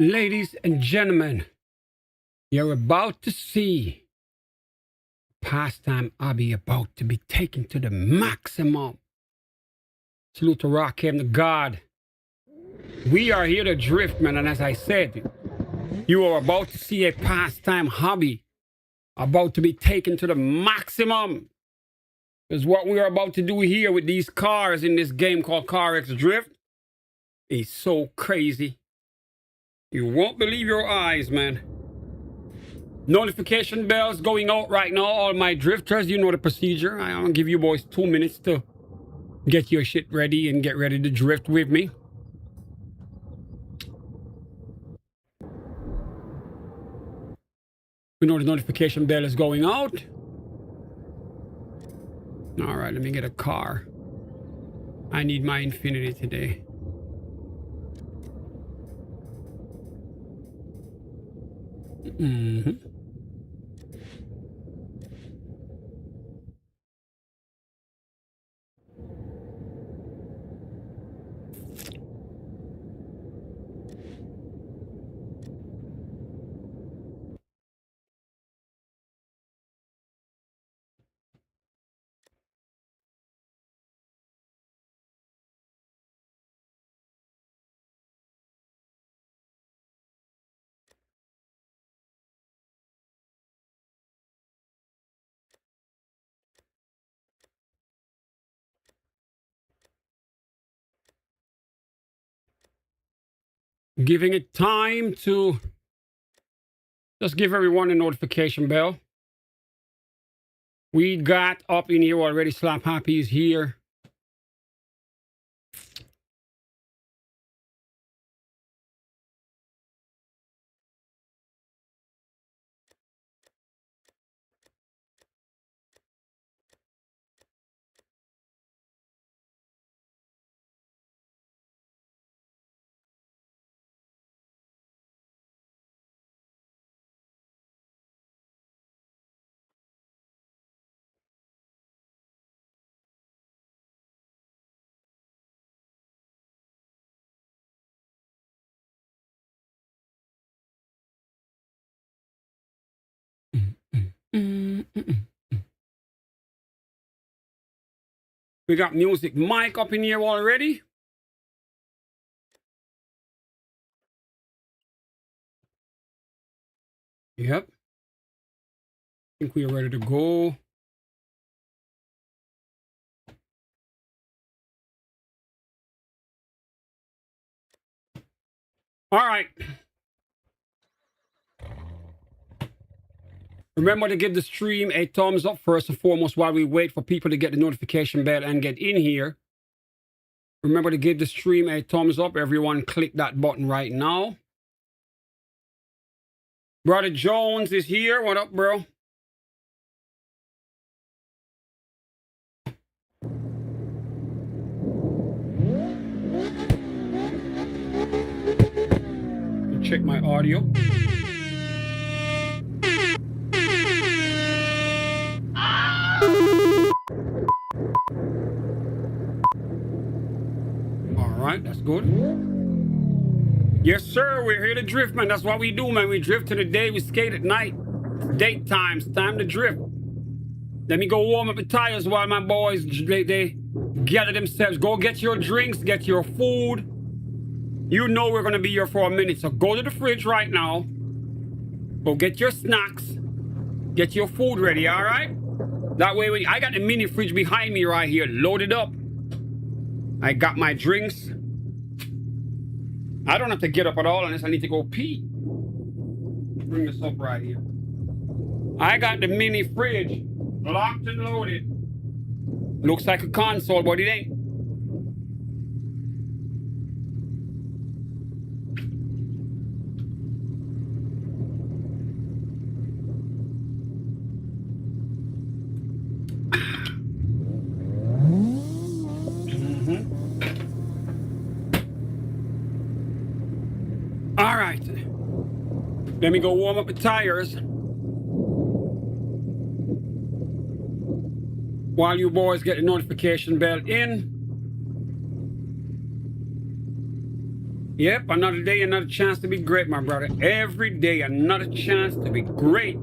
Ladies and gentlemen, you're about to see pastime hobby about to be taken to the maximum. Salute to Rakim, the God. We are here to drift, man, and as I said, you are about to see a pastime hobby about to be taken to the maximum. Because what we are about to do here with these cars in this game called Carx Drift is so crazy. You won't believe your eyes, man. Notification bells going out right now. All my drifters, you know the procedure. I'm gonna give you boys 2 minutes to get your shit ready and get ready to drift with me. We know the notification bell is going out. All right, let me get a car. I need my Infinity today. Giving it time to just give everyone a notification bell. We got up in here already. Slap Happy is here. We got Music Mike up in here already. Yep. I think we are ready to go. All right. Remember to give the stream a thumbs up first and foremost while we wait for people to get the notification bell and get in here. Remember to give the stream a thumbs up. Everyone click that button right now. Brother Jones is here. What up, bro? Check my audio. All right, that's good. Yes, sir. We're here to drift, man. That's what we do, man. We drift to the day. We skate at night. Date times. Time to drift. Let me go warm up the tires while my boys they gather themselves. Go get your drinks. Get your food. You know we're going to be here for a minute, so go to the fridge right now. Go get your snacks. Get your food ready, all right? That way, I got the mini fridge behind me right here, loaded up. I got my drinks. I don't have to get up at all unless I need to go pee. Bring this up right here. I got the mini fridge locked and loaded. Looks like a console, but it ain't. All right, let me go warm up the tires while you boys get the notification bell in. Yep, another day, another chance to be great, my brother. Every day, another chance to be great.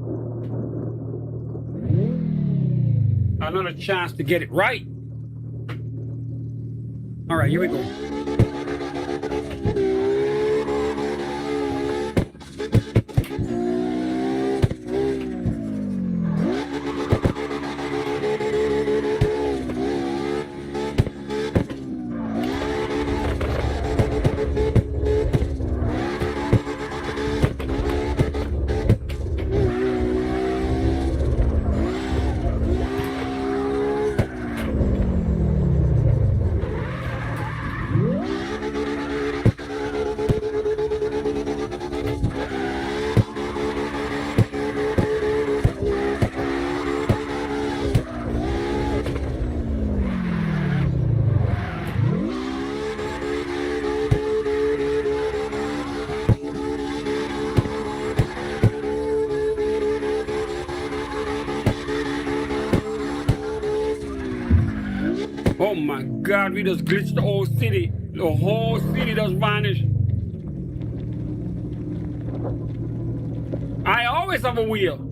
Another chance to get it right. All right, here we go. Oh my God, we just glitched the whole city. The whole city just vanished. I always have a wheel.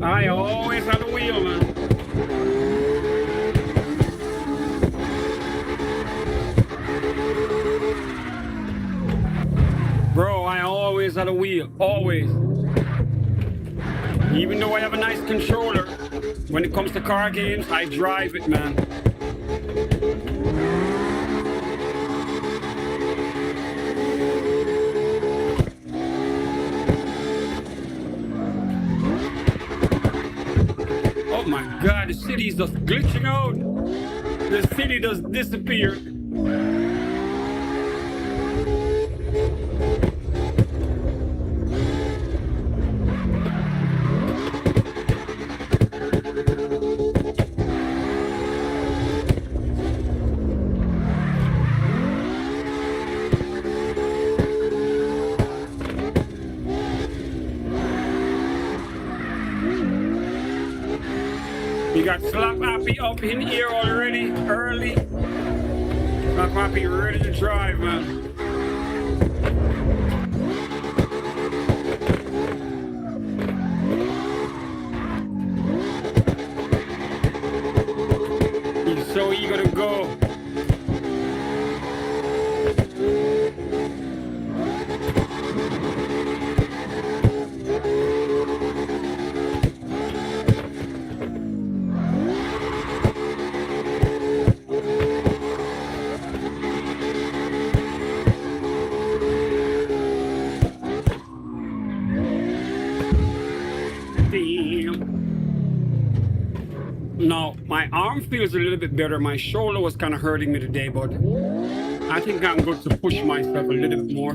I always have a wheel, man. Bro, I always had a wheel. Always. Even though I have a nice controller, when it comes to car games, I drive it, man. Oh my God, the city is just glitching out. The city just disappeared. We got Slap Happy up in here already, early. Slap Happy ready to drive, man. He's so eager to go. Now, my arm feels a little bit better. My shoulder was kind of hurting me today, but I think I'm going to push myself a little bit more. I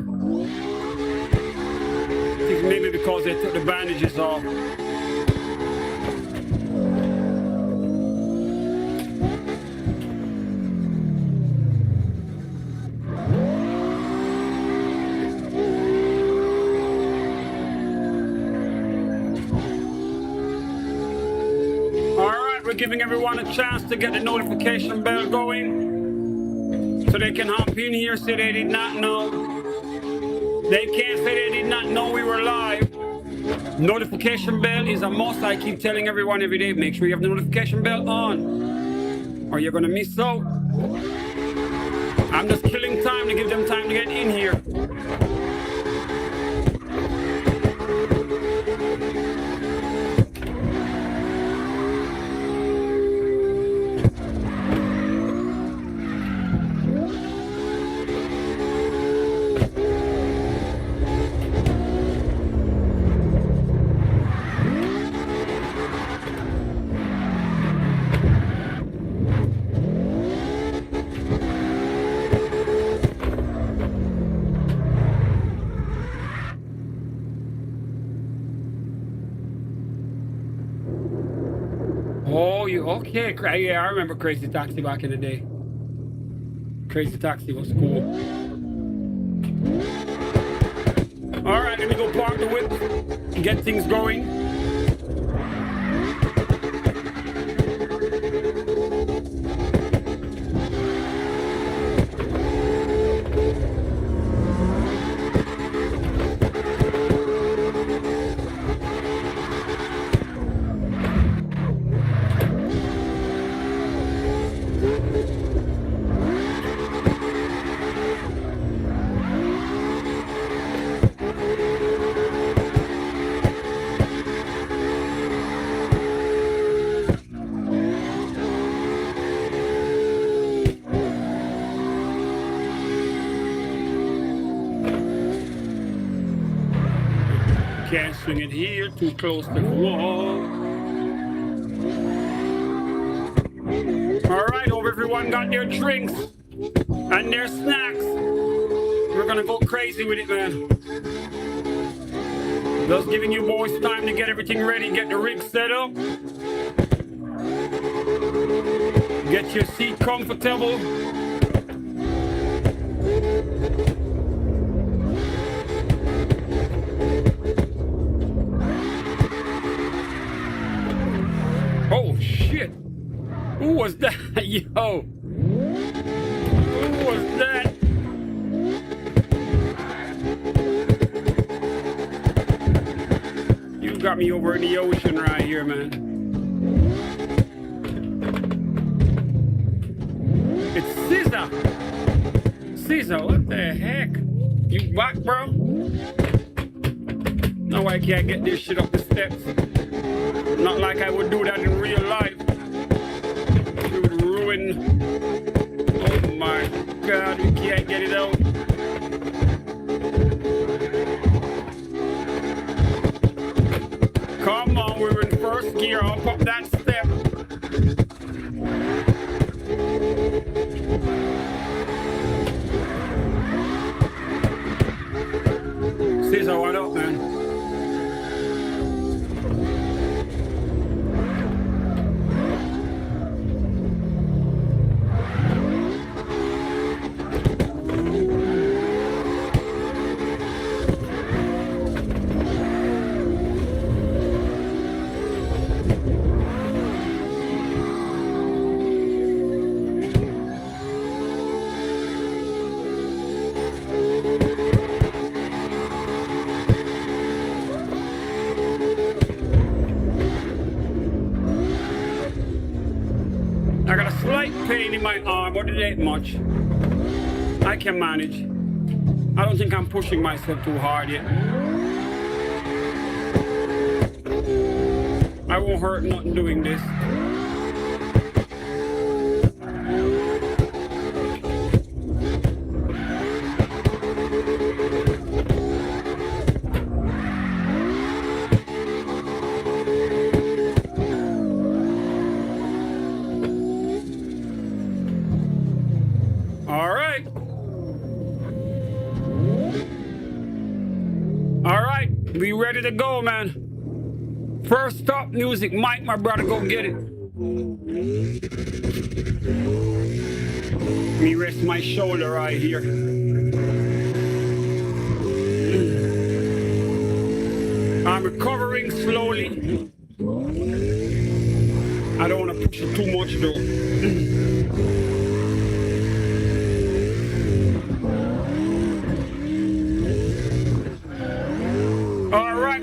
think maybe because they took the bandages off. Giving everyone a chance to get the notification bell going so they can hop in here, say they did not know. They can't say they did not know we were live. Notification bell is a must. I keep telling everyone every day, make sure you have the notification bell on or you're gonna miss out. I'm just killing time to give them time to get in here. Oh, you okay? Yeah, I remember Crazy Taxi back in the day. Crazy Taxi was cool. All right, let me go park the whip and get things going. Can't swing it here, too close to the wall. All right, hope everyone got their drinks and their snacks. We're gonna go crazy with it, man. Just giving you boys time to get everything ready, get the rig set up. Get your seat comfortable. Oh shit! Who was that? Yo! Who was that? You got me over in the ocean right here, man. It's Caesar! Caesar, what the heck? You back, bro? No, I can't get this shit up the steps. Not like I would do that in real life. It would ruin. Oh my God, we can't get it out. Come on, we're in first gear. I'll pop that step. Caesar, what up, man? I got a slight pain in my arm, but it ain't much. I can manage. I don't think I'm pushing myself too hard yet. I won't hurt nothing doing this. We ready to go, man. First up, Music Mike, my brother, go get it. Let me rest my shoulder right here. I'm recovering slowly. I don't want to push it too much though.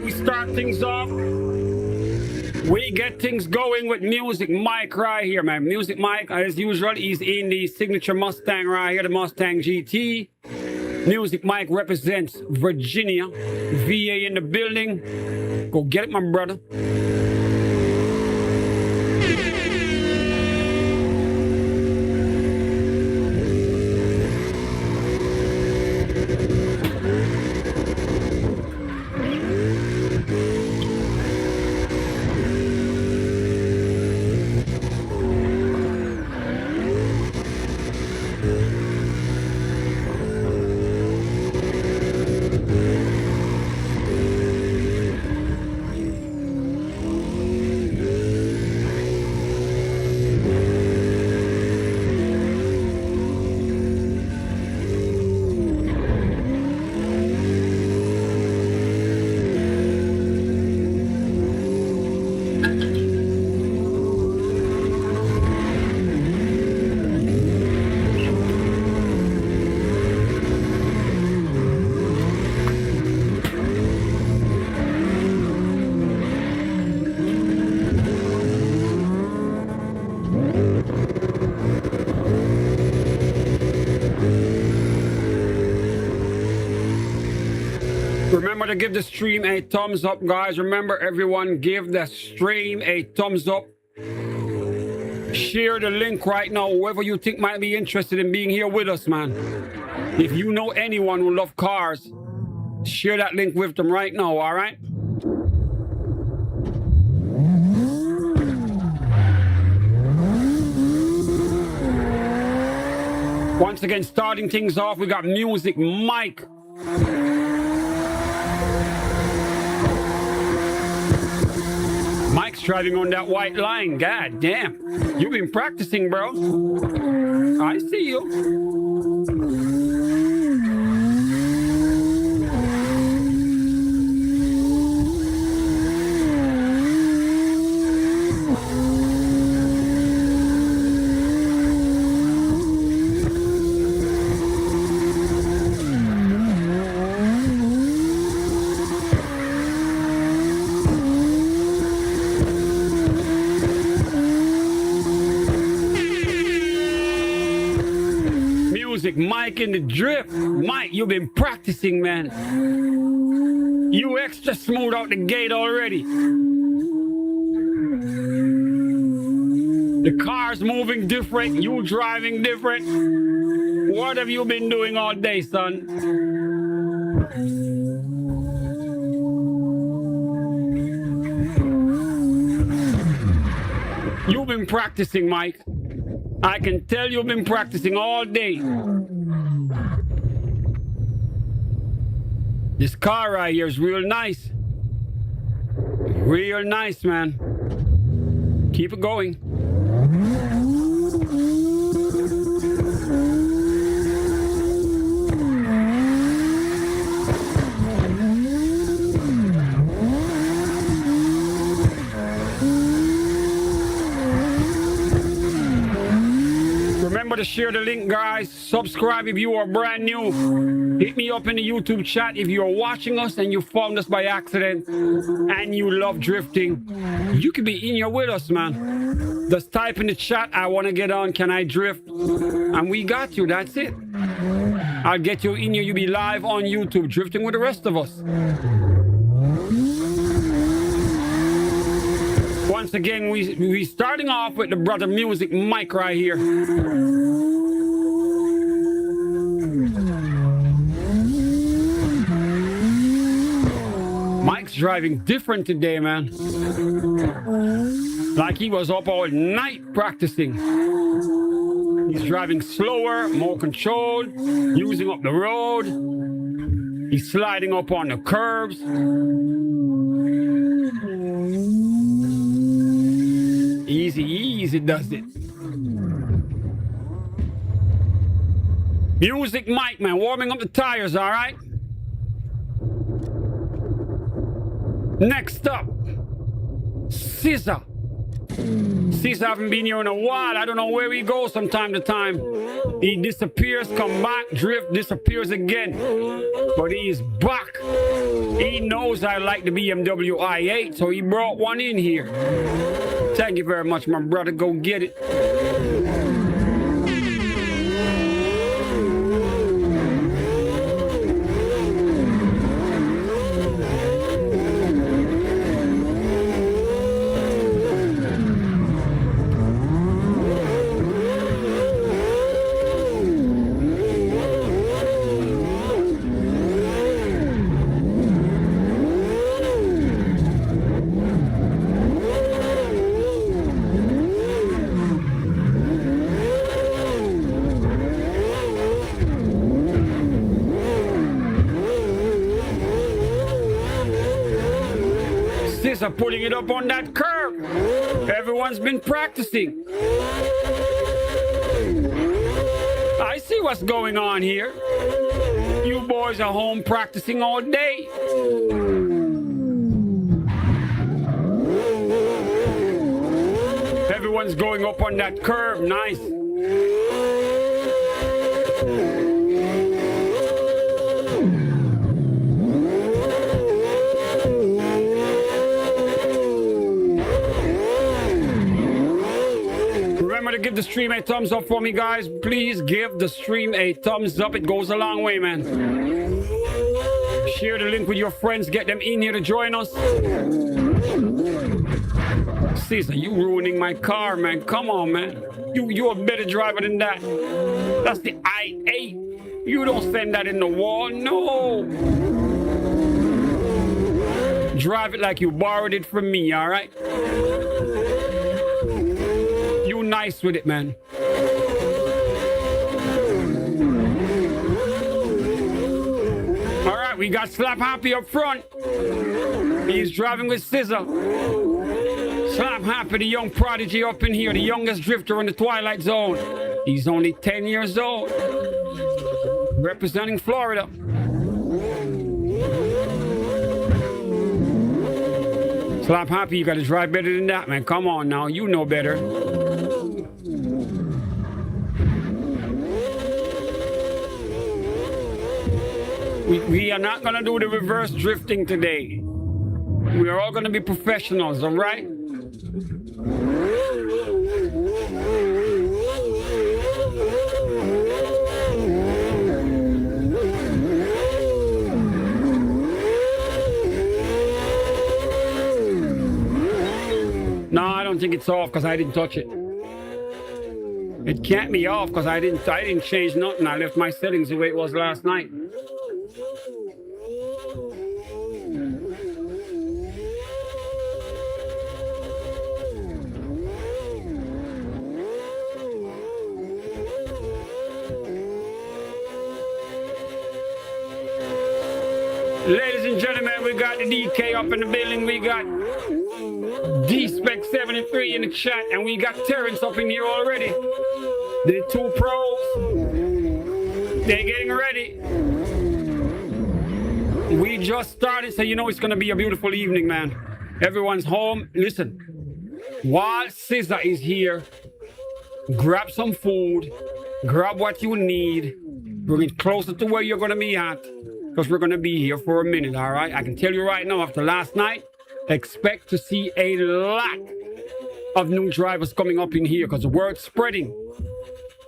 We start things off. We get things going with Music Mike right here, man. Music Mike, as usual, he's in the signature Mustang right here, the Mustang GT. Music Mike represents Virginia. VA in the building. Go get it, my brother. Remember to give the stream a thumbs up, guys. Remember, everyone, give the stream a thumbs up. Share the link right now, whoever you think might be interested in being here with us, man. If you know anyone who loves cars, share that link with them right now, all right? Once again, starting things off, we got Music Mike. Mike's driving on that white line. God damn. You've been practicing, bro. I see you. Mike in the drift. Mike, you've been practicing, man. You extra smooth out the gate already. The car's moving different. You driving different. What have you been doing all day, son? You've been practicing, Mike. I can tell you've been practicing all day. This car right here is real nice. Real nice, man. Keep it going. Remember to share the link, guys. Subscribe if you are brand new. Hit me up in the YouTube chat if you're watching us and you found us by accident and you love drifting. You could be in here with us, man. Just type in the chat, I want to get on, can I drift? And we got you, that's it. I'll get you in here, you'll be live on YouTube, drifting with the rest of us. Once again, we starting off with the brother Music Mike right here. Mike's driving different today, man. Like he was up all night practicing. He's driving slower, more controlled, using up the road. He's sliding up on the curbs. Easy, easy does it. Music Mike, man, warming up the tires, all right? Next up, Caesar. Caesar haven't been here in a while. I don't know where he goes from time to time. He disappears, come back, drift, disappears again. But he is back. He knows I like the BMW i8, so he brought one in here. Thank you very much, my brother. Go get it. Are putting it up on that curb. Everyone's been practicing. I see what's going on here. You boys are home practicing all day. Everyone's going up on that curb. Nice. Remember to give the stream a thumbs up for me, guys. Please give the stream a thumbs up. It goes a long way, man. Share the link with your friends. Get them in here to join us. Caesar, you ruining my car, man. Come on, man. You're a better driver than that. That's the i8. You don't send that in the wall. No. Drive it like you borrowed it from me, all right? You nice with it, man. we got Slap Happy up front. He's driving with Scissor. Slap Happy, the young prodigy up in here, the youngest drifter in the Twilight Zone. He's only 10 years old. Representing Florida. Slap Happy, you gotta drive better than that, man. Come on now, you know better. We are not gonna do the reverse drifting today. We are all gonna be professionals, all right? No, I don't think it's off because I didn't touch it. It can't be off because I didn't change nothing. I left my settings the way it was last night. Ladies and gentlemen, we got the DK up in the building. We got D-Spec73 in the chat, and we got Terrence up in here already. The two pros, they're getting ready. We just started, so you know it's gonna be a beautiful evening, man. Everyone's home. Listen, while Scissor is here, grab some food, grab what you need, bring it closer to where you're gonna be at, because we're gonna be here for a minute, all right? I can tell you right now, after last night, expect to see a lot of new drivers coming up in here because the word's spreading.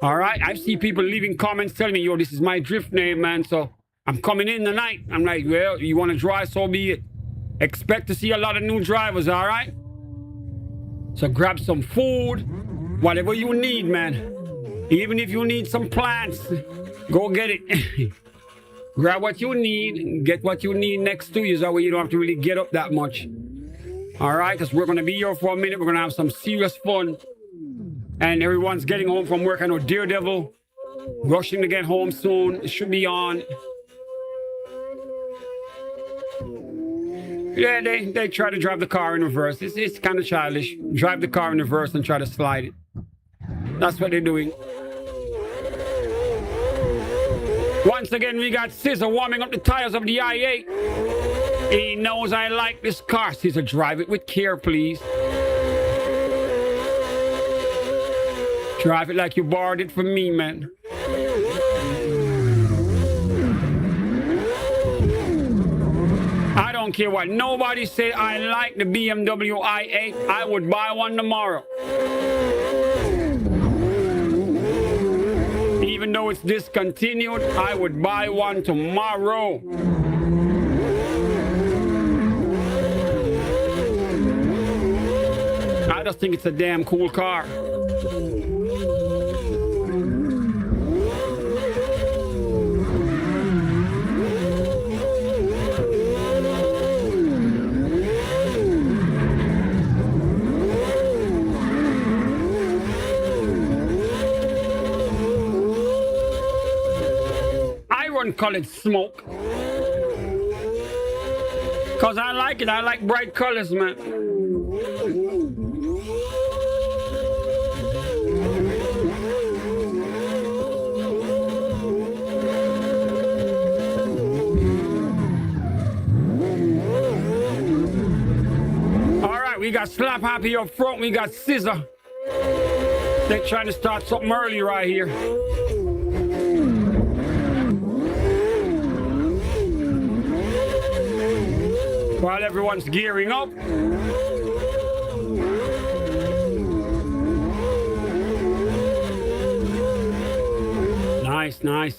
All right, I see people leaving comments telling me, yo, this is my drift name, man, so I'm coming in tonight. I'm like, well, you want to drive, so be it. Expect to see a lot of new drivers, all right? So grab some food, whatever you need, man. Even if you need some plants, go get it. Grab what you need and get what you need next to you, so that way you don't have to really get up that much. All right, because we're going to be here for a minute. We're going to have some serious fun. And everyone's getting home from work. I know Daredevil rushing to get home soon. It should be on. Yeah, they try to drive the car in reverse. It's kind of childish. Drive the car in reverse and try to slide it. That's what they're doing. Once again, we got Scissor warming up the tires of the i8. He knows I like this car. Scissor, drive it with care, please. Drive it like you borrowed it from me, man. I don't care what nobody said. I like the BMW i8. I would buy one tomorrow. Even though it's discontinued, I would buy one tomorrow. I just think it's a damn cool car. Colored smoke, cause I like it. I like bright colors, man. All right, we got Slap Happy up front. We got Scissor. They're trying to start something early right here. While everyone's gearing up. Nice, nice.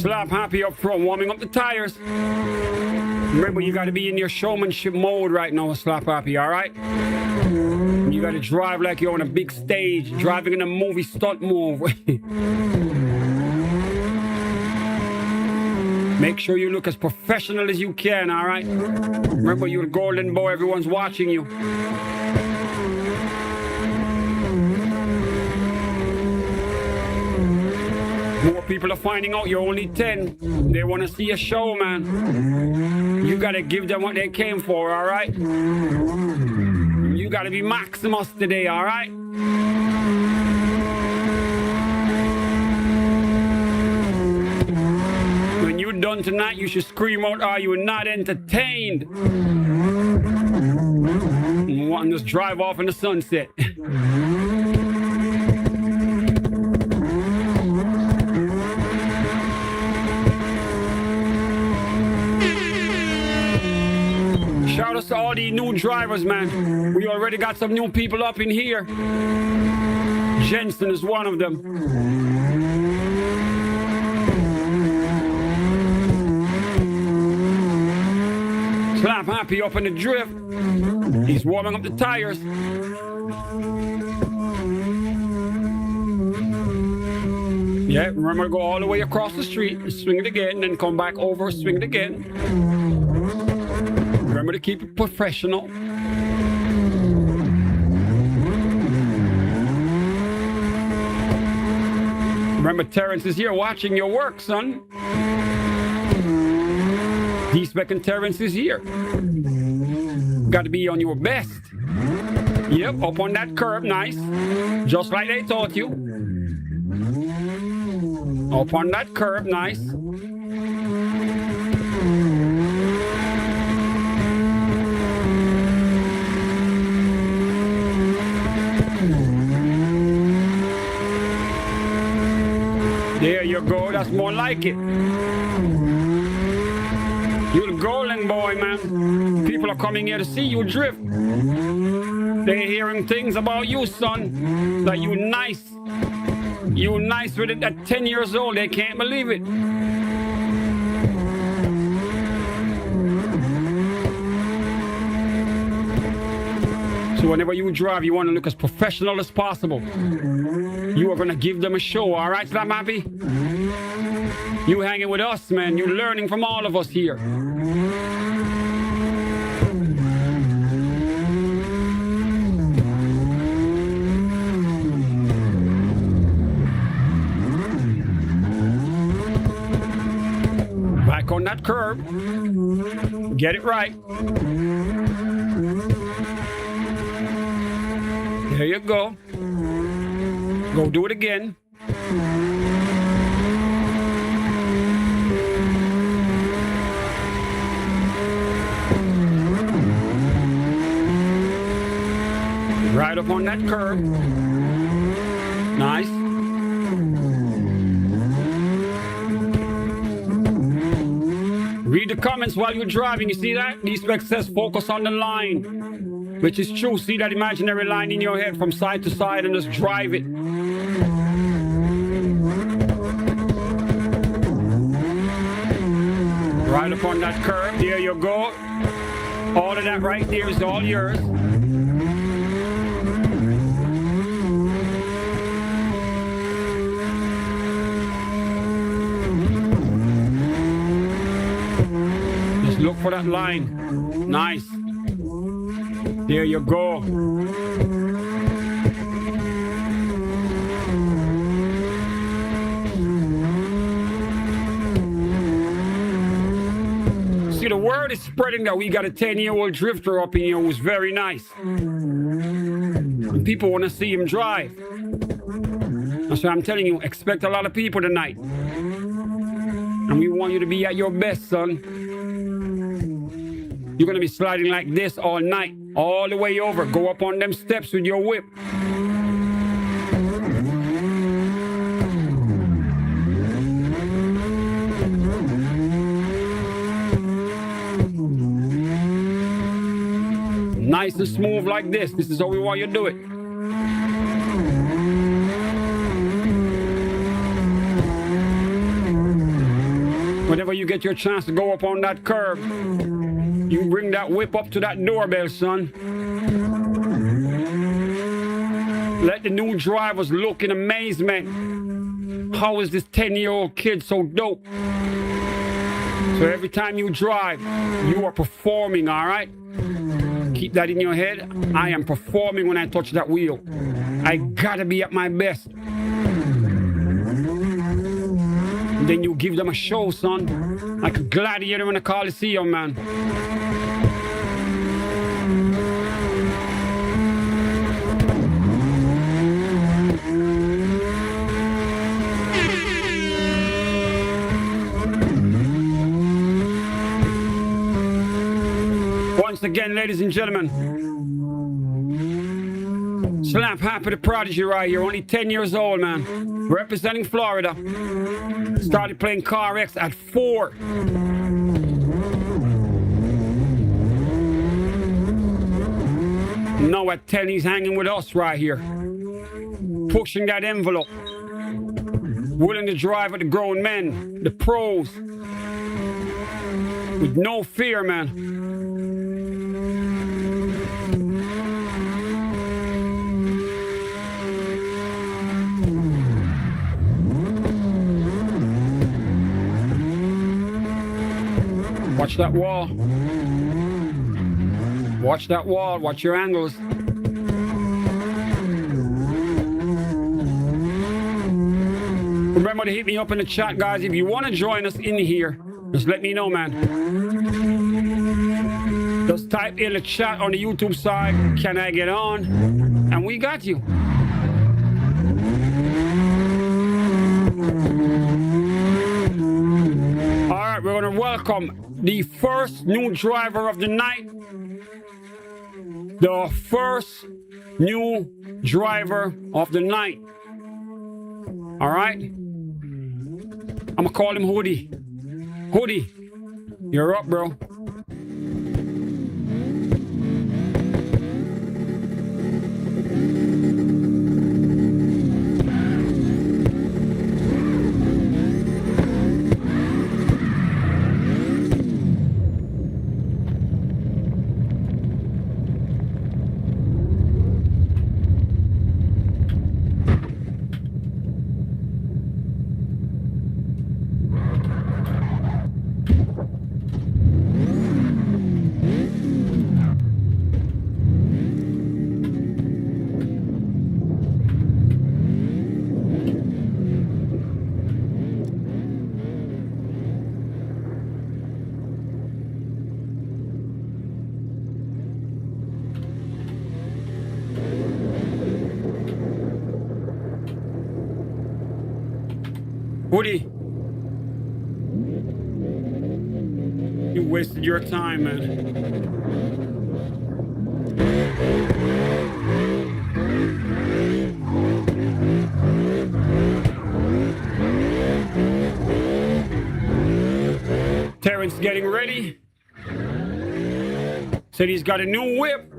Slap Happy up front, warming up the tires. Remember, you got to be in your showmanship mode right now, Slap Happy, all right? You got to drive like you're on a big stage, driving in a movie stunt move. Make sure you look as professional as you can, all right? Remember, you're the golden boy. Everyone's watching you. More people are finding out you're only 10. They want to see a show, man. You got to give them what they came for, all right? You got to be Maximus today, all right? When you're done tonight, you should scream out, "Are you not entertained?" You want to just drive off in the sunset. Shout out to all these new drivers, man. We already got some new people up in here. Jensen is one of them. Slap Happy up in the drift. He's warming up the tires. Yeah, remember to go all the way across the street, swing it again, then come back over, swing it again. Remember to keep it professional. Remember, Terrence is here watching your work, son. D-Spec and Terrence is here. Got to be on your best. Yep, up on that curb, nice. Just like they taught you. Up on that curb, nice. There you go, that's more like it. You're the golden boy, man. People are coming here to see you drift. They're hearing things about you, son. That you nice. You nice with it at 10 years old. They can't believe it. So whenever you drive, you want to look as professional as possible. You are going to give them a show, all right, Slam Happy? You hanging with us, man. You're learning from all of us here. Back on that curb. Get it right. There you go. Go do it again. Right up on that curb. Nice. Read the comments while you're driving. You see that? D-Spec says focus on the line. Which is true. See that imaginary line in your head from side to side and just drive it. Right up on that curb. There you go. All of that right there is all yours. Just look for that line. Nice. There you go. See, the word is spreading that we got a 10-year-old drifter up in here who's very nice. And people want to see him drive. And so I'm telling you, expect a lot of people tonight. And we want you to be at your best, son. You're going to be sliding like this all night, all the way over. Go up on them steps with your whip. Nice and smooth like this. This is how we want you to do it. Whenever you get your chance to go up on that curb, you bring that whip up to that doorbell, son. Let the new drivers look in amazement. How is this 10-year-old kid so dope? So every time you drive, you are performing, all right? Keep that in your head. I am performing when I touch that wheel. I gotta be at my best. And then you give them a show, son. Like a gladiator in a Coliseum, man. Once again, ladies and gentlemen, Slam Happy the Prodigy right here, only 10 years old, man. Representing Florida. Started playing Carx at 4. Now at 10, he's hanging with us right here. Pushing that envelope. Willing to drive with the grown men, the pros. With no fear, man. Watch that wall. Watch that wall. Watch your angles. Remember to hit me up in the chat, guys. If you want to join us in here, just let me know, man. Just type in the chat on the YouTube side, can I get on? And we got you. All right, we're going to welcome the first new driver of the night. The first new driver of the night. All right? I'm going to call him Hoodie. Hoodie, you're up, bro. Woody, you wasted your time, man. Terrence getting ready. Said he's got a new whip.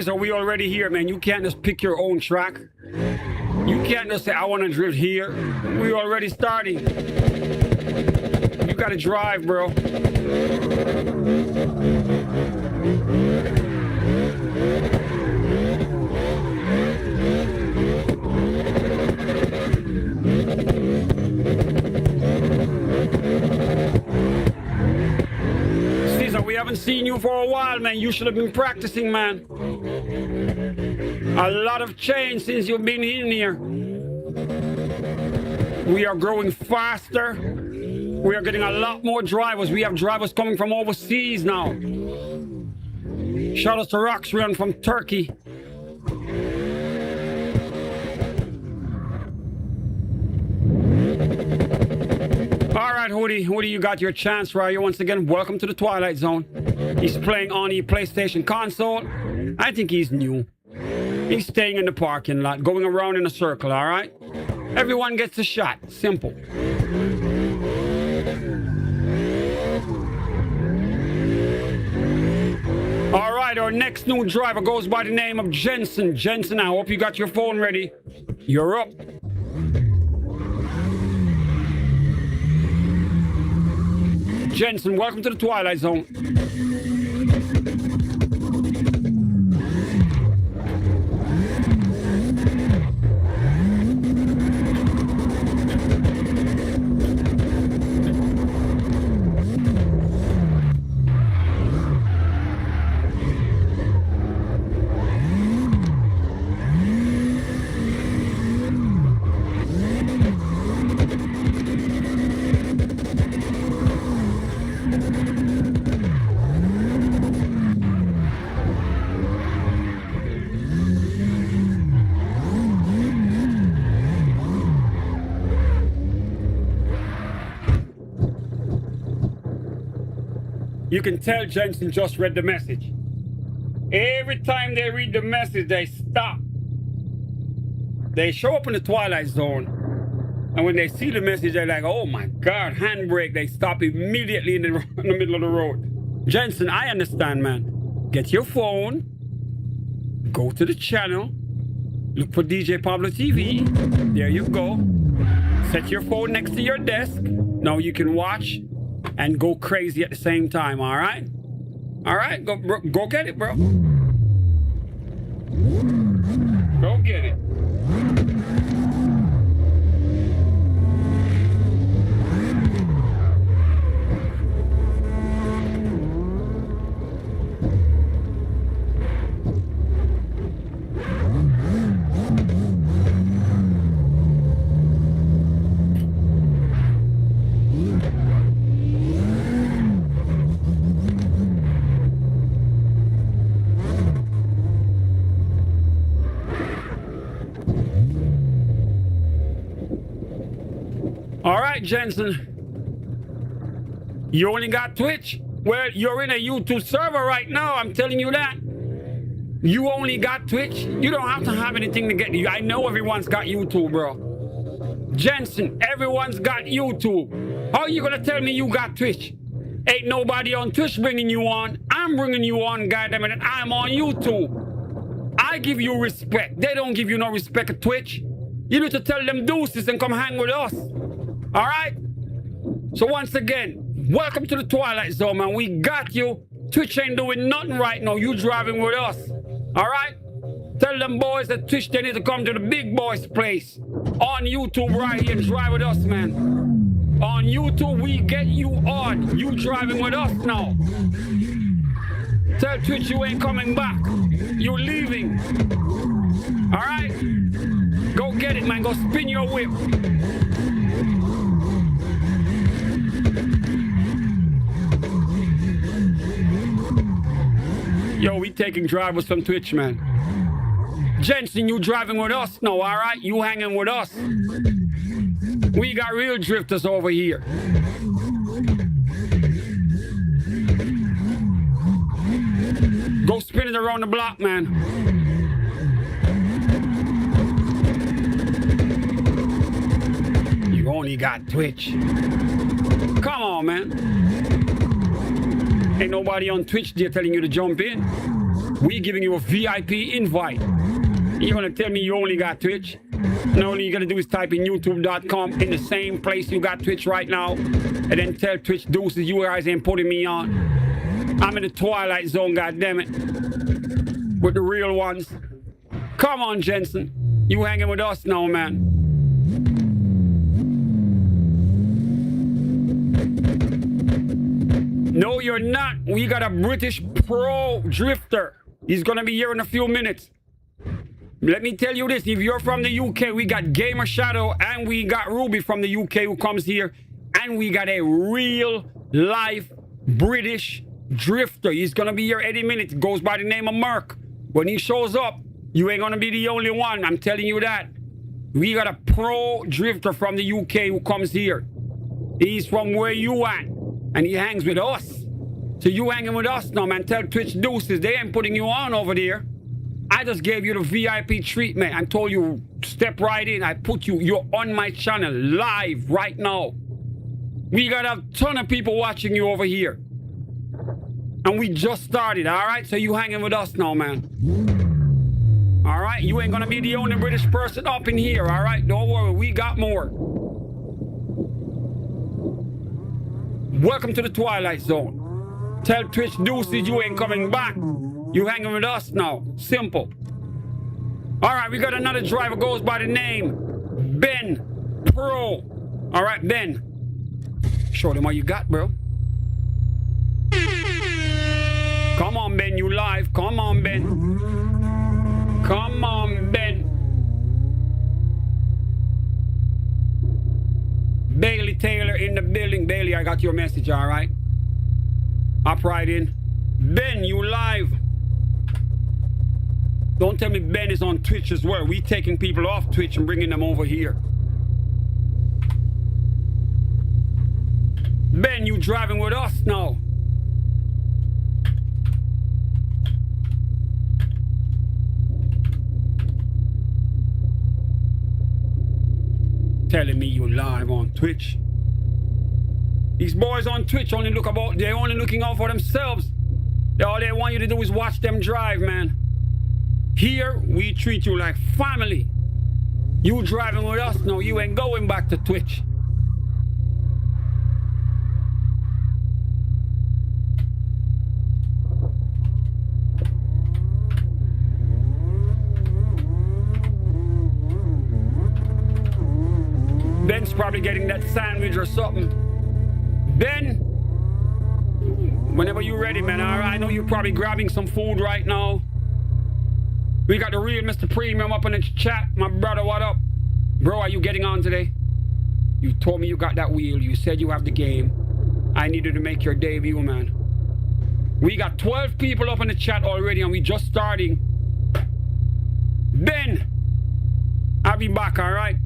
Are we already here, man? You can't just pick your own track. You can't just say, I want to drift here. We already starting. You got to drive, bro. Caesar, we haven't seen you for a while, man. You should have been practicing, man. A lot of change since you've been in here. We are growing faster. We are getting a lot more drivers. We have drivers coming from overseas now. Shout out to Roxrian from Turkey. All right, Hoodie, you got your chance right here. Once again, welcome to the Twilight Zone. He's playing on the PlayStation console. I think he's new. He's staying in the parking lot, going around in a circle, all right? Everyone gets a shot. Simple. All our next new driver goes by the name of Jensen. Jensen, I hope you got your phone ready. You're up. Jensen, welcome to the Twilight Zone. You can tell Jensen just read the message. Every time they read the message, they stop. They show up in the Twilight Zone, and when they see the message, they're like, oh my God, handbrake. They stop immediately in the middle of the road. Jensen, I understand, man. Get your phone, go to the channel, look for DJPABLOTV. There you go. Set your phone next to your desk. Now you can watch and go crazy at the same time, all right? All right, go get it, bro. Go get it. All right, Jensen. You only got Twitch? Well, you're in a YouTube server right now. I'm telling you that. You only got Twitch? You don't have to have anything to get you. I know everyone's got YouTube, bro. Jensen, everyone's got YouTube. How are you gonna tell me you got Twitch? Ain't nobody on Twitch bringing you on. I'm bringing you on, goddammit, and I'm on YouTube. I give you respect. They don't give you no respect at Twitch. You need to tell them deuces and come hang with us. All right? So once again, welcome to the Twilight Zone, man. We got you. Twitch ain't doing nothing right now. You driving with us. All right? Tell them boys at Twitch they need to come to the big boys place. On YouTube right here, drive with us, man. On YouTube, we get you on. You driving with us now. Tell Twitch you ain't coming back. You're leaving. All right? Go get it, man. Go spin your whip. Yo, we taking drivers from Twitch, man. Jensen, you driving with us now, all right? You hanging with us. We got real drifters over here. Go spin it around the block, man. You only got Twitch. Come on, man. Ain't nobody on Twitch there telling you to jump in. We giving you a VIP invite. You're gonna tell me you only got Twitch? And all you gotta do is type in youtube.com in the same place you got Twitch right now, and then tell Twitch deuces you guys ain't putting me on. I'm in the Twilight Zone, goddammit. With the real ones. Come on, Jensen. You hanging with us now, man. No, you're not. We got a British pro drifter. He's gonna be here in a few minutes. Let me tell you this. If you're from the UK, we got Gamer Shadow and we got Ruby from the UK who comes here. And we got a real life British drifter. He's gonna be here any minute. He goes by the name of Merc. When he shows up, you ain't gonna be the only one. I'm telling you that. We got a pro drifter from the UK who comes here. He's from where you at. And he hangs with us. So you hanging with us now, man. Tell Twitch deuces they ain't putting you on over there. I just gave you the VIP treatment. I told you, step right in. I put you, you're on my channel live right now. We got a ton of people watching you over here. And we just started, all right? So you hanging with us now, man. All right? You ain't gonna be the only British person up in here, all right? Don't worry, we got more. Welcome to the Twilight Zone. Tell Twitch Deuces you ain't coming back. You hanging with us now. Simple. All right, we got another driver goes by the name Ben Pro. All right, Ben. Show them what you got, bro. Come on, Ben, you live. Come on, Ben. Come on, Ben. Bailey Taylor in the building. Bailey, I got your message, all right? Hop right in. Ben, you live. Don't tell me Ben is on Twitch as well. We taking people off Twitch and bringing them over here. Ben, you driving with us now. Telling me you live on Twitch. These boys on Twitch only look about, they're only looking out for themselves. All they want you to do is watch them drive, man. Here, we treat you like family. You driving with us now, you ain't going back to Twitch. Ben's probably getting that sandwich or something. Ben, whenever you're ready, man. All right, I know you're probably grabbing some food right now. We got the real Mr. Premium up in the chat. My brother, what up? Bro, are you getting on today? You told me you got that wheel. You said you have the game. I needed to make your debut, man. We got 12 people up in the chat already, and we just starting. Ben, I'll be back, all right?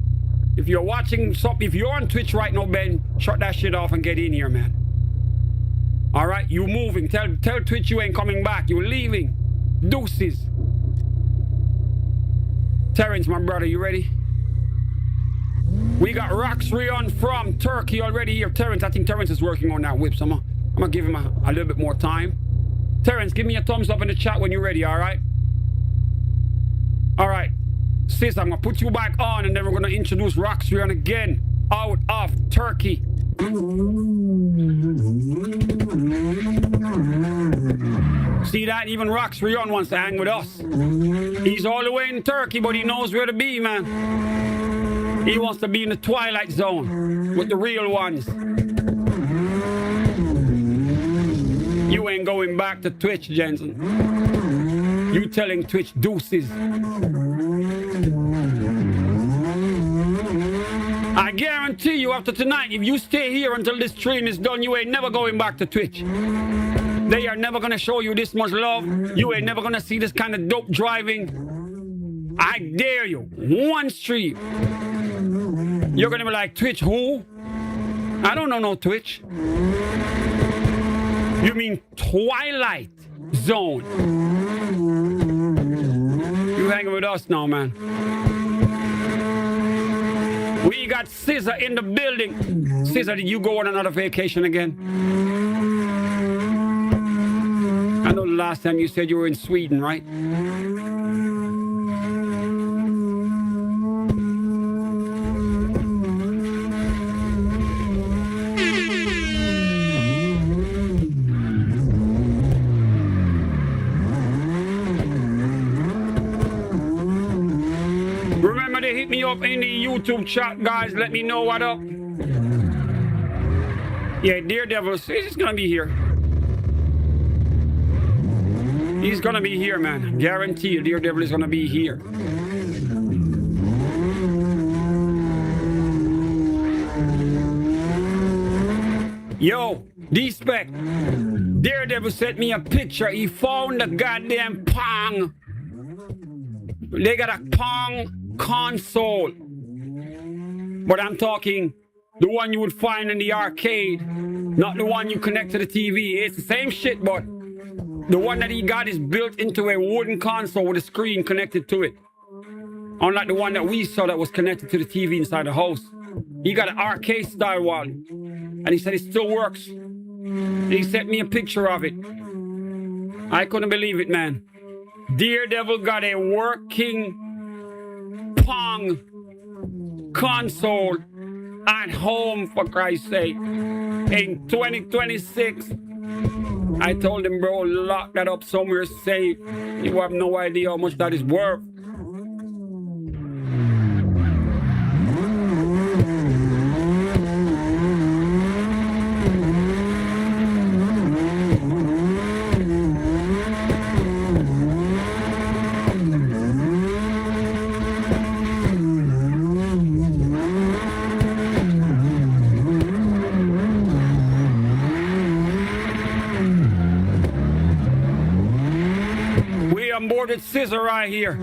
If you're watching something, if you're on Twitch right now, Ben, shut that shit off and get in here, man. All right, you moving. Tell Twitch you ain't coming back. You're leaving. Deuces. Terrence, my brother, you ready? We got Rox Rion from Turkey already here. Terrence, I think Terrence is working on that whip, so I'm gonna give him a little bit more time. Terrence, give me a thumbs up in the chat when you're ready, all right? All right. Sis, I'm gonna put you back on, and then we're gonna introduce Rox Rion again out of Turkey. See that? Even Rox Rion wants to hang with us. He's all the way in Turkey, but he knows where to be, man. He wants to be in the Twilight Zone with the real ones. You ain't going back to Twitch, Jensen. You telling Twitch Deuces. I guarantee you after tonight, if you stay here until this stream is done, you ain't never going back to Twitch. They are never gonna show you this much love. You ain't never gonna see this kind of dope driving. I dare you. One stream. You're gonna be like, Twitch who? I don't know no Twitch. You mean Twilight Zone. You hanging with us now, man. We got Scissor in the building. Scissor, did you go on another vacation again? I know the last time you said you were in Sweden, right? Remember to hit me up in the YouTube chat, guys. Let me know what up. Yeah, Daredevil, he's gonna be here. He's gonna be here, man. Guarantee you, Daredevil is gonna be here. Yo, D-Spec. Daredevil sent me a picture. He found a goddamn Pong. They got a Pong console. But I'm talking the one you would find in the arcade, not the one you connect to the TV. It's the same shit, but the one that he got is built into a wooden console with a screen connected to it. Unlike the one that we saw that was connected to the TV inside the house. He got an arcade style one. And he said it still works. And he sent me a picture of it. I couldn't believe it, man. Daredevil got a working Pong console at home, for Christ's sake. In 2026. I told him, bro, lock that up somewhere safe. You have no idea how much that is worth. Boarded scissor right here.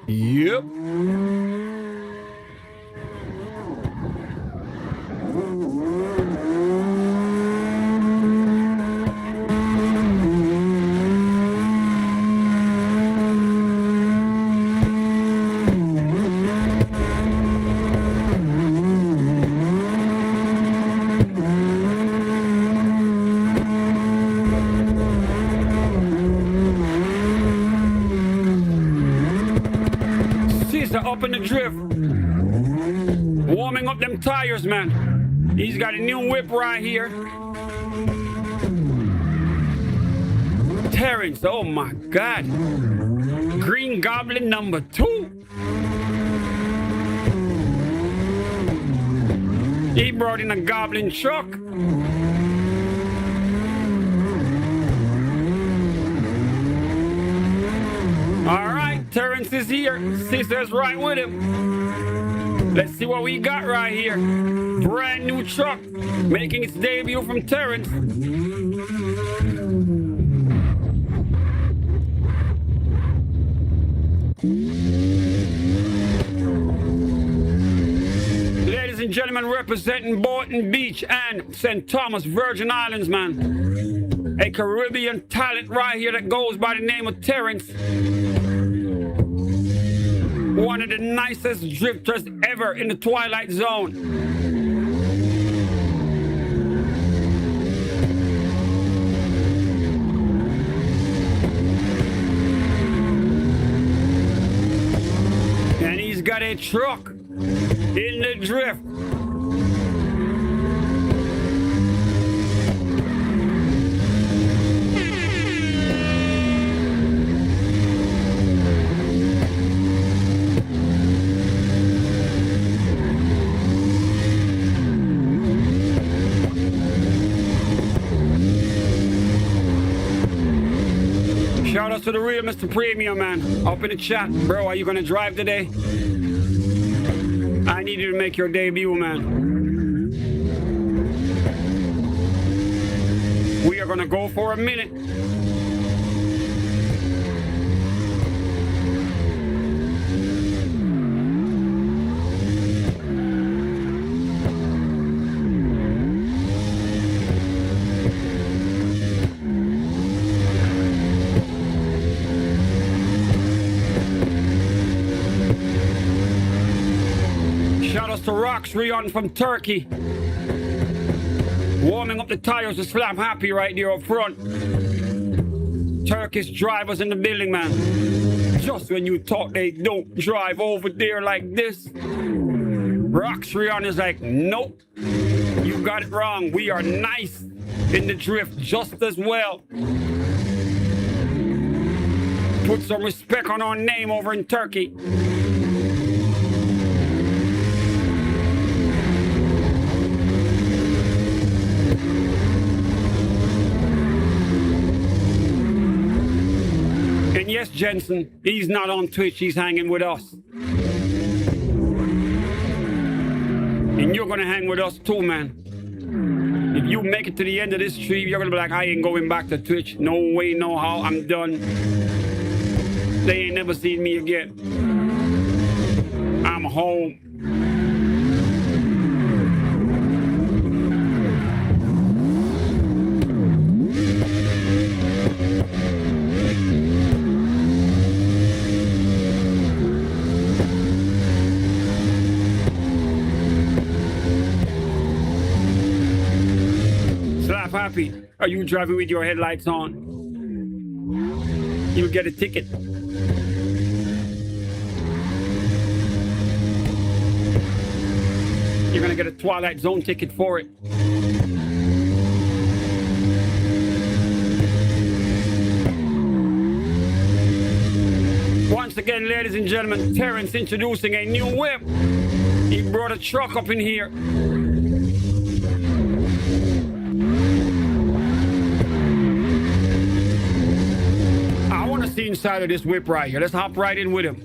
Yep. Up in the drift, warming up them tires, man. He's got a new whip right here. Terrence, oh my God. Green Goblin number 2. He brought in a Goblin truck. All right, Terrence is here. Sister's right with him. Let's see what we got right here. Brand new truck making its debut from Terrence. Ladies and gentlemen, representing Boynton Beach and St. Thomas, Virgin Islands, man. A Caribbean talent right here that goes by the name of Terrence. One of the nicest drifters ever in the Twilight Zone. And he's got a truck in the drift. Shout out to the real Mr. Premium, man. Up in the chat. Bro, are you going to drive today? I need you to make your debut, man. We are going to go for a minute. To Carx Rion from Turkey, warming up the tires to Slam Happy right there up front. Turkish drivers in the building, man. Just when you thought they don't drive over there like this, Carx Rion is like, nope, you got it wrong. We are nice in the drift just as well. Put some respect on our name over in Turkey. And yes, Jensen, he's not on Twitch, he's hanging with us. And you're gonna hang with us too, man. If you make it to the end of this stream, you're gonna be like, I ain't going back to Twitch. No way, no how, I'm done. They ain't never seen me again. I'm home. Happy. Are you driving with your headlights on? You'll get a ticket. You're gonna get a Twilight Zone ticket for it. Once again, ladies and gentlemen, Terrence introducing a new whip. He brought a truck up in here. I want to see inside of this whip right here. Let's hop right in with him.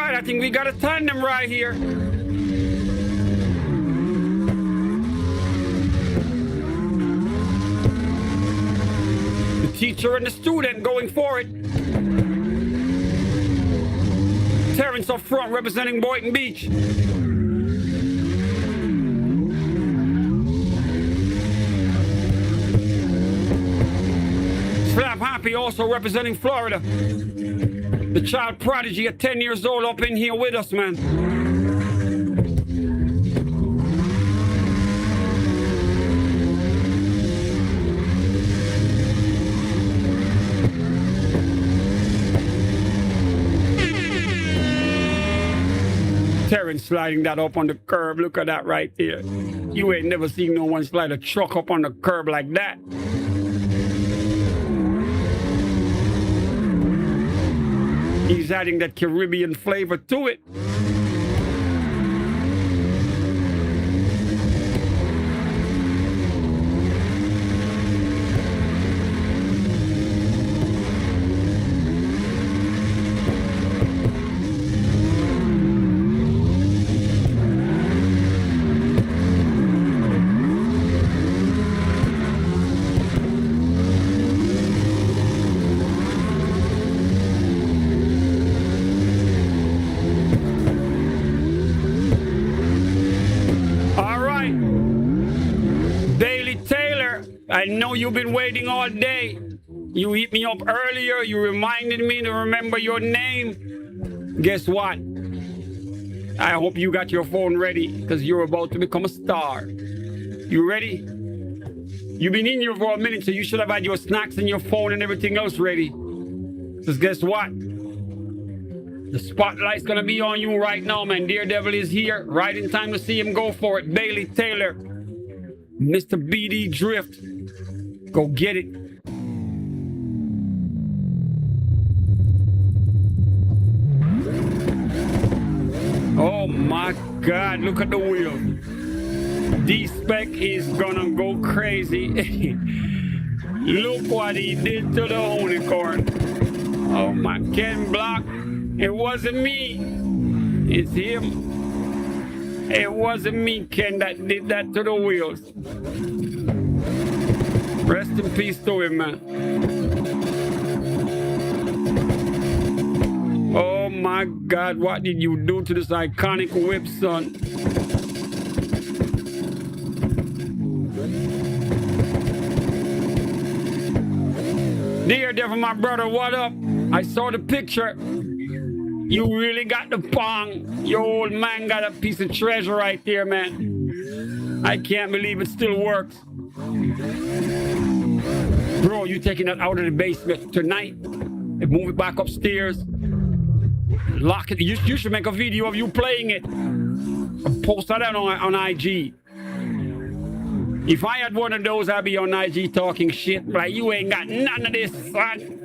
I think we got a tandem right here. The teacher and the student going for it. Terrence up front representing Boynton Beach. Slap Happy also representing Florida. The child prodigy at 10 years old up in here with us, man. Terrence sliding that up on the curb. Look at that right there. You ain't never seen no one slide a truck up on the curb like that. He's adding that Caribbean flavor to it. I know you've been waiting all day. You hit me up earlier. You reminded me to remember your name. Guess what? I hope you got your phone ready because you're about to become a star. You ready? You've been in here for a minute, so you should have had your snacks and your phone and everything else ready. Because guess what? The spotlight's going to be on you right now, man. Daredevil is here. Right in time to see him go for it. Bailey Taylor. Mr. BD Drift. Go get it. Oh my God, look at the wheel. D-Spec is gonna go crazy. Look what he did to the unicorn. Oh my, Ken Block. It wasn't me. It's him. It wasn't me, Ken, that did that to the wheels. Rest in peace to him, man. Oh my God, what did you do to this iconic whip, son? Daredevil, my brother, what up? I saw the picture. You really got the pong. Your old man got a piece of treasure right there, man. I can't believe it still works. Bro, you taking that out of the basement tonight and move it back upstairs. Lock it. You should make a video of you playing it and post that on IG. If I had one of those, I'd be on IG talking shit. Like, you ain't got none of this, son.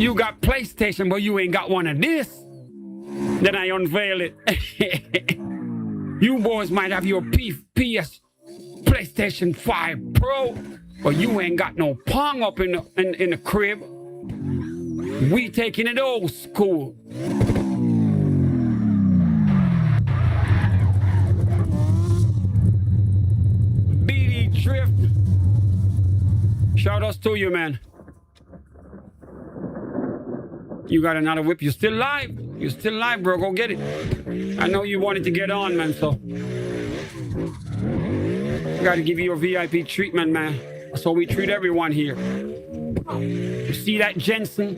You got PlayStation, but you ain't got one of this. Then I unveil it. You boys might have your PS PlayStation 5 Pro, but you ain't got no Pong up in the crib. We taking it old school. BD Drift. Shout outs to you, man. You got another whip. You're still live. You're still live, bro. Go get it. I know you wanted to get on, man, so got to give you your VIP treatment, man. That's how we treat everyone here. You see that, Jensen?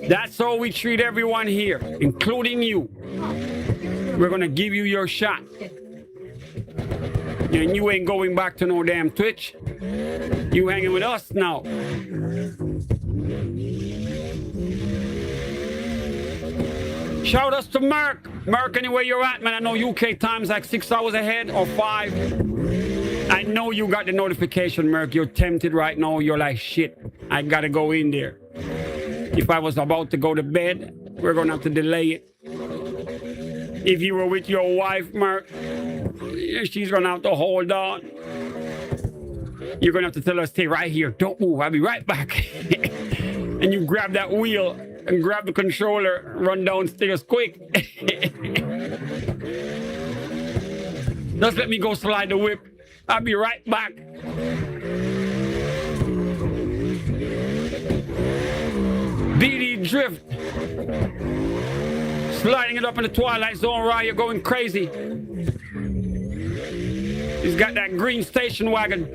That's how we treat everyone here, including you. We're going to give you your shot. And you ain't going back to no damn Twitch. You hanging with us now. Shout outs to Merc. Merc, anywhere you're at, man. I know UK time's like 6 hours ahead or 5. I know you got the notification, Merc. You're tempted right now. You're like, shit, I gotta go in there. If I was about to go to bed, we're gonna have to delay it. If you were with your wife, Merc, she's gonna have to hold on. You're gonna have to tell her, stay right here. Don't move. I'll be right back. And you grab that wheel and grab the controller, run downstairs quick. Just let me go slide the whip. I'll be right back. BD Drift. Sliding it up in the Twilight Zone, right? You're going crazy. He's got that green station wagon.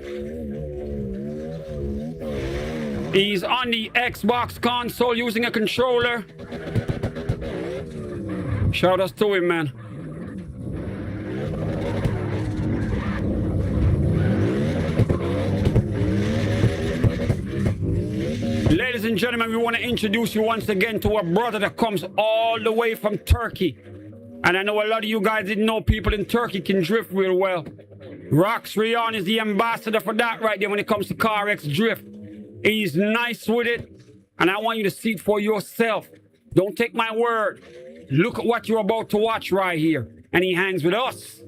He's on the Xbox console using a controller. Shout outs to him, man. Ladies and gentlemen, we want to introduce you once again to a brother that comes all the way from Turkey. And I know a lot of you guys didn't know people in Turkey can drift real well. Rox Rion is the ambassador for that right there when it comes to Carx drift. He's nice with it, and I want you to see it for yourself. Don't take my word. Look at what you're about to watch right here. And he hangs with us.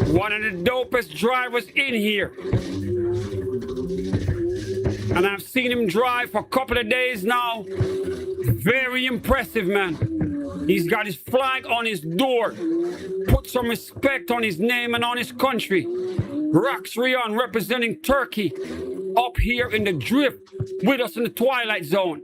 One of the dopest drivers in here. And I've seen him drive for a couple of days now. Very impressive, man. He's got his flag on his door. Put some respect on his name and on his country. Rox Rion representing Turkey up here in the drift with us in the Twilight Zone.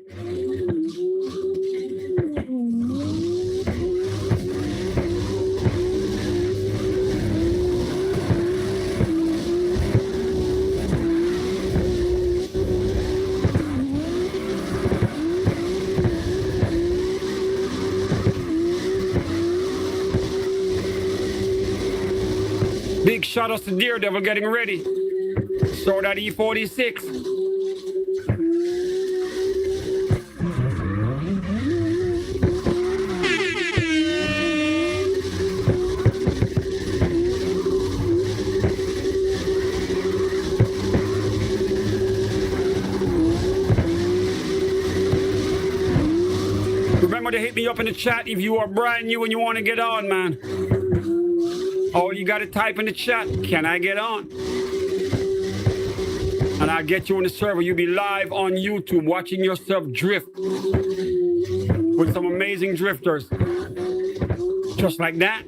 Big shout outs to Daredevil getting ready. So that E46. Remember to hit me up in the chat if you are brand new and you want to get on, man. All you got to type in the chat, can I get on? And I'll get you on the server. You'll be live on YouTube watching yourself drift with some amazing drifters. Just like that.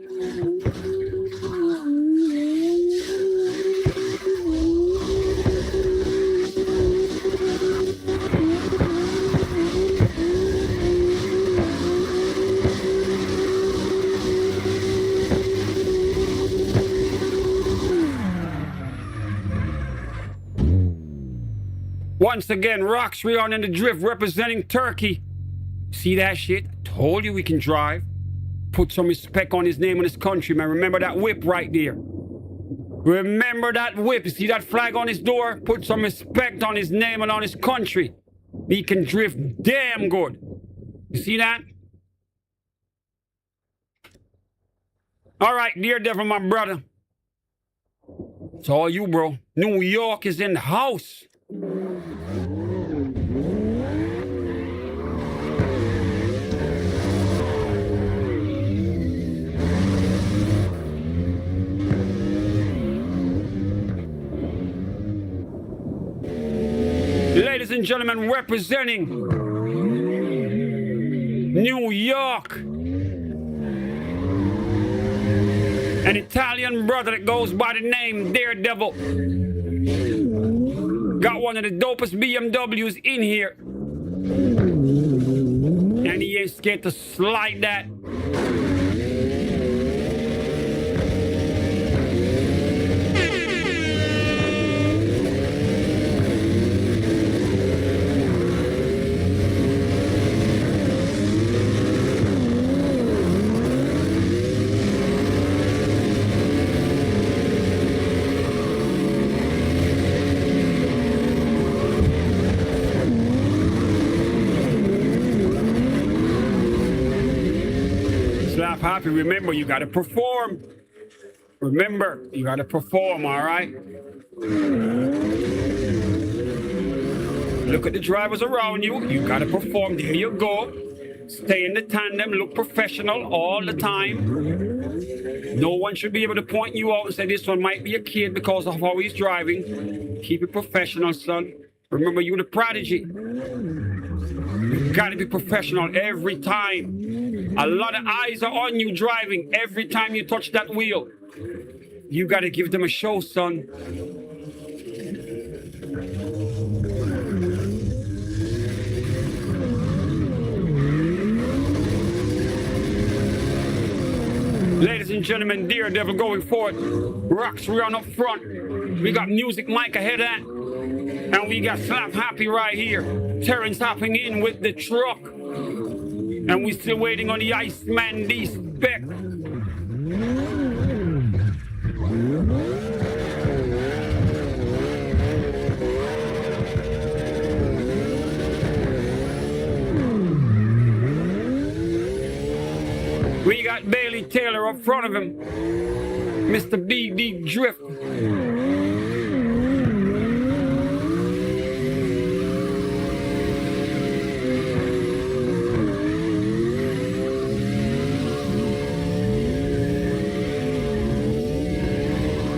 Once again, Rox Rion in the drift representing Turkey. See that shit? Told you we can drive. Put some respect on his name and his country, man. Remember that whip right there. Remember that whip. You see that flag on his door? Put some respect on his name and on his country. He can drift damn good. You see that? All right, dear devil, my brother. It's all you, bro. New York is in the house. Ladies and gentlemen, representing New York, an Italian brother that goes by the name Daredevil. Got one of the dopest BMWs in here. And he ain't scared to slide that. Happy, remember, you gotta perform. Remember, you gotta perform, all right? Look at the drivers around you. You gotta perform. There you go. Stay in the tandem. Look professional all the time. No one should be able to point you out and say this one might be a kid because of how he's driving. Keep it professional, son. Remember, you're the prodigy. You gotta be professional every time. A lot of eyes are on you driving every time you touch that wheel. You gotta give them a show, son. Ladies and gentlemen, Daredevil going forward. Rox Rion up front. We got Music Mike ahead of that. And we got Slap Happy right here. Terrence hopping in with the truck. And we still waiting on the Iceman D-Spec. We got Bailey Taylor up front of him. Mr. BD Drift.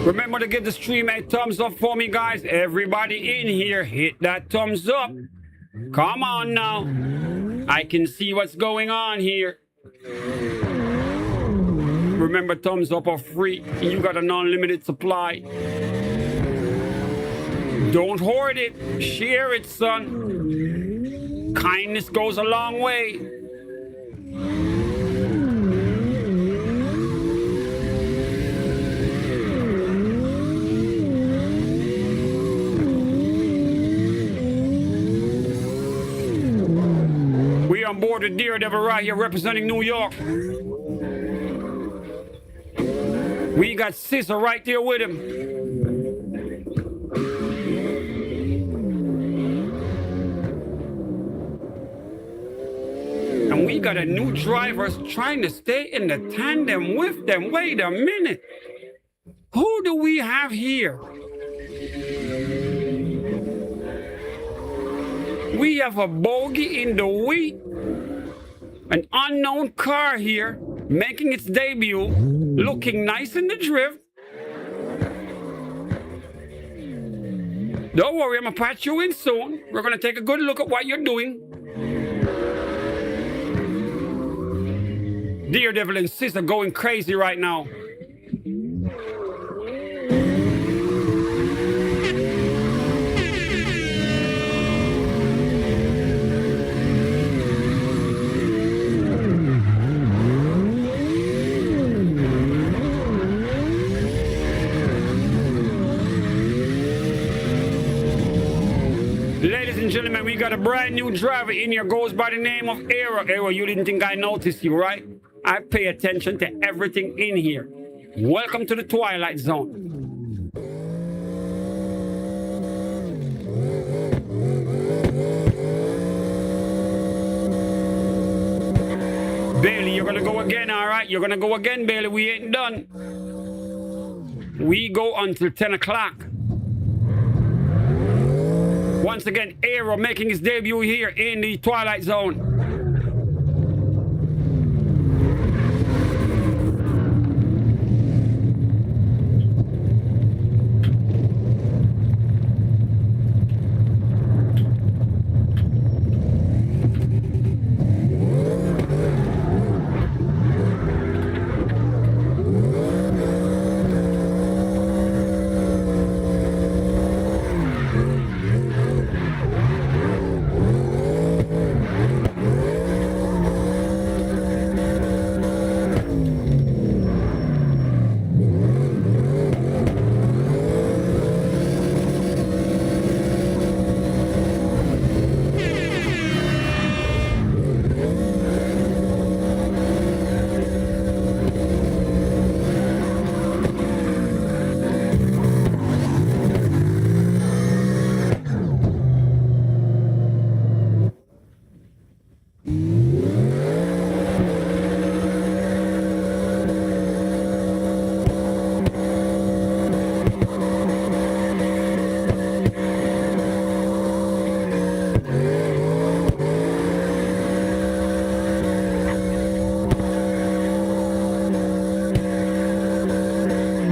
Remember to give the stream a thumbs up for me, guys. Everybody in here, hit that thumbs up. Come on now. I can see what's going on here. Remember, thumbs up are free. You got an unlimited supply. Don't hoard it. Share it, son. Kindness goes a long way. On board with Daredevil right here representing New York. We got Scissor right there with him. And we got a new driver trying to stay in the tandem with them. Wait a minute. Who do we have here? We have a bogey in the wheat. An unknown car here, making its debut, looking nice in the drift. Don't worry, I'm gonna patch you in soon. We're gonna take a good look at what you're doing. Daredevil and Sis are going crazy right now. Ladies and gentlemen, we got a brand new driver in here, goes by the name of Aero. Aero, you didn't think I noticed you, right? I pay attention to everything in here. Welcome to the Twilight Zone. Bailey, you're gonna go again, all right? You're gonna go again, Bailey. We ain't done. We go until 10 o'clock. Once again, Aero making his debut here in the Twilight Zone.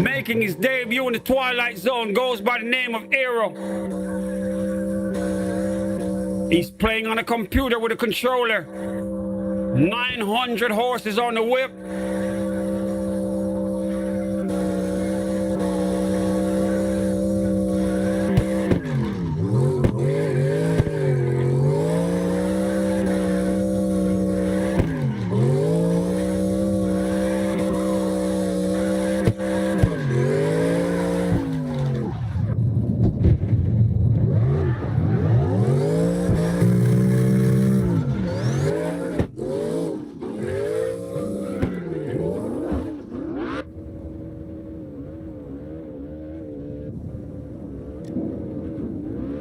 Making his debut in the Twilight Zone, goes by the name of Aero. He's playing on a computer with a controller. 900 horses on the whip.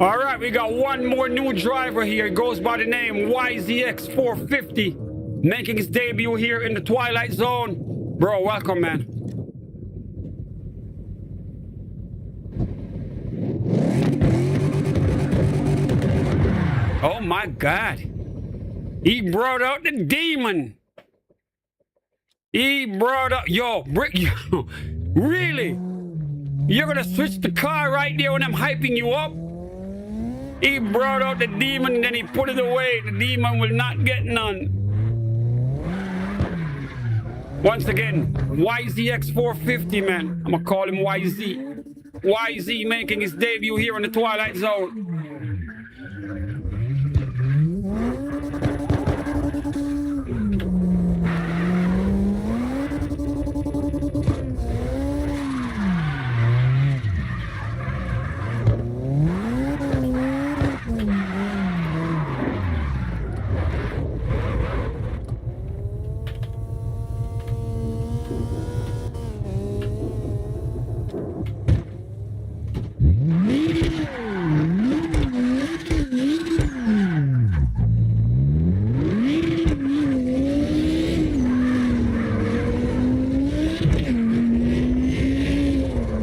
All right, we got one more new driver here. It goes by the name YZX450, making his debut here in the Twilight Zone. Bro, welcome, man. Oh my God. He brought out the demon. He brought up, yo, really? You're gonna switch the car right there when I'm hyping you up? He brought out the demon and then he put it away. The demon will not get none. Once again, YZX450, man. I'm gonna call him YZ. YZ making his debut here in the Twilight Zone.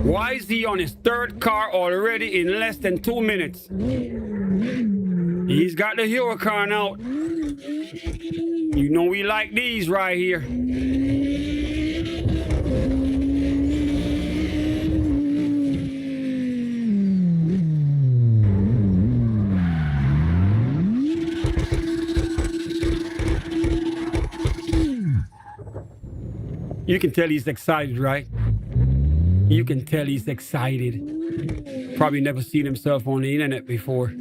YZ on his third car already in less than 2 minutes. He's got the Huracan out. You know we like these right here. You can tell he's excited, right? You can tell he's excited. Probably never seen himself on the internet before.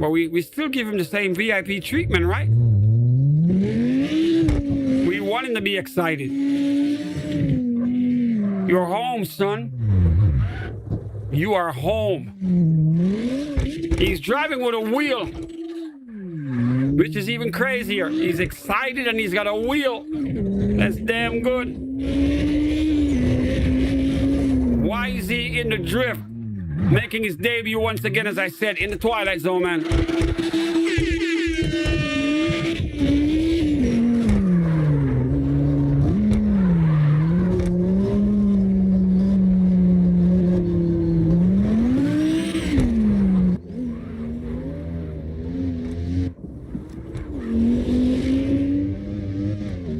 Well, we still give him the same VIP treatment, right? We want him to be excited. You're home, son. You are home. He's driving with a wheel, which is even crazier. He's excited and he's got a wheel. That's damn good. Why is he in the drift? Making his debut once again, as I said, in the Twilight Zone, man.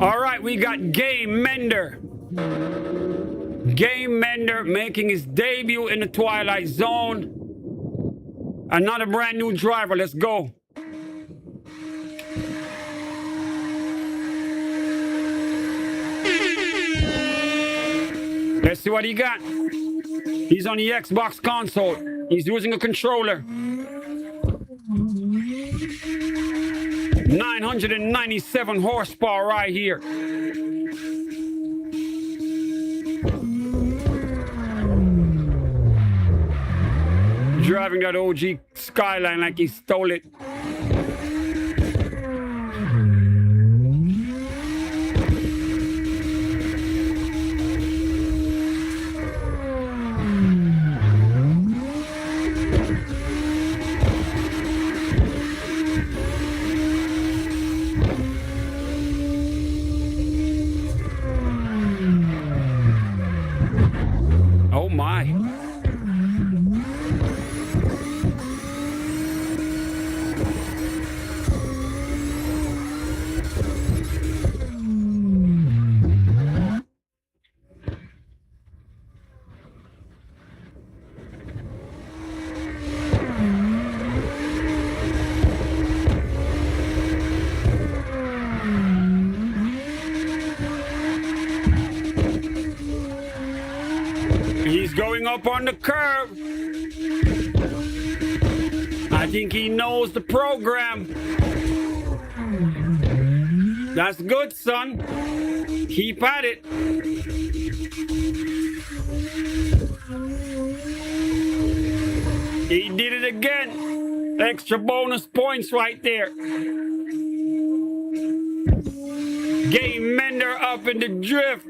All right, we got Game Mender. Game Mender making his debut in the Twilight Zone. Another brand new driver. Let's go. Let's see what he got. He's on the Xbox console. He's using a controller. 997 horsepower right here. Driving that OG Skyline like he stole it. Oh my. He's going up on the curve. I think he knows the program. That's good, son. Keep at it. He did it again. Extra bonus points right there. Game Mender up in the drift.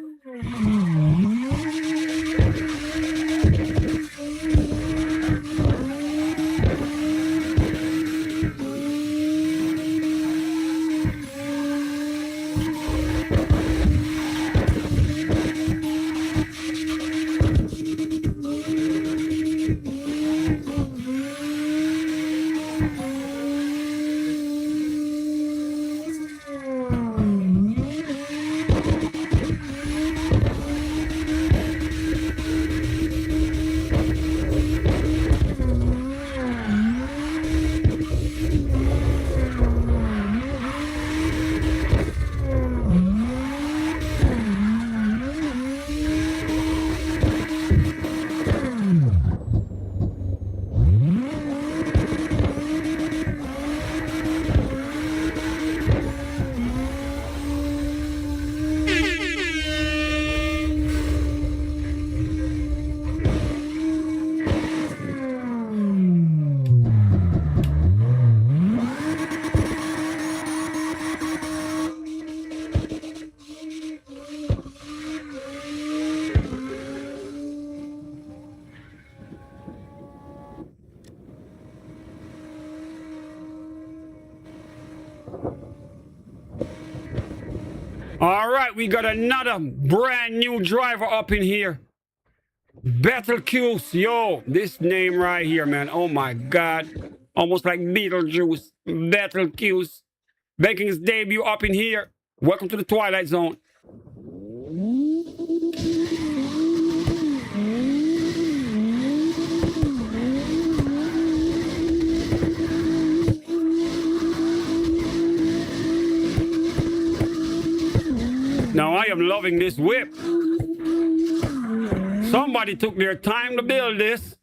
All right, we got another brand new driver up in here. Betelgeuse, yo, this name right here, man. Oh my God, almost like Beetlejuice. Betelgeuse, making his debut up in here. Welcome to the Twilight Zone. Now I am loving this whip. Somebody took their time to build this.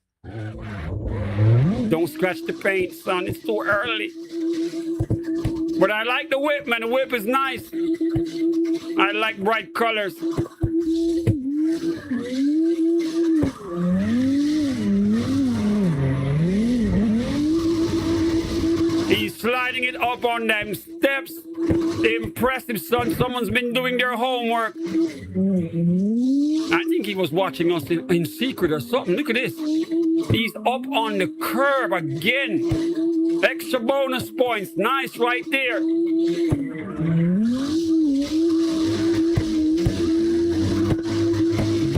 Don't scratch the paint, son. It's too early. But I like the whip, man. The whip is nice. I like bright colors. up on them steps. Impressive, son. Someone's been doing their homework. I think he was watching us in secret or something. Look at this. He's up on the curb again. Extra bonus points. Nice right there.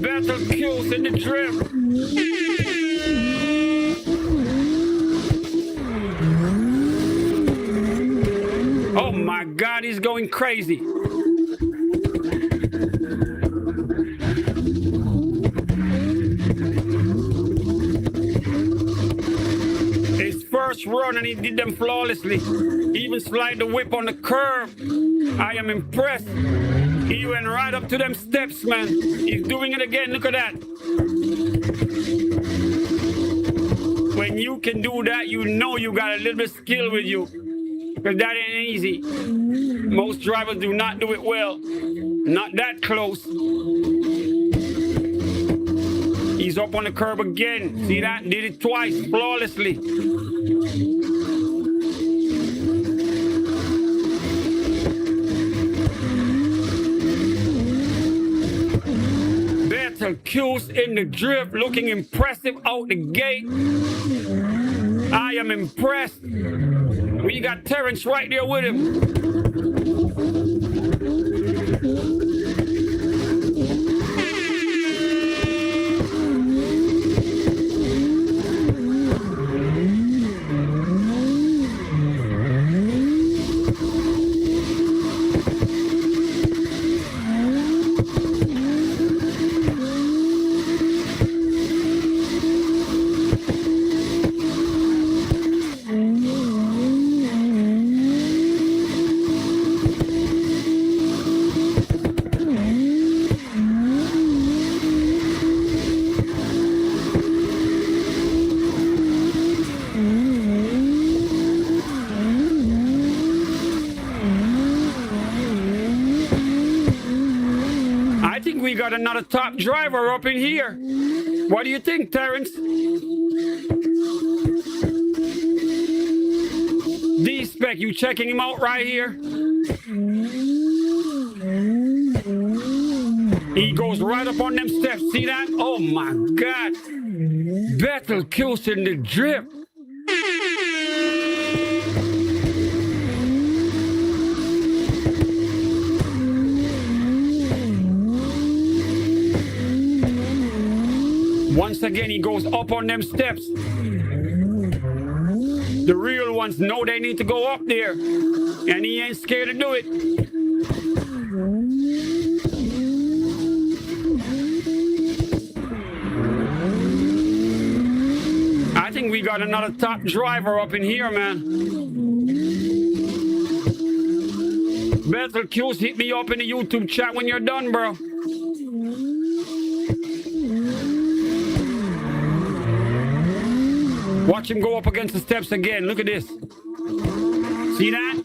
Battle kills in the drift. Oh my God, he's going crazy. His first run and he did them flawlessly. Even slide the whip on the curb. I am impressed. He went right up to them steps, man. He's doing it again. Look at that. When you can do that, you know you got a little bit of skill with you. Because that ain't easy. Most drivers do not do it well. Not that close. He's up on the curb again. See that? Did it twice, flawlessly. Better cues in the drift, looking impressive out the gate. I am impressed. We got Terrence right there with him. We got another top driver up in here. What do you think, Terrence? D-Spec, you checking him out right here? He goes right up on them steps. See that? Oh my God. Battle kills in the drip. Once again, he goes up on them steps. The real ones know they need to go up there. And he ain't scared to do it. I think we got another top driver up in here, man. Battle Q's, hit me up in the YouTube chat when you're done, bro. Watch him go up against the steps again. Look at this. See that?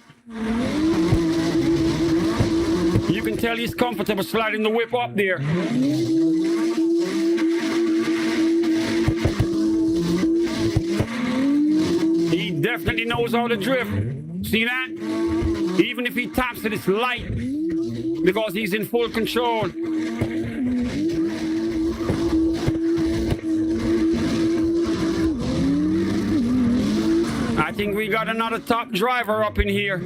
You can tell he's comfortable sliding the whip up there. He definitely knows how to drift. See that? Even if he taps it, it's light because he's in full control. I think we got another top driver up in here.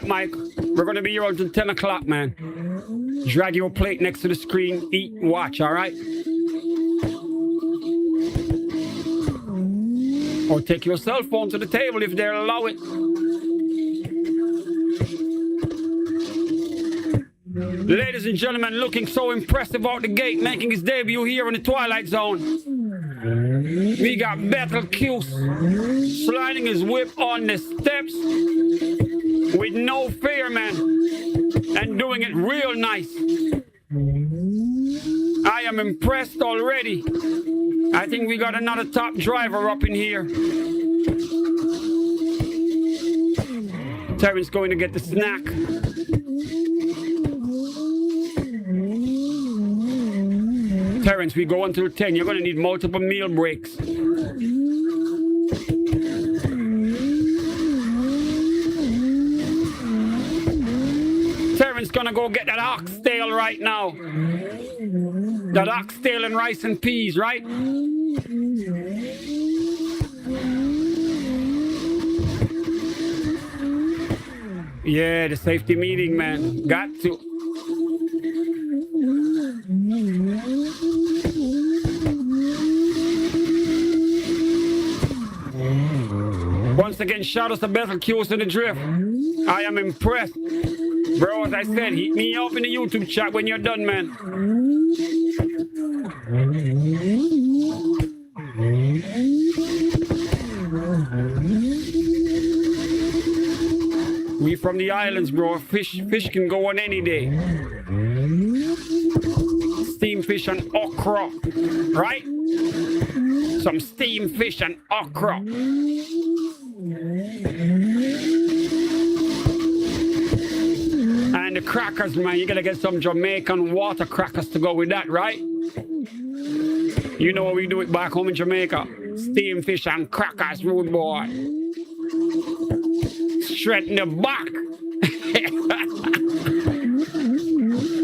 Mike, we're going to be here until 10 o'clock, man. Drag your plate next to the screen, eat, watch, all right? Or take your cell phone to the table if they'll allow it. Ladies and gentlemen, looking so impressive out the gate, making his debut here in the Twilight Zone. We got Battle Q sliding his whip on the steps. with no fear, man, and doing it real nice. I am impressed already. I think we got another top driver up in here. Terrence going to get the snack. Terrence, we go until 10. You're going to need multiple meal breaks. Terrence gonna go get that oxtail right now. That oxtail and rice and peas, right? Yeah, the safety meeting, man. Got to. Once again, shout out to Battle Q's in the drift. I am impressed. Bro, as I said, hit me up in the YouTube chat when you're done, man. We from the islands, bro. Fish can go on any day. Steam fish and okra, right? Some steam fish and okra. And the crackers, man, you gotta get some Jamaican water crackers to go with that, right? You know what we do it back home in Jamaica. Steam fish and crackers, rude boy. Straight in the back.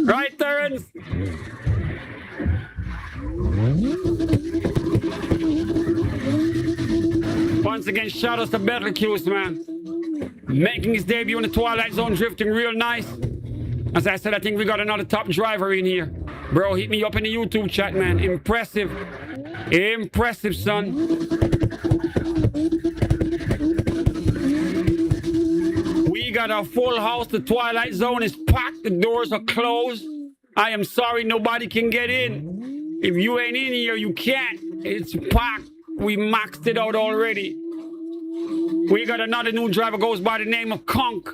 Right, Terrence? Once again, shout out to Battle Q's, man. Making his debut in the Twilight Zone, drifting real nice. As I said, I think we got another top driver in here. Bro, hit me up in the YouTube chat, man. Impressive. Impressive, son. We got a full house. The Twilight Zone is packed. The doors are closed. I am sorry nobody can get in. If you ain't in here, you can't. It's packed. We maxed it out already. We got another new driver, goes by the name of Conk.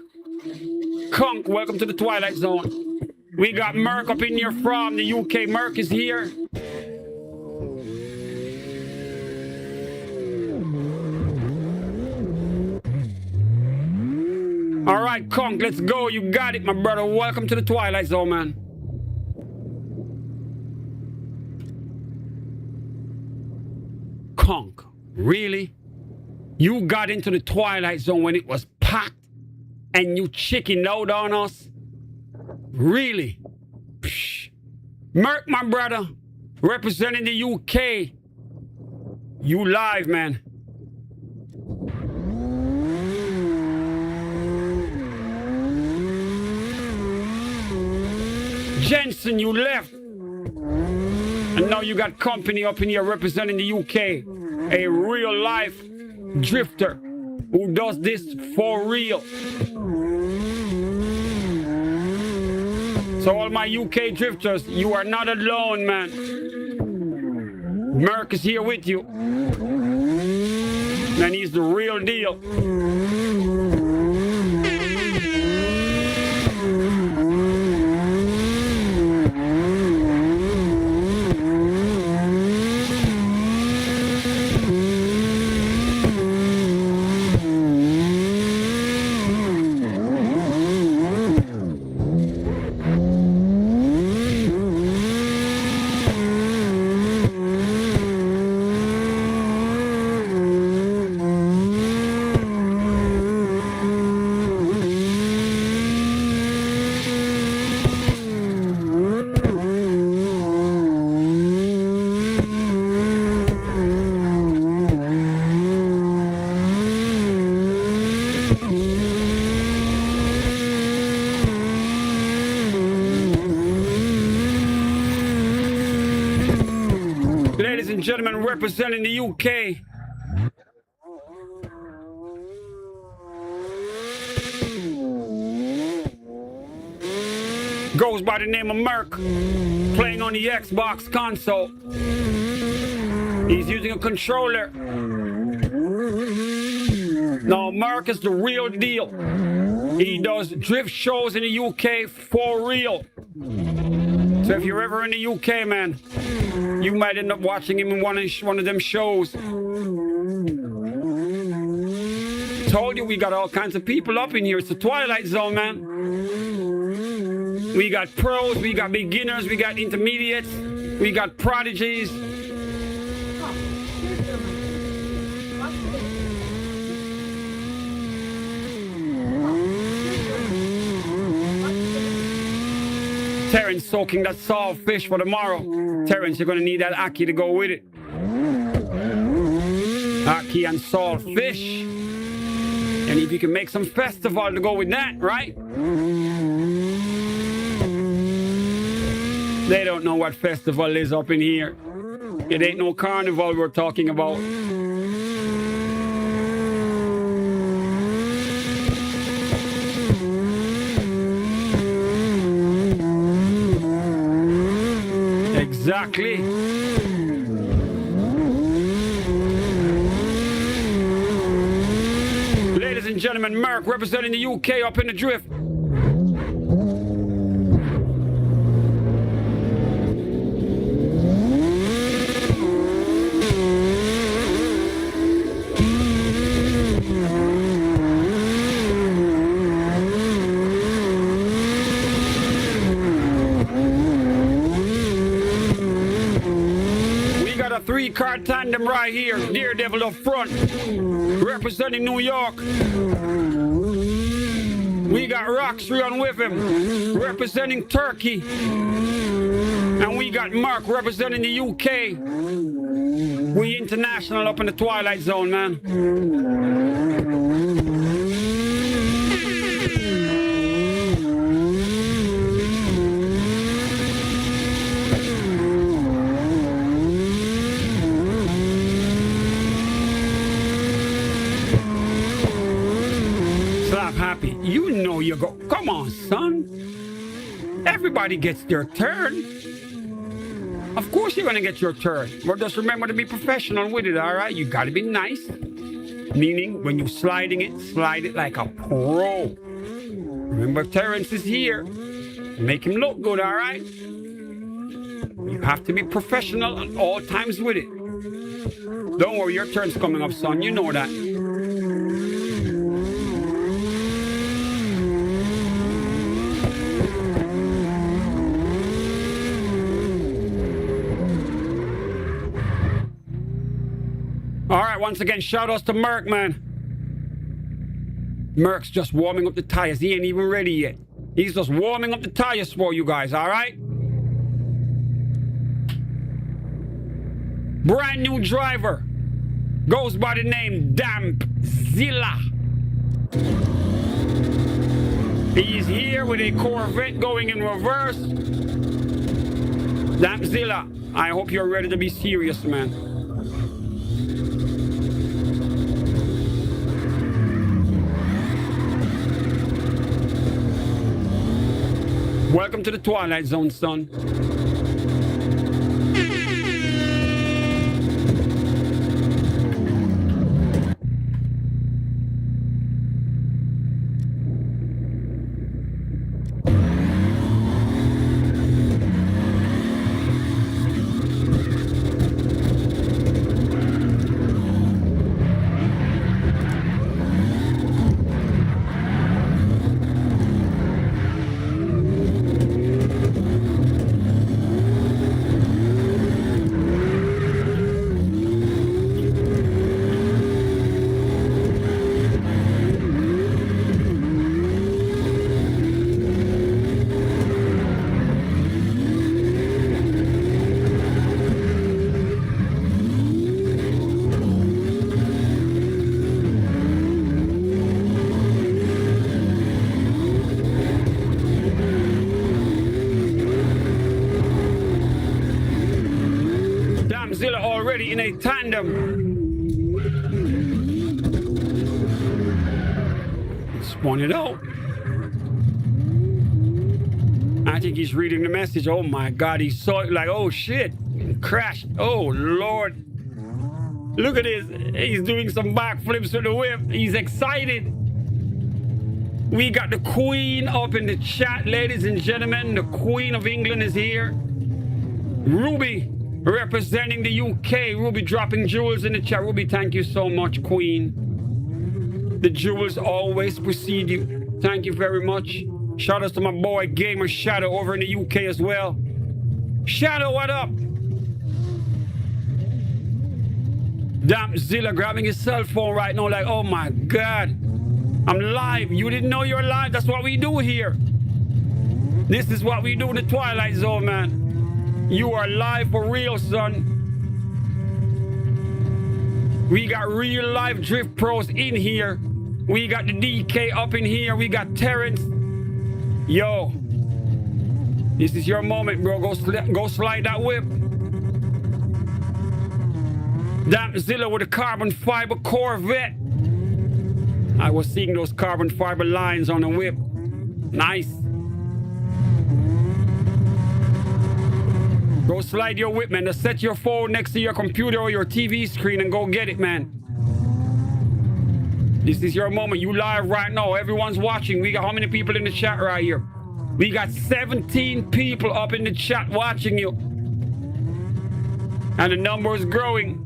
Conk, welcome to the Twilight Zone. We got Merc up in here from the UK. Merc is here. All right, Conk, let's go. You got it, my brother. Welcome to the Twilight Zone, man. Conk, really? You got into the Twilight Zone when it was packed and you chickened out on us? Really? Psh. Merc, my brother, representing the UK. You live, man. Jensen, you left. And now you got company up in here representing the UK. A real life drifter who does this for real. So all my UK drifters, you are not alone, man. Merc is here with you. And he's the real deal. Ladies and gentlemen, representing the UK. Goes by the name of Merc, playing on the Xbox console. He's using a controller. No, Merc is the real deal. He does drift shows in the UK for real. So if you're ever in the UK, man, you might end up watching him in one of them shows. Told you we got all kinds of people up in here. It's the Twilight Zone, man. We got pros, we got beginners, we got intermediates, we got prodigies. Terrence soaking that salt fish for tomorrow. Terrence, you're gonna need that ackee to go with it. Ackee and salt fish. And if you can make some festival to go with that, right? They don't know what festival is up in here. It ain't no carnival we're talking about. Exactly. Ladies and gentlemen, Merc representing the UK up in the drift. Three-car tandem right here, Daredevil up front, representing New York. We got Roxy on with him, representing Turkey. And we got Mark representing the UK. We international up in the Twilight Zone, man. Happy. You know you go. Come on, son. Everybody gets their turn. Of course you're going to get your turn. But just remember to be professional with it, all right? You got to be nice. Meaning, when you're sliding it, slide it like a pro. Remember, Terrence is here. Make him look good, all right? You have to be professional at all times with it. Don't worry, your turn's coming up, son. You know that. All right, once again, shout outs to Merc, man. Merc's just warming up the tires. He ain't even ready yet. He's just warming up the tires for you guys, all right? Brand new driver. Goes by the name Dampzilla. He's here with a Corvette going in reverse. Dampzilla, I hope you're ready to be serious, man. Welcome to the Twilight Zone, son. Already in a tandem. Spun it out. I think he's reading the message. Oh my God, he saw it like, oh shit, crashed. Oh Lord. Look at this. He's doing some backflips with the whip. He's excited. We got the Queen up in the chat, ladies and gentlemen. The Queen of England is here. Ruby representing the UK. Ruby dropping jewels in the chat. Ruby, thank you so much, Queen. The jewels always precede you. Thank you very much. Shout out to my boy Gamer Shadow over in the UK as well. Shadow, what up? Damn, Zilla grabbing his cell phone right now like, oh my God. I'm live. You didn't know you're live. That's what we do here. This is what we do in the Twilight Zone, man. You are live for real, son. We got real life drift pros in here. We got the DK up in here. We got Terrence. Yo, this is your moment, bro. Go slide that whip. Damn, Zilla with a carbon fiber Corvette. I was seeing those carbon fiber lines on the whip. Nice. Go slide your whip, man. Just set your phone next to your computer or your TV screen and go get it, man. This is your moment. You live right now. Everyone's watching. We got how many people in the chat right here? We got 17 people up in the chat watching you. And the number is growing.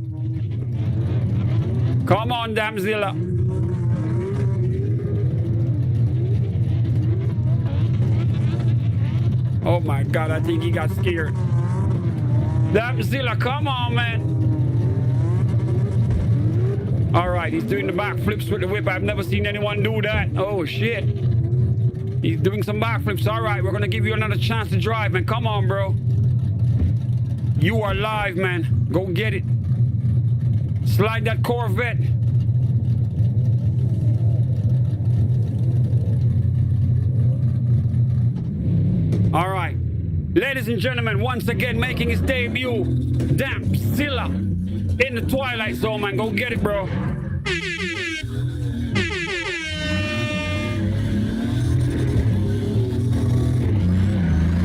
Come on, Damzilla. Oh my God, I think he got scared. Damzilla, come on, man. All right, he's doing the backflips with the whip. I've never seen anyone do that. Oh, shit. He's doing some backflips. All right, we're going to give you another chance to drive, man. Come on, bro. You are live, man. Go get it. Slide that Corvette. All right. Ladies and gentlemen, once again, making his debut, Damzilla in the Twilight Zone, man. Go get it, bro.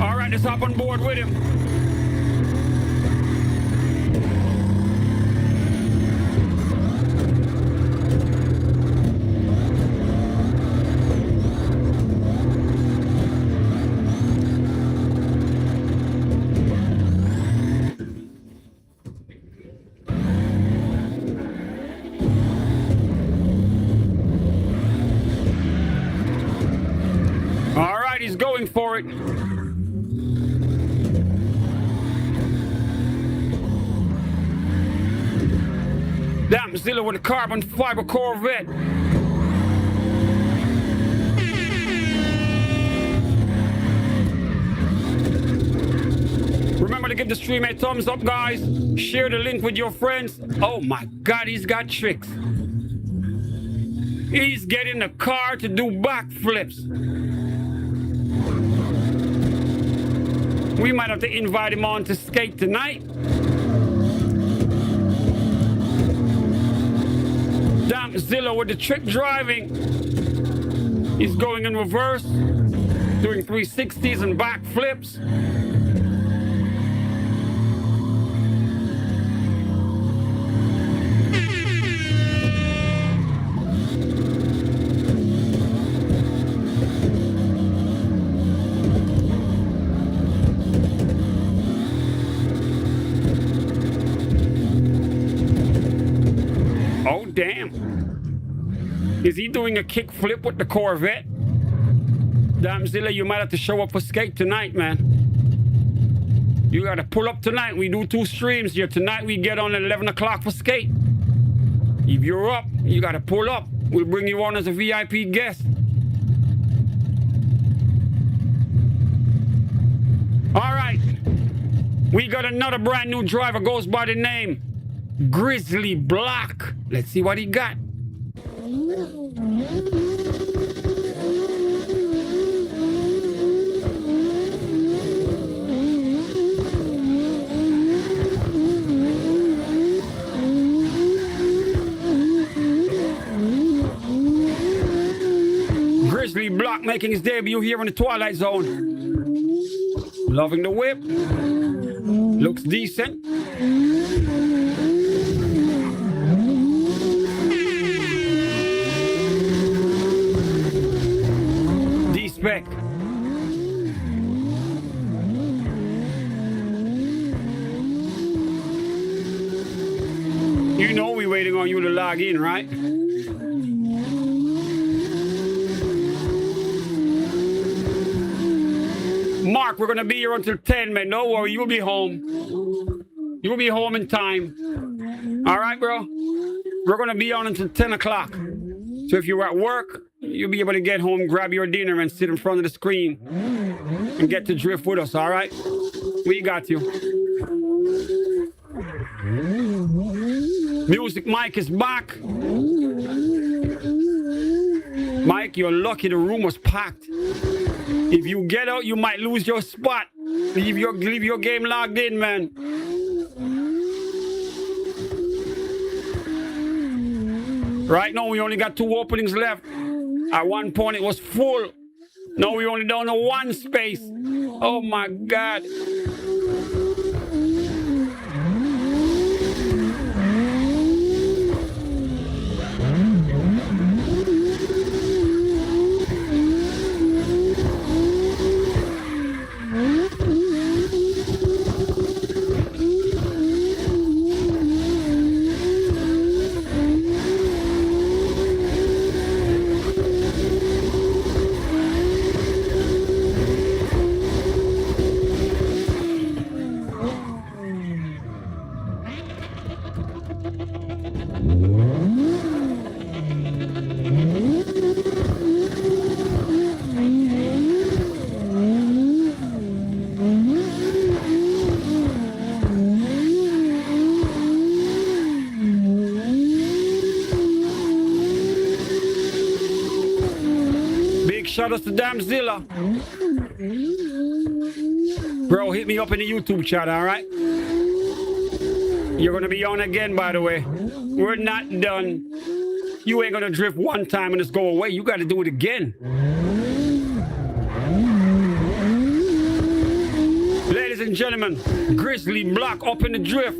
All right, let's hop on board with him. He's going for it. Damzilla with a carbon fiber Corvette. Remember to give the stream a thumbs up, guys. Share the link with your friends. Oh my God, he's got tricks. He's getting the car to do backflips. We might have to invite him on to skate tonight. Damzilla with the trick driving. He's going in reverse, doing 360s and backflips. Damn. Is he doing a kick flip with the Corvette? Damzilla, you might have to show up for skate tonight, man. You got to pull up tonight. We do 2 streams here. Tonight we get on at 11 o'clock for skate. If you're up, you got to pull up. We'll bring you on as a VIP guest. All right. We got another brand new driver. Goes by the name Grizzly Black. Let's see what he got. Grizzly Black making his debut here in the Twilight Zone. Loving the whip. Looks decent. You know we're waiting on you to log in, right? Mark, we're going to be here until 10, man. Don't worry, you'll be home. You'll be home in time. All right, bro? We're going to be on until 10 o'clock. So if you're at work, you'll be able to get home, grab your dinner, and sit in front of the screen and get to drift with us, all right? We got you. Music Mike is back. Mike, you're lucky the room was packed. If you get out, you might lose your spot. Leave your game logged in, man. Right now, we only got 2 openings left. At one point, it was full. Now we only down to 1 space. Oh, my God. Shout out to Damzilla. Bro, hit me up in the YouTube chat, all right? You're going to be on again, by the way. We're not done. You ain't going to drift one time and just go away. You got to do it again. Ladies and gentlemen, Grizzly Block up in the drift.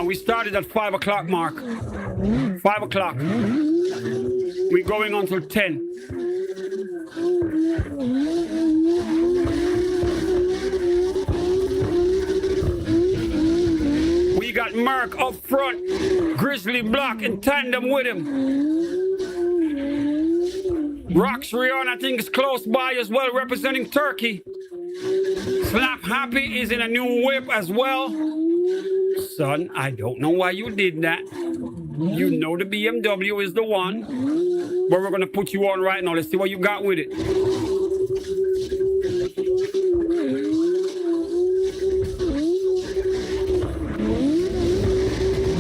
We started at 5 o'clock mark. 5 o'clock. We're going until 10. We got Merc up front. Grizzly Block in tandem with him. Rox Rion, I think, is close by as well, representing Turkey. Slap Happy is in a new whip as well. Son, I don't know why you did that. You know the BMW is the one. But we're going to put you on right now. Let's see what you got with it.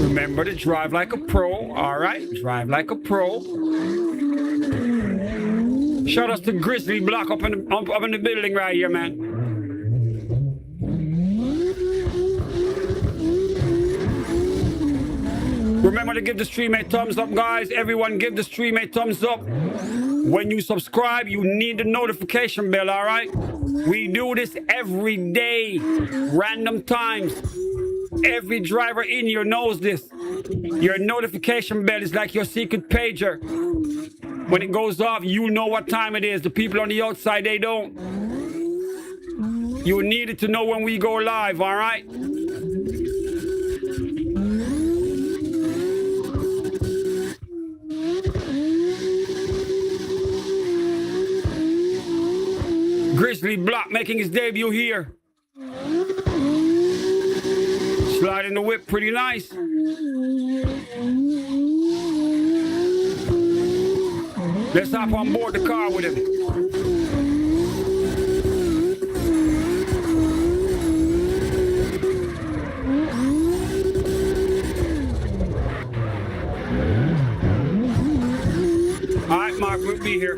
Remember to drive like a pro. All right, drive like a pro. Shout out to Grizzly Block up in the building right here, man. Remember to give the stream a thumbs up, guys. Everyone give the stream a thumbs up. When you subscribe, you need the notification bell, all right? We do this every day, random times. Every driver in here knows this. Your notification bell is like your secret pager. When it goes off, you know what time it is. The people on the outside, they don't. You need it to know when we go live, all right? Grizzly Block making his debut here. Sliding the whip pretty nice. Let's hop on board the car with him. All right, Mark, we'll be here.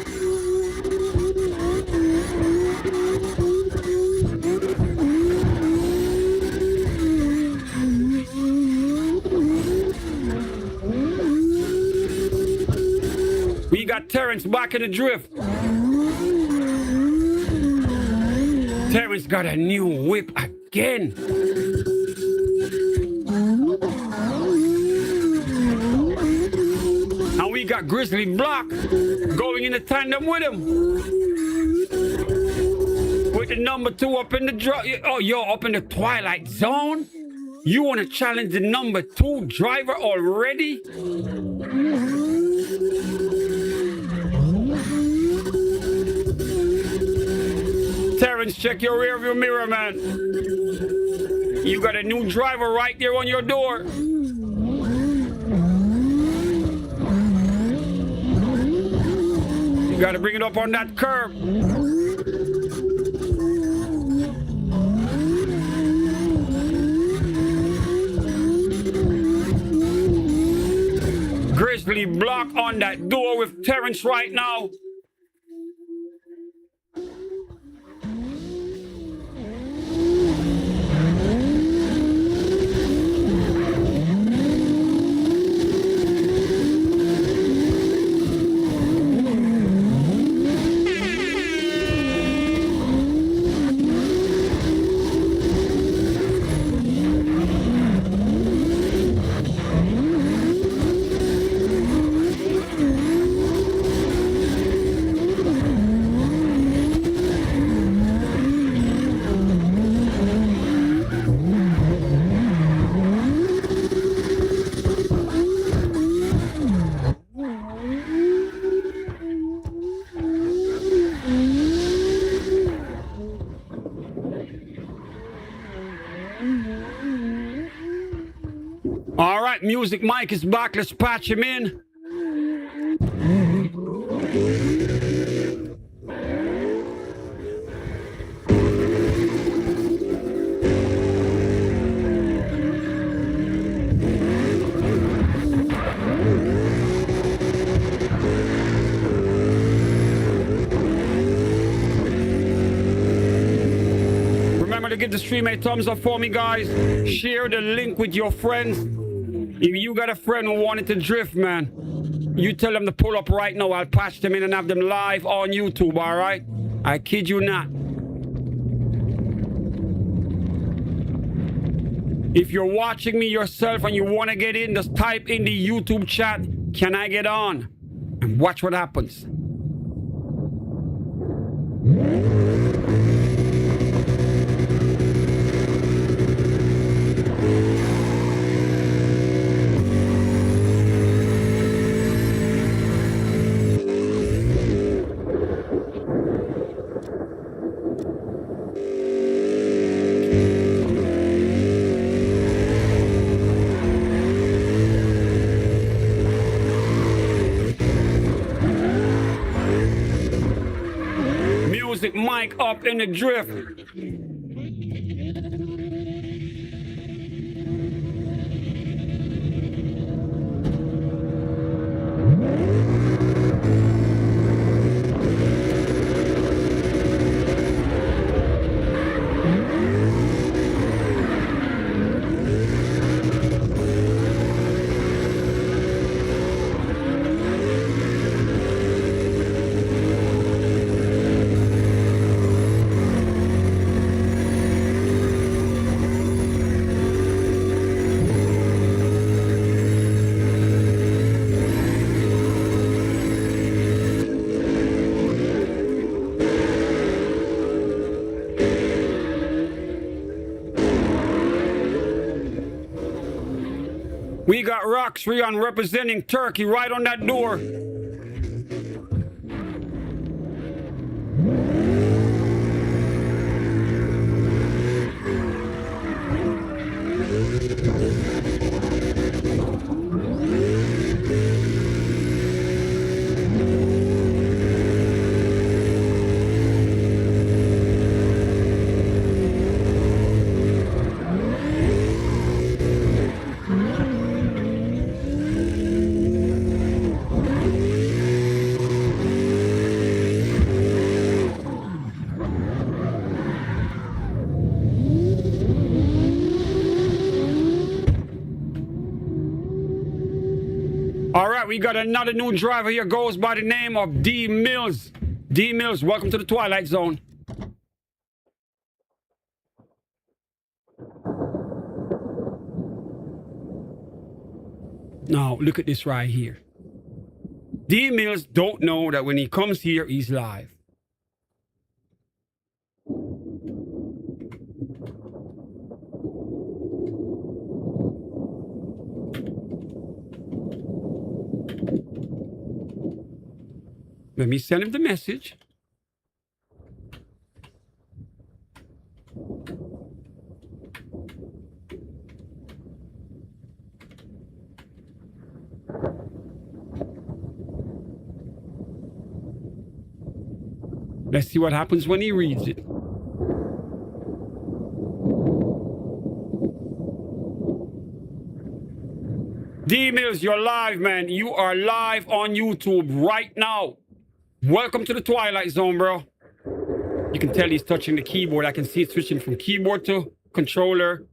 We got Terrence back in the drift. Terrence got a new whip again. got Grizzly Block going in the tandem with him. With the number 2 up in the up in the Twilight Zone. You want to challenge the number 2 driver already? Terrence, check your rearview mirror, man. You got a new driver right there on your door. You got to bring it up on that curb. Grizzly Block on that door with Terrence right now. All right, Music Mike is back. Let's patch him in. Remember to give the stream a thumbs up for me, guys. Share the link with your friends. If you got a friend who wanted to drift, man, you tell them to pull up right now. I'll patch them in and have them live on YouTube, all right? I kid you not. If you're watching me yourself and you want to get in, just type in the YouTube chat, "Can I get on?" And watch what happens. Music Mike up in the drift. We got Rox Rion representing Turkey right on that door. All right, we got another new driver here, goes by the name of D Mills. D Mills, welcome to the Twilight Zone. Now, look at this right here. D Mills don't know that when he comes here, he's live. Let me send him the message. Let's see what happens when he reads it. D Mills, you're live, man. You are live on YouTube right now. Welcome to the Twilight Zone, bro. You can tell he's touching the keyboard. I can see it switching from keyboard to controller.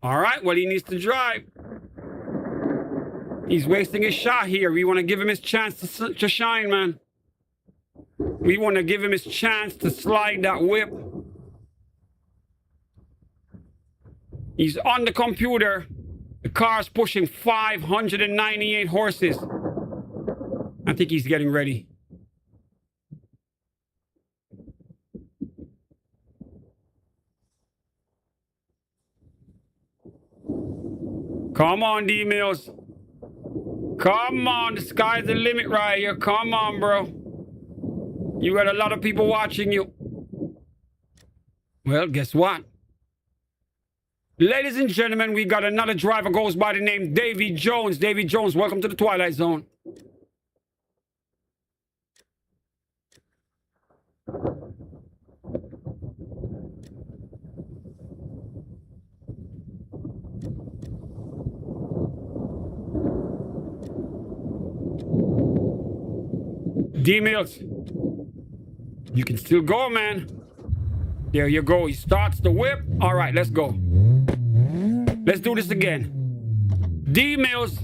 All right, well, he needs to drive. He's wasting his shot here. We want to give him his chance to shine, man. We want to give him his chance to slide that whip. He's on the computer. The car's pushing 598 horses. I think he's getting ready. Come on, D Mills. Come on, the sky's the limit right here. Come on, bro. You got a lot of people watching you. Well, guess what? Ladies and gentlemen, we got another driver goes by the name Davy Jones. Davy Jones, welcome to the Twilight Zone. D Mills, you can still go, man. There you go. He starts the whip. All right, let's go. Let's do this again. D Mills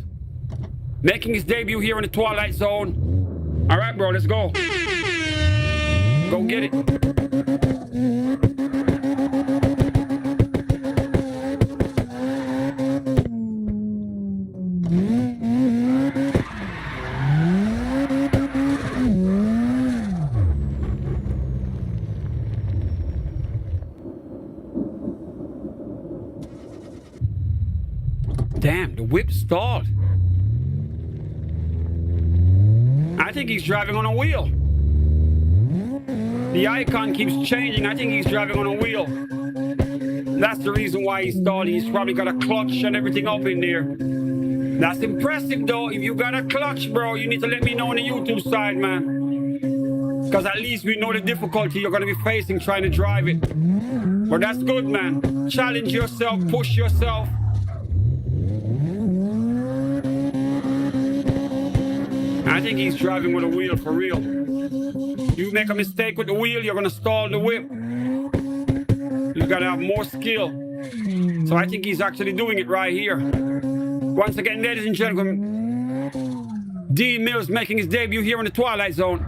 making his debut here in the Twilight Zone. All right, bro, let's go. Go get it. Damn, the whip stalled. I think he's driving on a wheel. The icon keeps changing. I think he's driving on a wheel. That's the reason why he's stalled. He's probably got a clutch and everything up in there. That's impressive, though. If you got a clutch, bro, you need to let me know on the YouTube side, man. Because at least we know the difficulty you're going to be facing trying to drive it. But that's good, man. Challenge yourself, push yourself. I think he's driving with a wheel for real. You make a mistake with the wheel, you're gonna stall the whip. You gotta have more skill. So I think he's actually doing it right here. Once again, ladies and gentlemen, D Mills making his debut here in the Twilight Zone.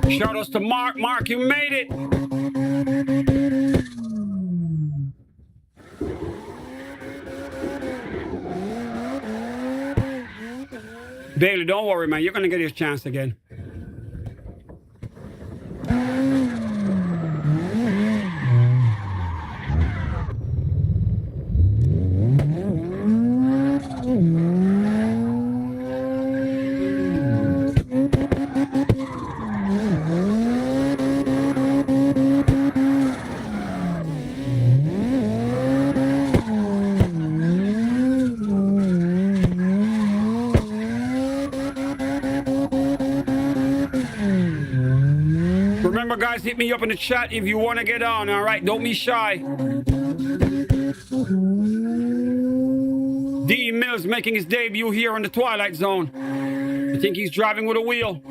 Shout outs to Mark. Mark, you made it. Bailey, don't worry, man. You're going to get your chance again. Remember, guys, hit me up in the chat if you want to get on, all right? Don't be shy. D Mills making his debut here in the Twilight Zone. I think he's driving with a wheel.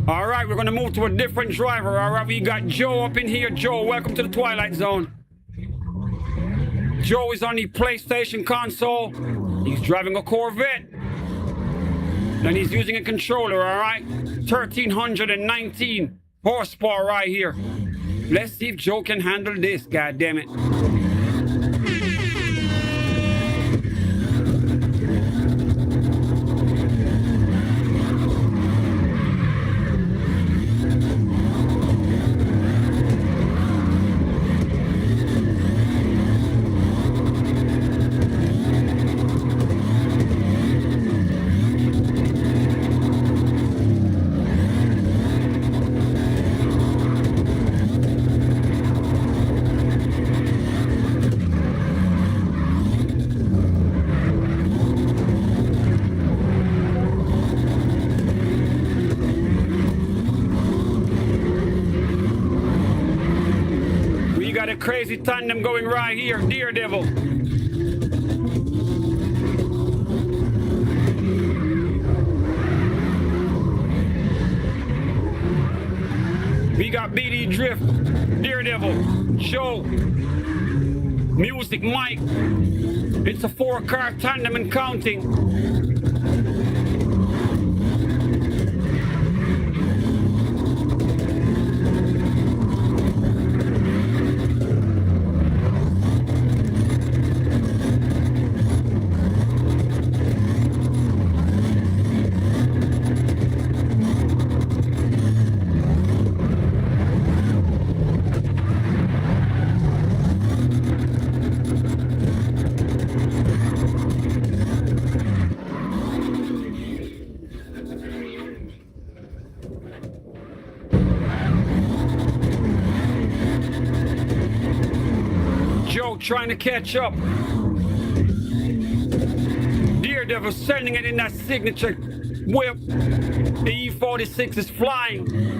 All right, we're going to move to a different driver. All right, we got Joe up in here. Joe, welcome to the Twilight Zone. Joe is on the PlayStation console. He's driving a Corvette. And he's using a controller, all right? 1,319 horsepower right here. Let's see if Joe can handle this, God damn it. A crazy tandem going right here, Daredevil. We got BD Drift, Daredevil, Joe, Music Mike. It's a 4-car tandem and counting. Trying to catch up. Daredevil sending it in that signature whip. The E46 is flying.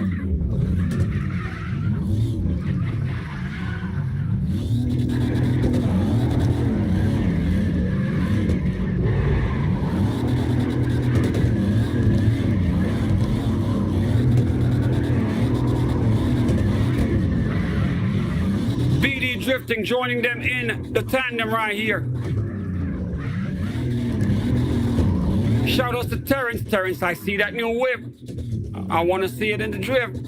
Drifting, joining them in the tandem right here. Shout out to Terrence. Terrence, I see that new whip. I want to see it in the drift.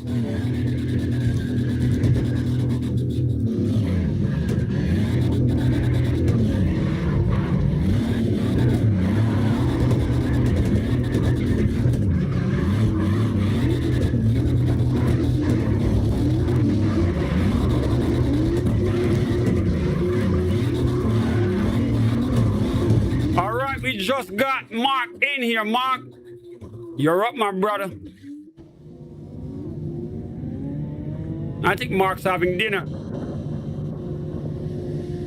We just got Mark in here. Mark, you're up, my brother. I think Mark's having dinner.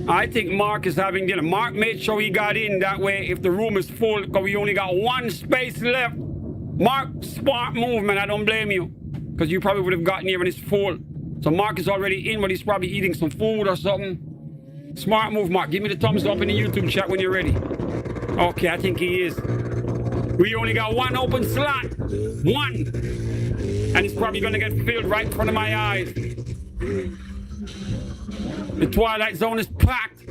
I think Mark is having dinner. Mark made sure he got in that way if the room is full, because we only got one space left. Mark, smart move, man. I don't blame you, because you probably would have gotten here when it's full. So Mark is already in, but he's probably eating some food or something. Smart move, Mark. Give me the thumbs up in the YouTube chat when you're ready. Okay, I think he is. We only got one open slot. One. And it's probably going to get filled right in front of my eyes. The Twilight Zone is packed.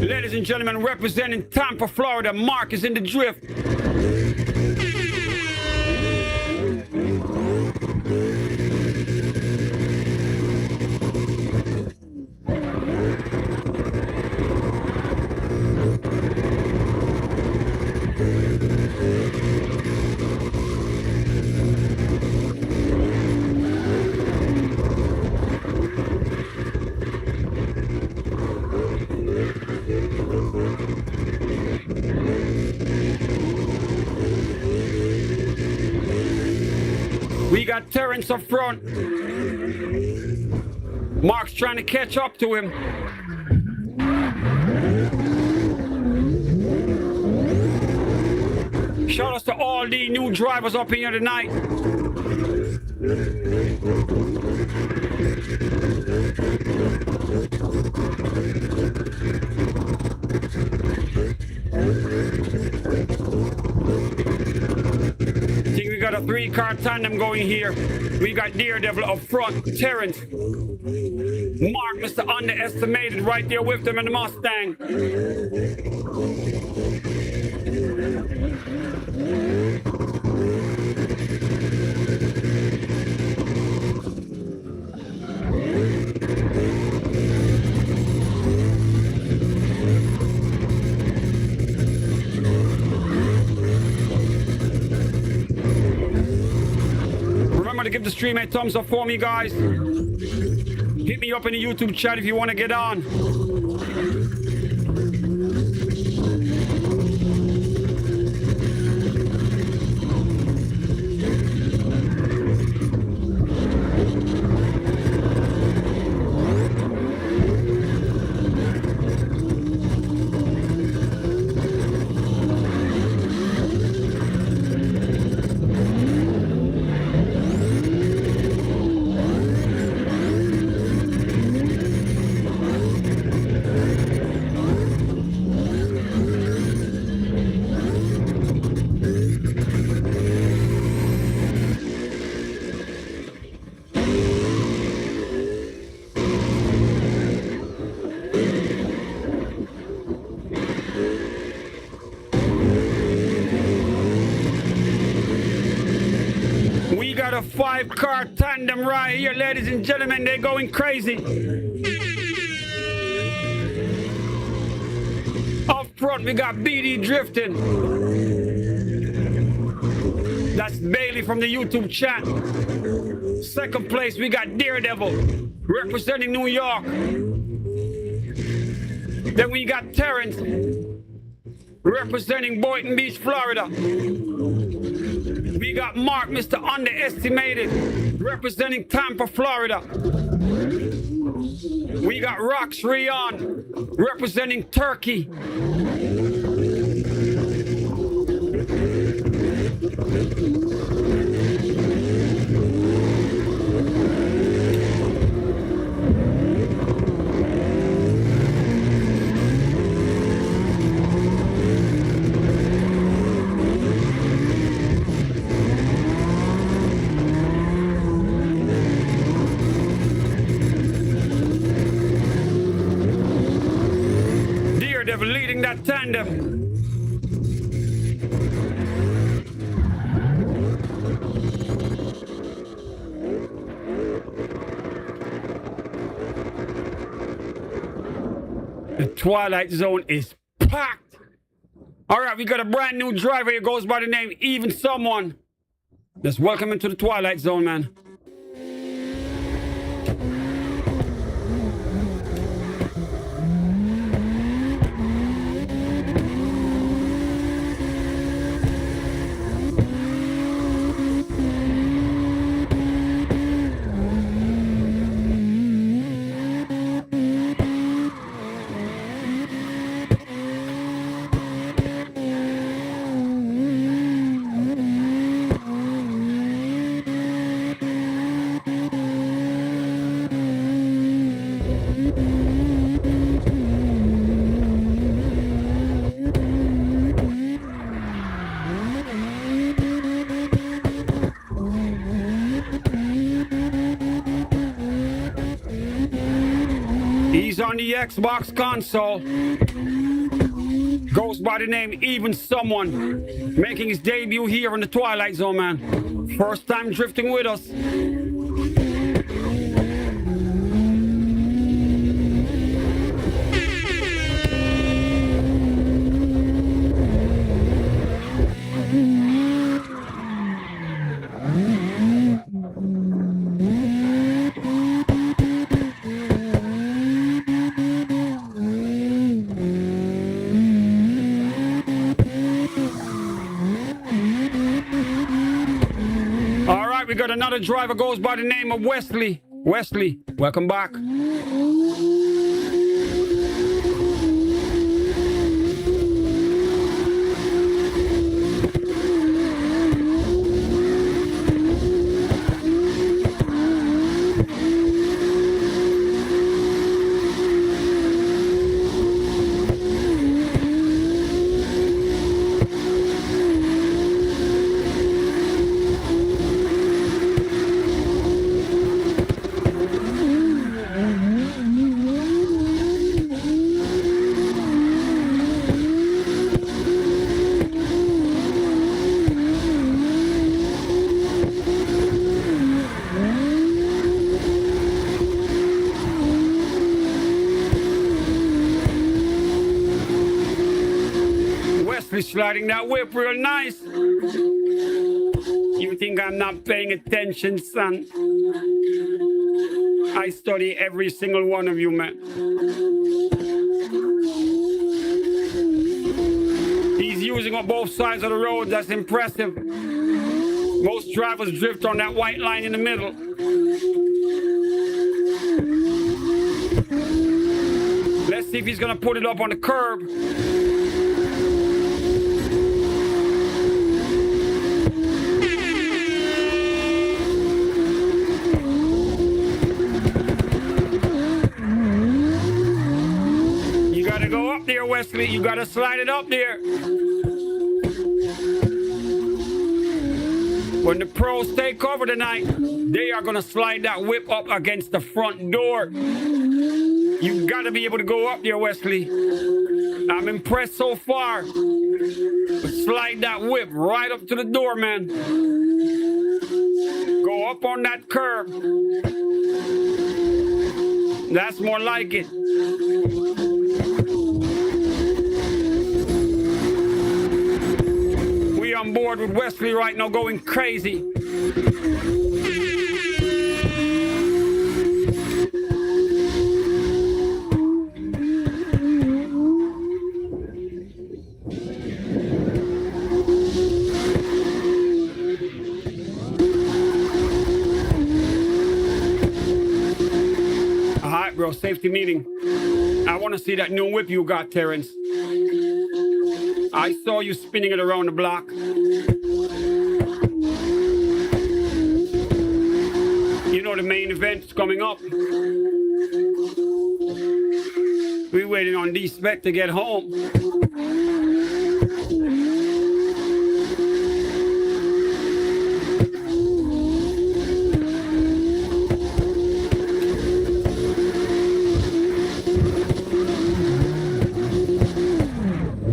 Ladies and gentlemen, representing Tampa, Florida, Mark is in the drift. We got Terrence up front. Mark's trying to catch up to him. Shout out to all the new drivers up in here tonight. I think we got a 3-car tandem going here. We got Daredevil up front, Terrence. Mark, Mr. Underestimated, right there with them in the Mustang. Remember to give the stream a thumbs up for me, guys. Hit me up in the YouTube chat if you want to get on. We got a 5-car tandem right here, ladies and gentlemen. They're going crazy. Up front, we got BD drifting. That's Bailey from the YouTube chat. Second place, we got Daredevil representing New York. Then we got Terrence representing Boynton Beach, Florida. We got Mark, Mr. Underestimated, representing Tampa, Florida. We got Rox Rion, representing Turkey. Leading that tandem. The Twilight Zone is packed. All right, we got a brand new driver here, goes by the name Even Someone. Let's welcome him to the Twilight Zone, man. He's on the Xbox console. Goes by the name Even Someone. Making his debut here in the Twilight Zone, man. First time drifting with us. We got another driver, goes by the name of Wesley. Wesley, welcome back. sliding that whip real nice. You think I'm not paying attention, son? I study every single one of you, man. He's using up both sides of the road. That's impressive. Most drivers drift on that white line in the middle. Let's see if he's gonna put it up on the curb. You gotta go up there, Wesley. You gotta slide it up there. When the pros take over tonight, they are gonna slide that whip up against the front door. You gotta be able to go up there, Wesley. I'm impressed so far. But slide that whip right up to the door, man. Go up on that curb. That's more like it. We on board with Wesley right now, going crazy. Bro, safety meeting. I want to see that new whip you got, Terrence. I saw you spinning it around the block. You know the main event's coming up. We're waiting on D-Spec to get home.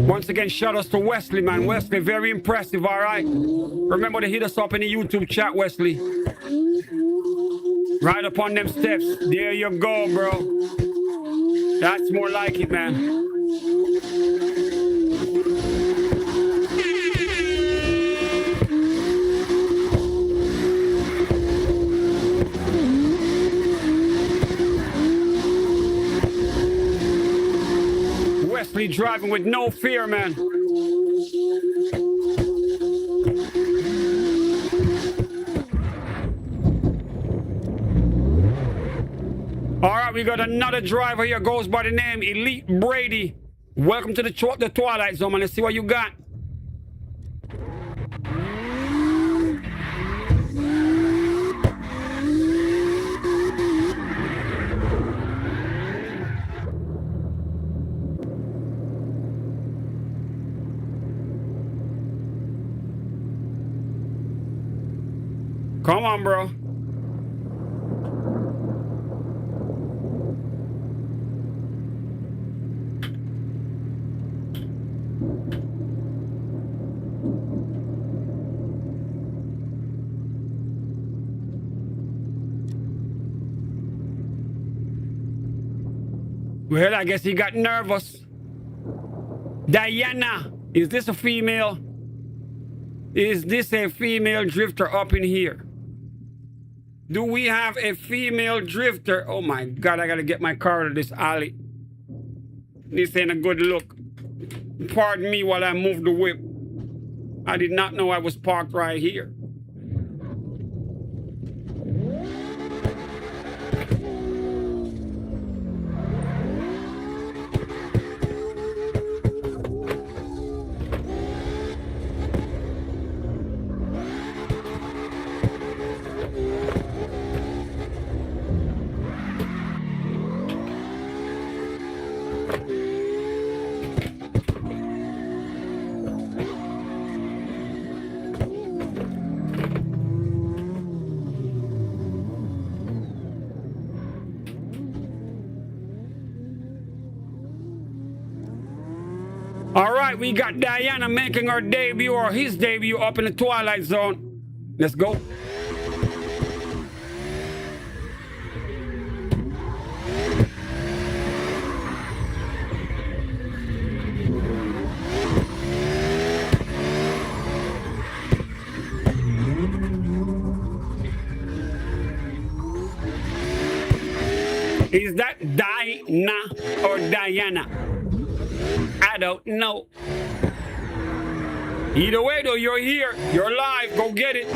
Once again, shout outs to Wesley, man. Wesley, very impressive, all right? Remember to hit us up in the YouTube chat, Wesley. Right up on them steps. There you go, bro. That's more like it, man. Wesley driving with no fear, man. All right, we got another driver here, goes by the name Elite Brady. Welcome to the Twilight Zone, man. Let's see what you got. Come on, bro. Well, I guess he got nervous. Diana, is this a female? Is this a female drifter up in here? Do we have a female drifter? Oh my God, I gotta get my car out of this alley. This ain't a good look. Pardon me while I move the whip. I did not know I was parked right here. All right, we got Diana making her debut or his debut up in the Twilight Zone. Let's go. Is that Dinah or Diana? I don't know. Either way, though, you're here. You're live. Go get it.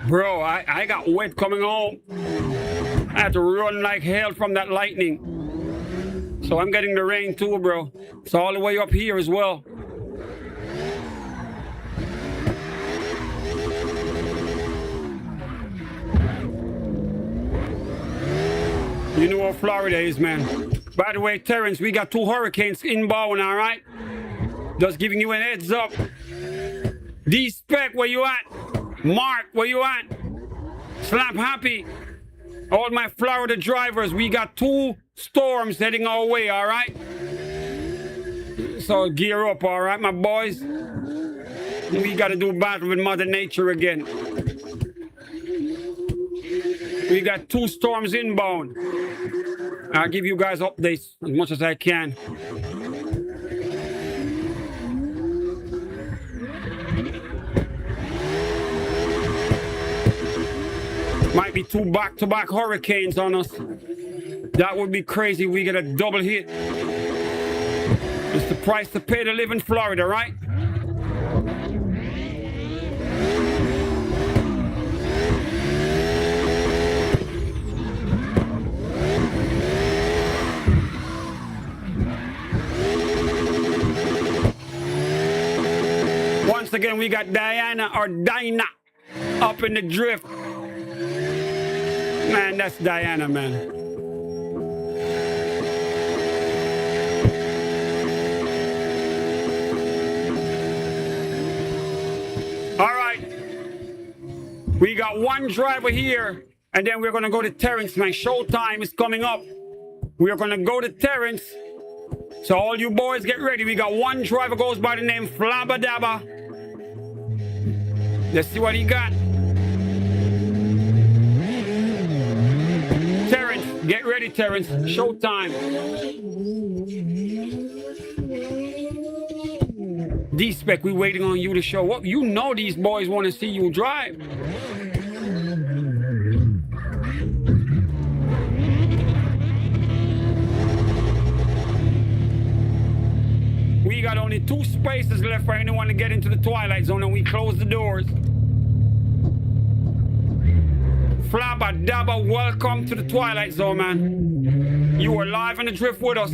Bro, I got wet coming home. I had to run like hell from that lightning. So I'm getting the rain too, bro. It's all the way up here as well. You know what Florida is, man. By the way, Terrence, we got 2 hurricanes inbound, all right? Just giving you an heads up. D-Spec, where you at? Mark, where you at? Slap Happy. All my Florida drivers, we got 2 storms heading our way, all right? So gear up, all right, my boys? We got to do battle with Mother Nature again. We got 2 storms inbound. I'll give you guys updates as much as I can. Might be 2 back-to-back hurricanes on us. That would be crazy. We get a double hit. It's the price to pay to live in Florida, right? Once again, we got Diana or Dinah up in the drift. Man, that's Diana, man. All right. We got 1 driver here, and then we're going to go to Terrence, man. Showtime is coming up. We are going to go to Terrence. So all you boys get ready. We got 1 driver goes by the name Flabba Dabba. Let's see what he got. Get ready, Terrence. Showtime. D-Spec, we waiting on you to show up. You know these boys want to see you drive. We got only 2 spaces left for anyone to get into the Twilight Zone, and we close the doors. Flabba Dabba, welcome to the Twilight Zone, man. You are live in the drift with us.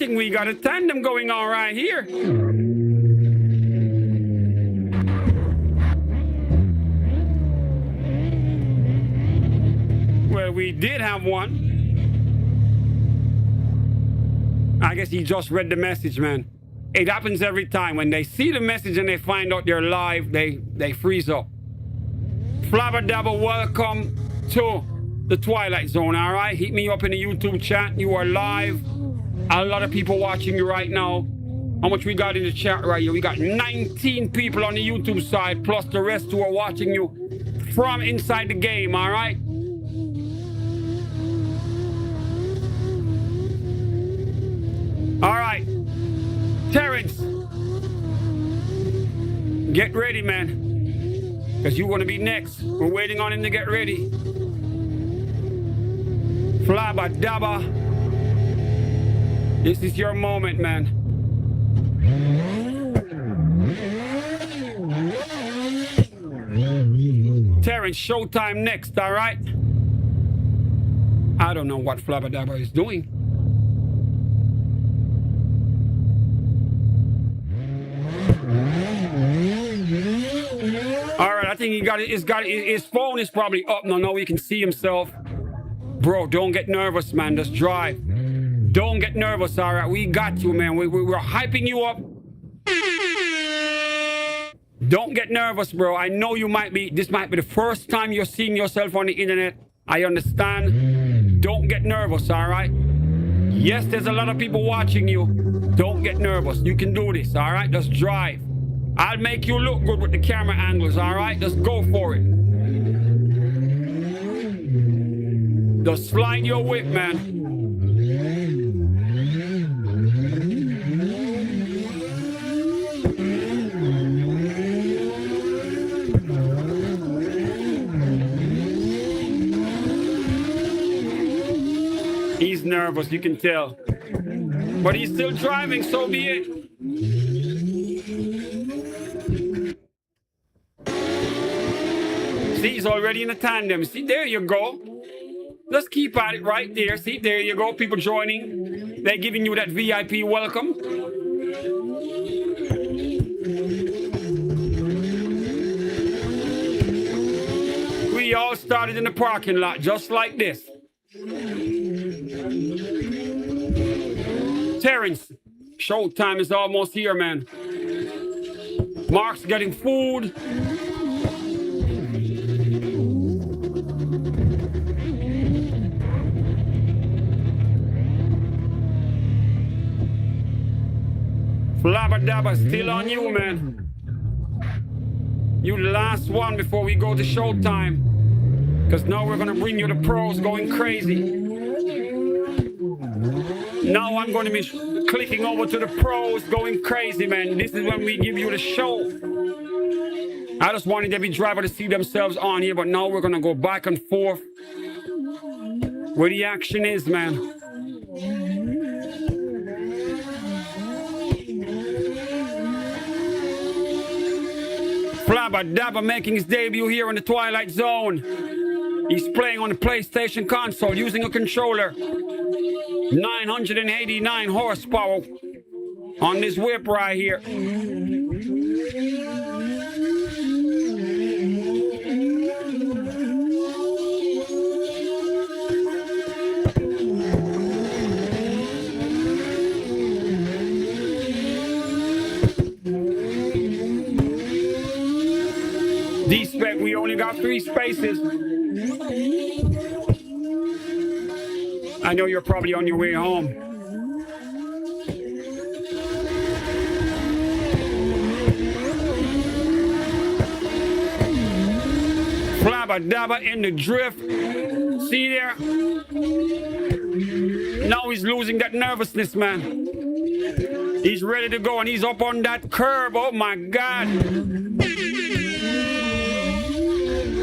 We got a tandem going on right here. Well, we did have one. I guess he just read the message, man. It happens every time. When they see the message and they find out they're live, they freeze up. Flabba Dabba, welcome to the Twilight Zone, all right? Hit me up in the YouTube chat. You are live. A lot of people watching you right now. How much we got in the chat right here? We got 19 people on the YouTube side, plus the rest who are watching you from inside the game, all right? All right. Terrence, get ready, man. Because you want to be next. We're waiting on him to get ready. Flabba Dabba. This is your moment, man. Terrence, showtime next, all right? I don't know what Flabba Dabba is doing. All right, I think his phone is probably up. No, he can see himself. Bro, don't get nervous, man. Just drive. Don't get nervous, all right? We got you, man. We're hyping you up. Don't get nervous, bro. I know this might be the first time you're seeing yourself on the internet. I understand. Don't get nervous, all right? Yes, there's a lot of people watching you. Don't get nervous. You can do this, all right? Just drive. I'll make you look good with the camera angles, all right? Just go for it. Just slide your whip, man. He's nervous, you can tell. But he's still driving, so be it. See, he's already in a tandem. See, there you go. Let's keep at it right there. See, there you go. People joining. They're giving you that VIP welcome. We all started in the parking lot just like this. Terrence, showtime is almost here, man. Mark's getting food. Flabba Dabba, still on you, man. You the last one before we go to showtime. Because now we're going to bring you the pros going crazy. Now I'm going to be clicking over to the pros going crazy, man. This is when we give you the show. I just wanted every driver to see themselves on here, but now we're going to go back and forth where the action is, man. Flabba Dabba making his debut here in the Twilight Zone. He's playing on the PlayStation console using a controller. 989 horsepower on this whip right here. D-Spec, we only got 3 spaces. I know you're probably on your way home. Flabba Dabba in the drift. See there? Now he's losing that nervousness, man. He's ready to go and he's up on that curb. Oh my God.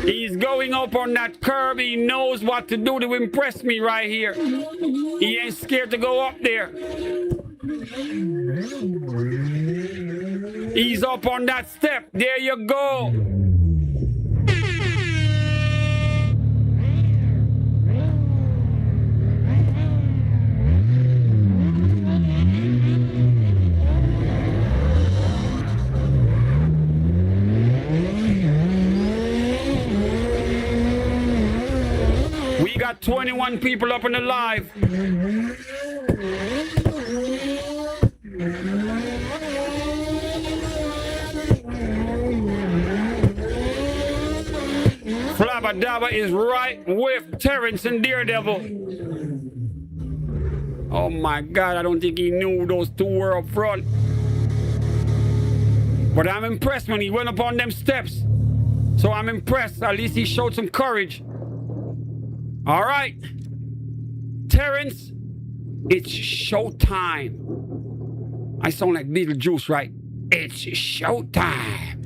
He's going up on that curb. He knows what to do to impress me right here. He ain't scared to go up there. He's up on that step. There you go. We got 21 people up in the live. Flabba Dabba is right with Terrence and Daredevil. Oh my God, I don't think he knew those two were up front. But I'm impressed when he went up on them steps. So I'm impressed. At least he showed some courage. All right. Terrence, it's showtime. I sound like Beetlejuice, right? It's showtime.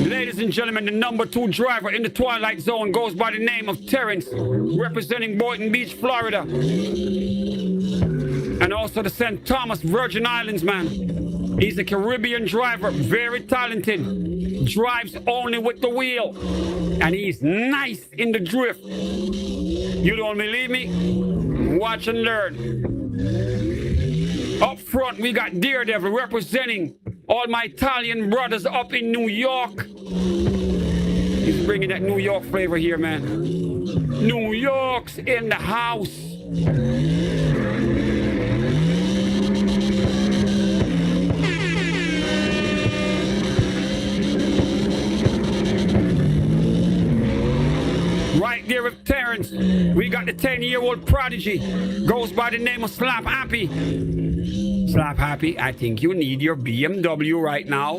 Ladies and gentlemen, the number 2 driver in the Twilight Zone goes by the name of Terrence, representing Boynton Beach, Florida. And also the St. Thomas Virgin Islands, man. He's a Caribbean driver, very talented. Drives only with the wheel. And he's nice in the drift. You don't believe me? Watch and learn. Up front, we got Daredevil representing all my Italian brothers up in New York. He's bringing that New York flavor here, man. New York's in the house. Right there with Terrence, we got the 10-year-old prodigy. Goes by the name of Slap Happy. Slap Happy, I think you need your BMW right now.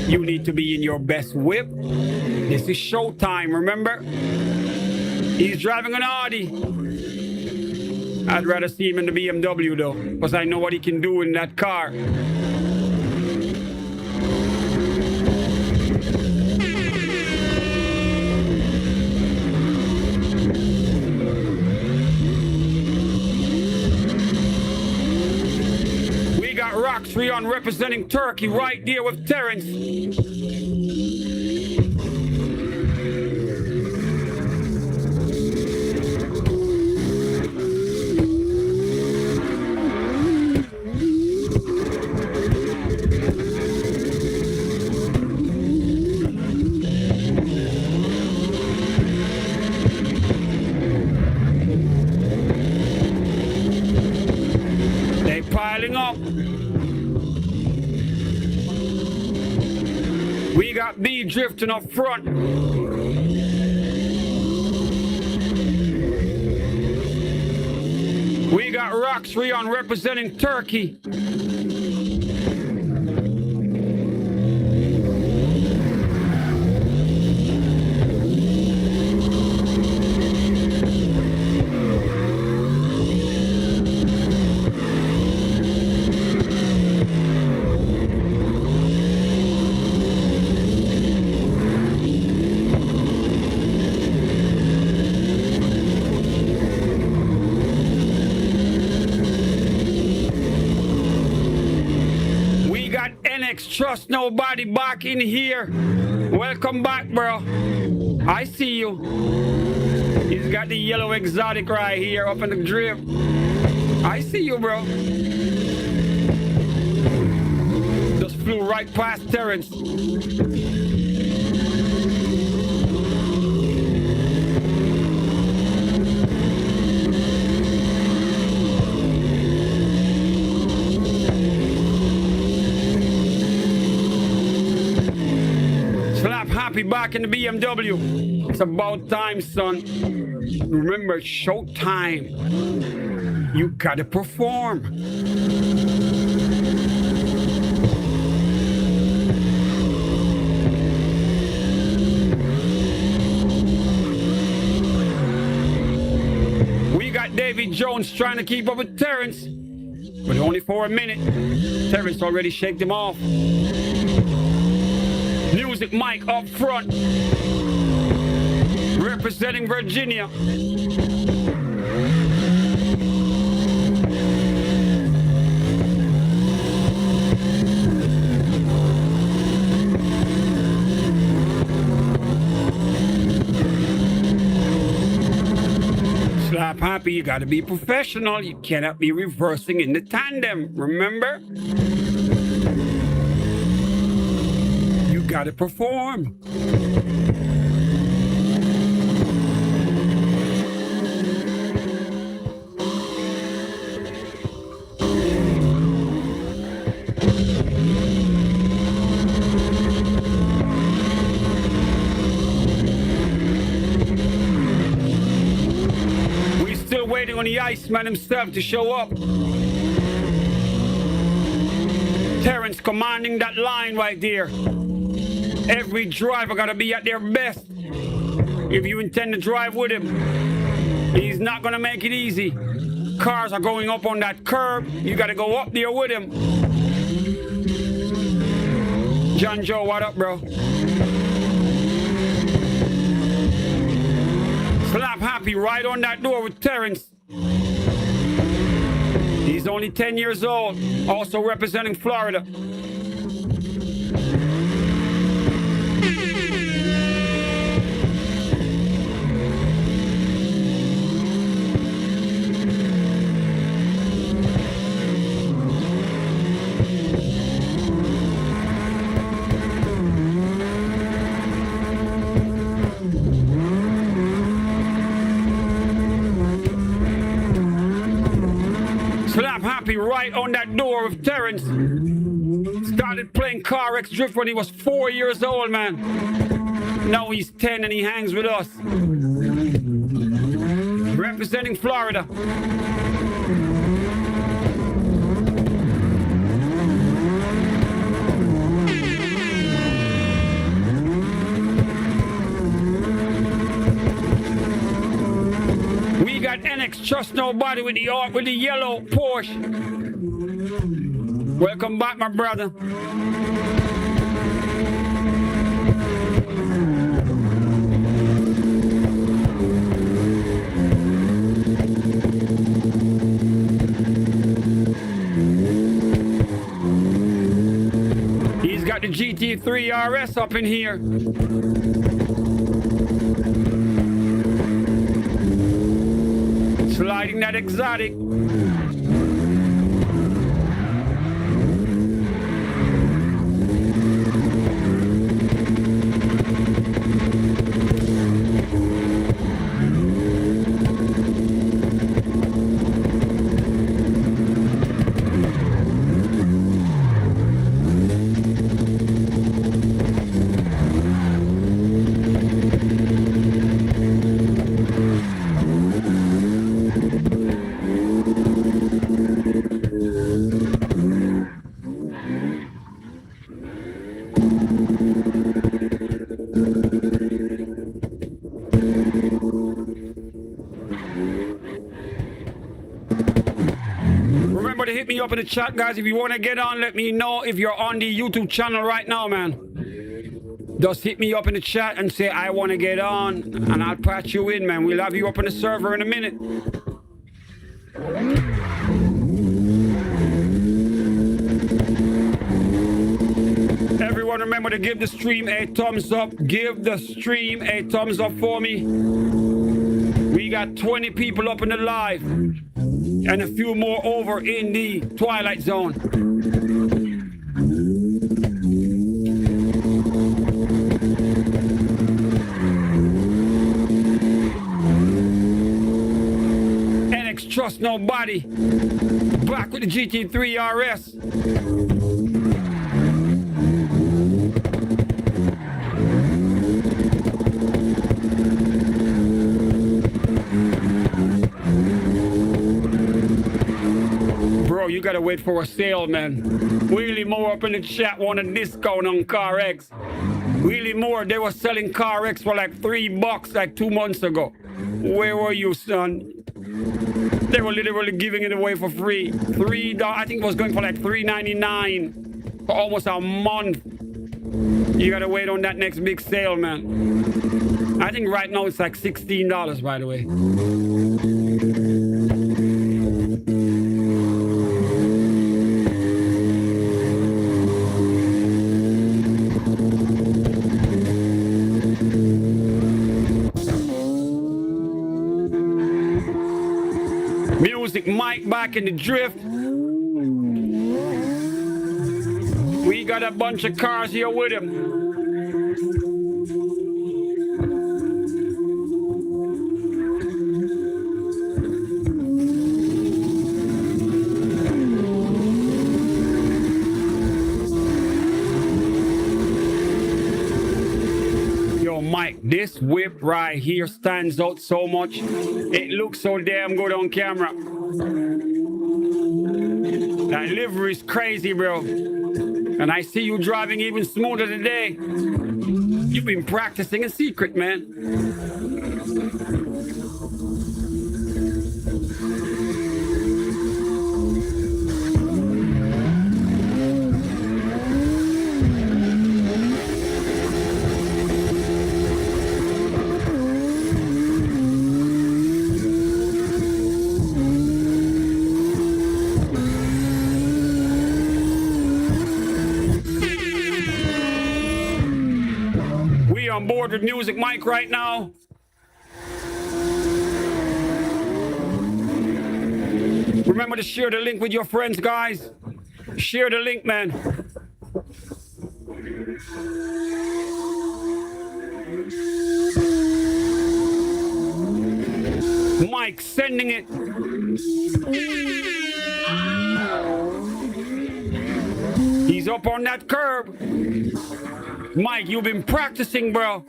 You need to be in your best whip. This is showtime, remember? He's driving an Audi. I'd rather see him in the BMW though, because I know what he can do in that car. We got Carx representing Turkey right there with Terrence. They piling up. We got B drifting up front. We got Rox representing Turkey. Trust nobody back in here. Welcome back, bro. I see you. He's got the yellow exotic right here up in the drip. I see you, bro. Just flew right past Terrence. Happy back in the BMW. It's about time, son. Remember, showtime. You gotta perform. We got Davy Jones trying to keep up with Terrence, but only for a minute. Terrence already shaked him off. Music Mike up front, representing Virginia. Slap Happy, you gotta be professional. You cannot be reversing in the tandem, remember? Gotta perform. waiting on the Iceman himself to show up. Terrence commanding that line right there. Every driver gotta be at their best if you intend to drive with him. He's not gonna make it easy. Cars are going up on that curb. You gotta go up there with him. John Joe, what up, bro? Slap Happy right on that door with Terrence. He's only 10 years old, also representing Florida. Slap Happy right on that door of Terrence. Started playing Carx Drift when he was 4 years old, man. Now he's 10 and he hangs with us. Representing Florida. We got NX Trust Nobody with the yellow Porsche. Welcome back, my brother. He's got the GT3 RS up in here. Sliding that exotic. Remember to hit me up in the chat, guys. If you want to get on, let me know. If you're on the YouTube channel right now, man, just hit me up in the chat and say I want to get on, and I'll patch you in, man. We'll have you up on the server in a minute. Everyone remember to give the stream a thumbs up. Give the stream a thumbs up for me. We got 20 people up in the live and a few more over in the Twilight Zone. NX Trust Nobody. Back with the GT3 RS. You gotta wait for a sale, man. Wheelie Moore up in the chat want a discount on Carx. Wheelie Moore, they were selling Carx for like $3 like 2 months ago. Where were you, son? They were literally giving it away for free. $3, I think it was going for like $3.99 for almost a month. You gotta wait on that next big sale, man. I think right now it's like $16, by the way. Music Mike back in the drift. We got a bunch of cars here with him. Yo, Mike, This whip right here stands out so much. It looks so damn good on camera. That livery is crazy, bro. And I see you driving even smoother today. You've been practicing in secret, man. On board with Music Mike right now. Remember to share the link with your friends, guys. Share the link, man. Mike sending it. He's up on that curb. Mike, you've been practicing, bro.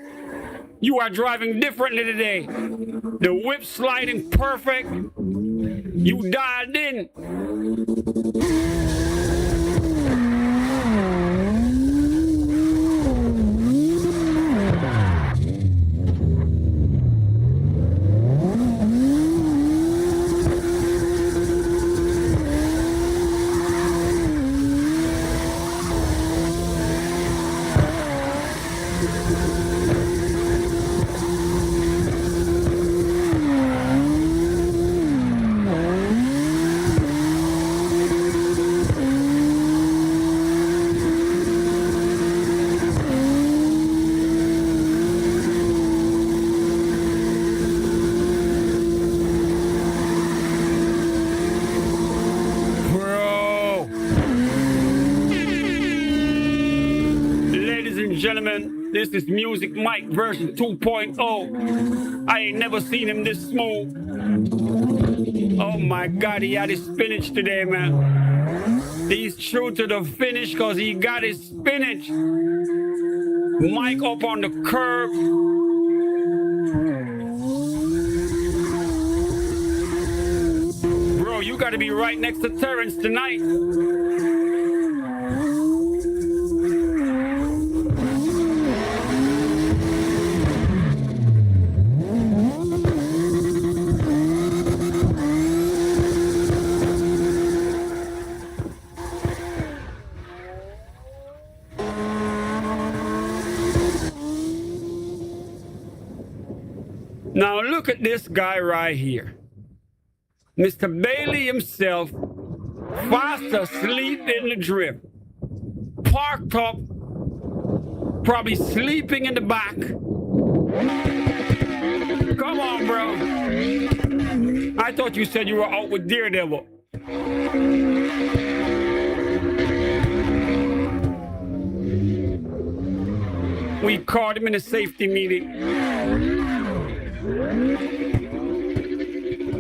You are driving differently today. The whip sliding perfect. You dialed in. Gentlemen, this is Music Mike version 2.0. I ain't never seen him this smooth. Oh my God, he had his spinach today, man. He's true to the finish because he got his spinach. Mike up on the curb. Bro, you got to be right next to Terrence tonight. Now look at this guy right here. Mr. Bailey himself, fast asleep in the drift. Parked up, probably sleeping in the back. Come on, bro. I thought you said you were out with Daredevil. We caught him in a safety meeting.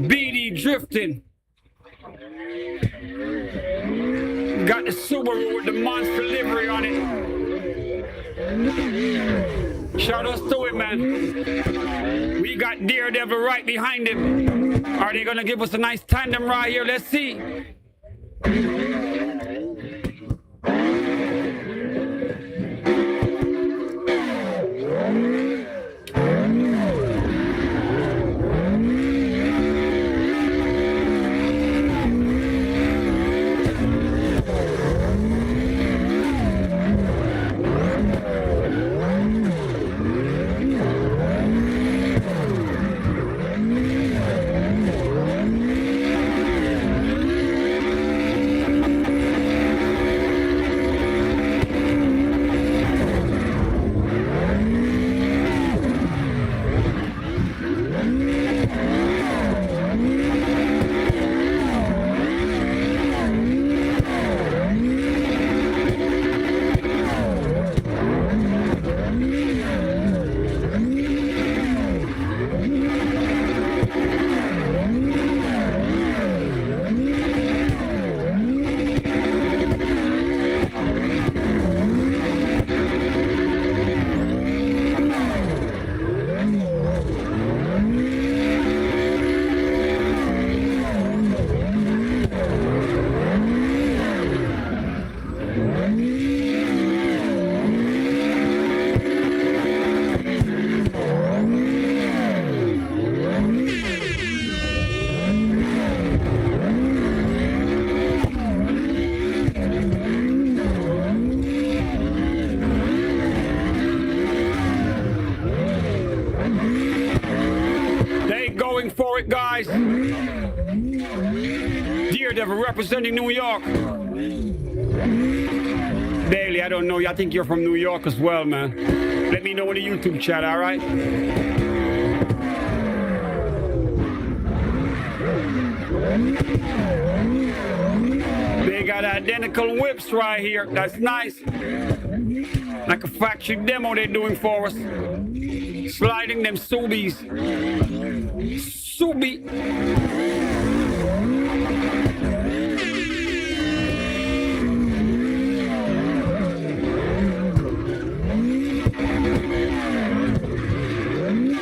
BD drifting. Got the Subaru with the monster livery on it. Shout out to it, man. We got Daredevil right behind him. Are they gonna give us a nice tandem right here? Let's see. going for it, guys. Daredevil representing New York. Bailey, I don't know you. I think you're from New York as well, man. Let me know in the YouTube chat, all right? They got identical whips right here. That's nice. Like a factory demo they're doing for us. Sliding them Subies. Subi.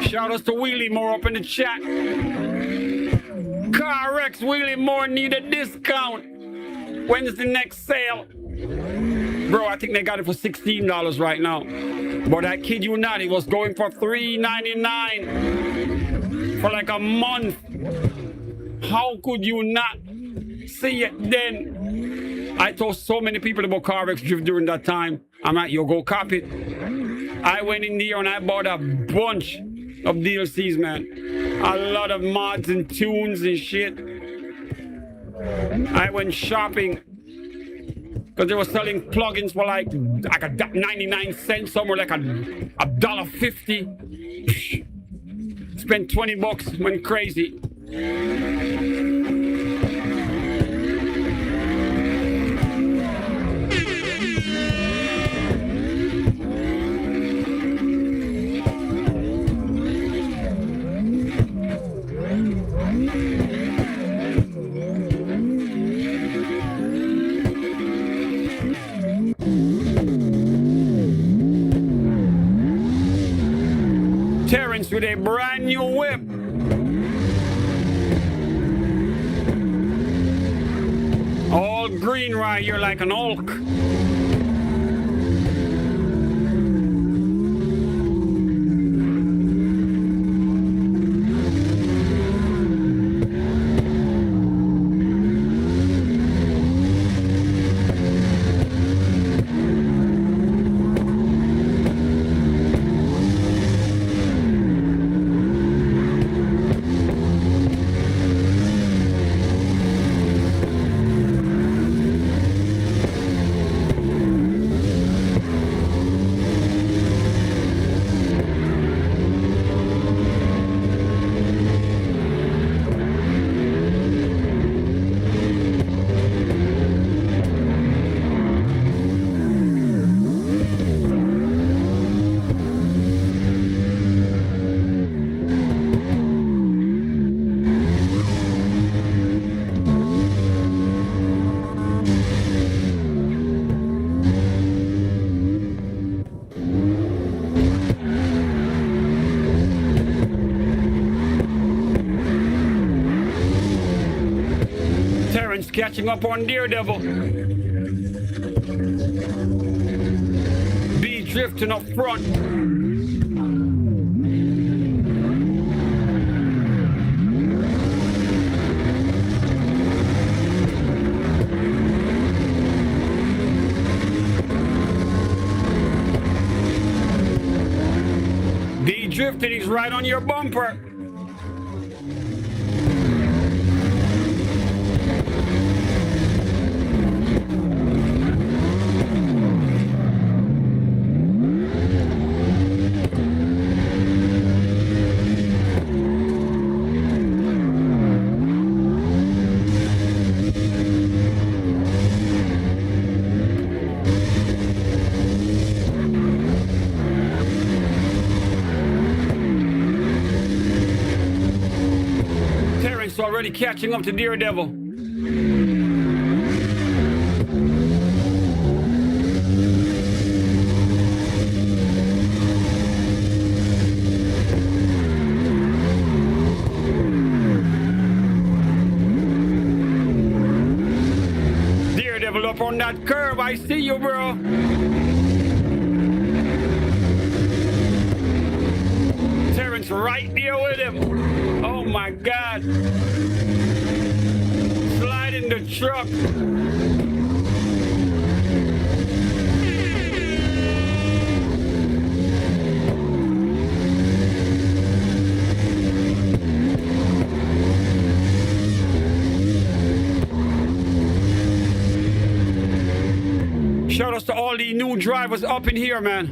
Shout outs to Wheelie Moore up in the chat. Carx, Wheelie Moore need a discount. When's the next sale? Bro, I think they got it for $16 right now. But I kid you not, it was going for $3.99 for like a month. How could you not see it then? I told so many people about Carx Drift during that time. I'm like, yo, go cop it. I went in there and I bought a bunch of DLCs, man. A lot of mods and tunes and shit. I went shopping because they were selling plugins for like a 99 cents, somewhere like a $1.50. Spent 20 bucks, went crazy. Terrence with a brand new whip. All green right here like an Hulk. Catching up on Daredevil. B drifting up front. B drifting, he's right on your bumper. Already catching up to Daredevil. Daredevil up on that curve. I see you, bro. Terrence right there with him. Oh my God. Slide in the truck. the new drivers up in here, man.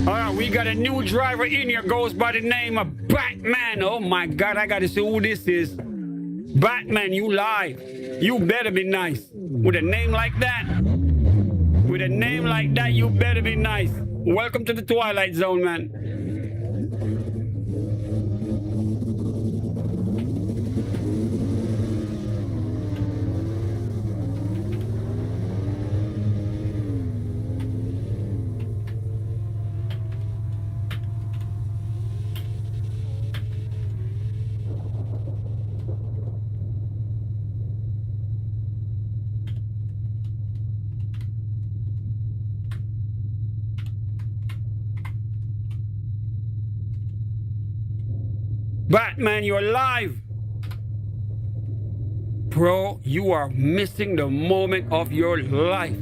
All right, we got a new driver in here, goes by the name of Batman. Oh my God, I gotta see who this is. Batman, you live. You better be nice. With a name like that, you better be nice. Welcome to the Twilight Zone, man. Batman, you're alive. Bro, you are missing the moment of your life.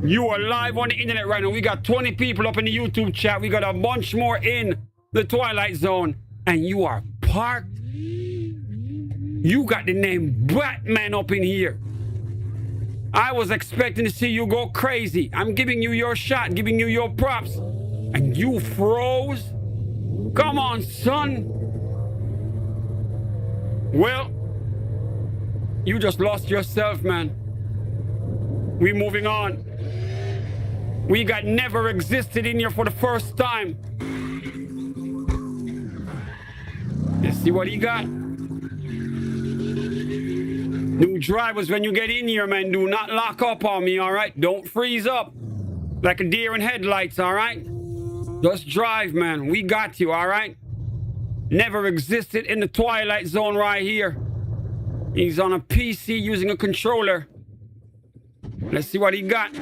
You are live on the internet right now. We got 20 people up in the YouTube chat. We got a bunch more in the Twilight Zone. And you are parked. You got the name Batman up in here. I was expecting to see you go crazy. I'm giving you your shot, giving you your props. And you froze? Come on, son. Well, you just lost yourself, man. We moving on. We got never existed in here for the first time. Let's see what he got. New drivers, when you get in here, man, do not lock up on me, all right? Don't freeze up like a deer in headlights, all right? Just drive, man. We got you, all right? Never existed in the Twilight Zone right here. He's on a PC using a controller. Let's see what he got.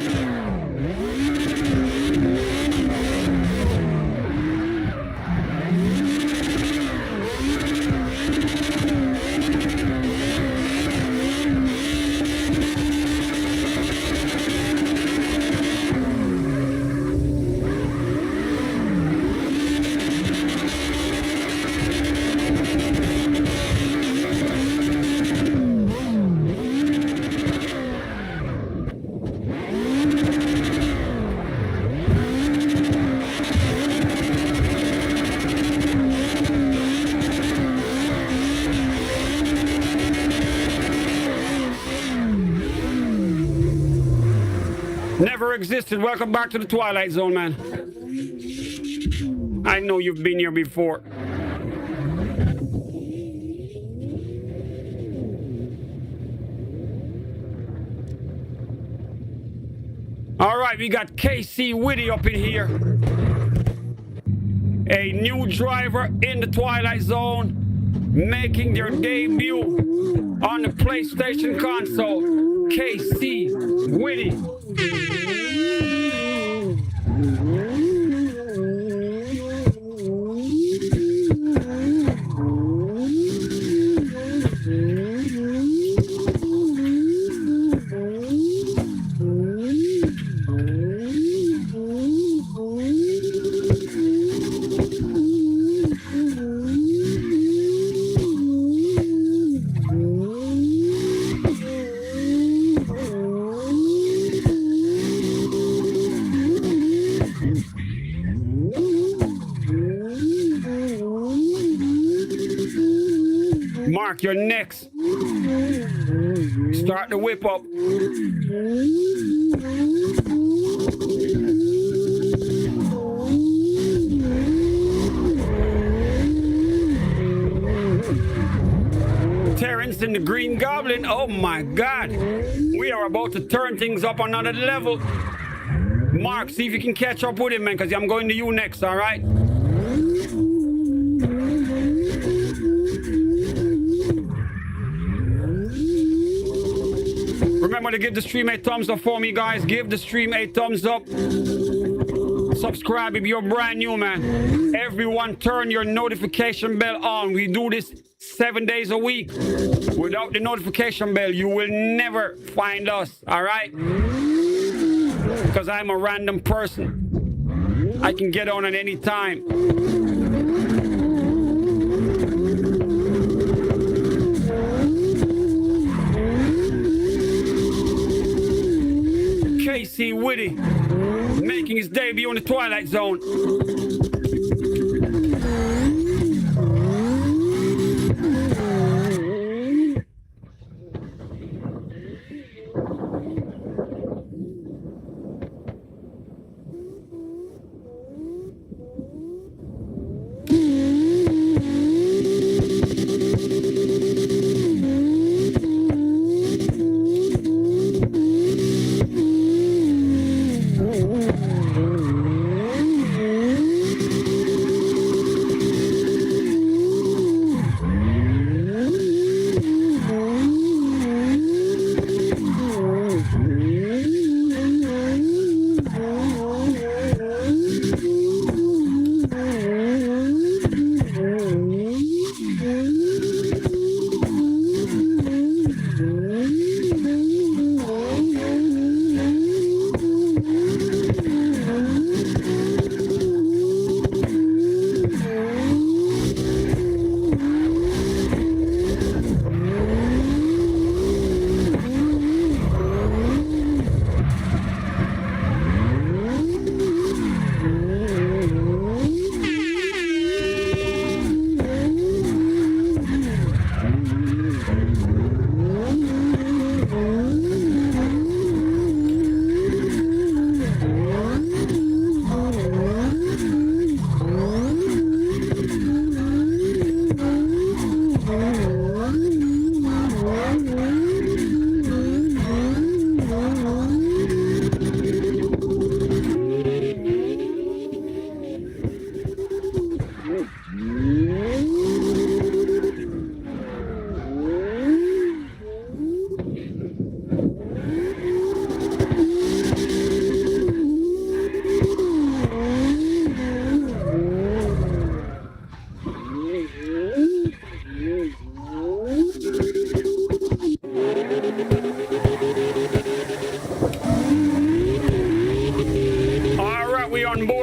Never existed. Welcome back to the Twilight Zone, man. I know you've been here before. All right, we got KC Witty up in here. A new driver in the Twilight Zone, making their debut on the PlayStation console. KC Witty. Mark, you're next. Start the whip up. Terrence and the Green Goblin. Oh my God. We are about to turn things up another level. Mark, see if you can catch up with him, man, because I'm going to you next, all right? Remember to give the stream a thumbs up for me, guys. Give the stream a thumbs up. Subscribe if you're brand new, man. Everyone turn your notification bell on. We do this 7 days a week. Without the notification bell, you will never find us, all right? Because I'm a random person. I can get on at any time. MC Witty, making his debut on the Twilight Zone.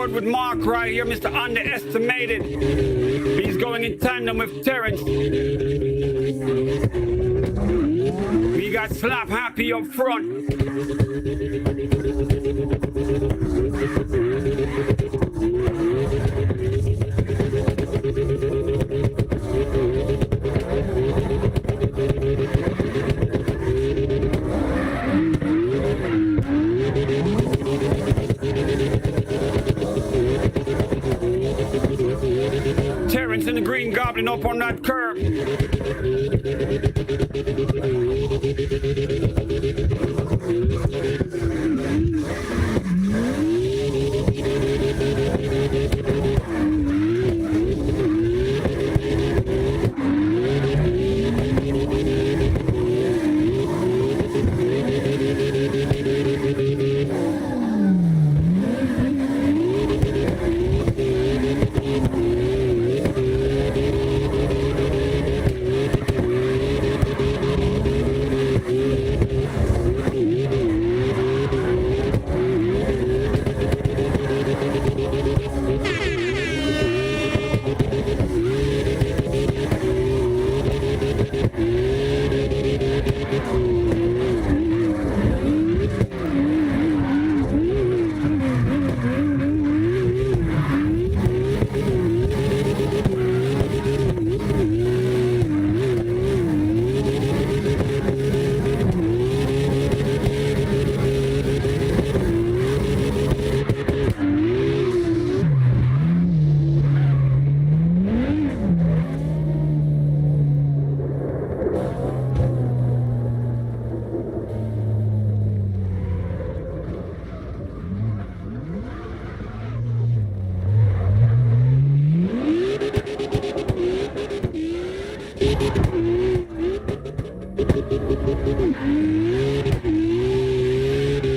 With Mark right here, Mr. Underestimated. He's going in tandem with Terrence. We got Slap Happy up front. Terrence and the Green Goblin up on that curb.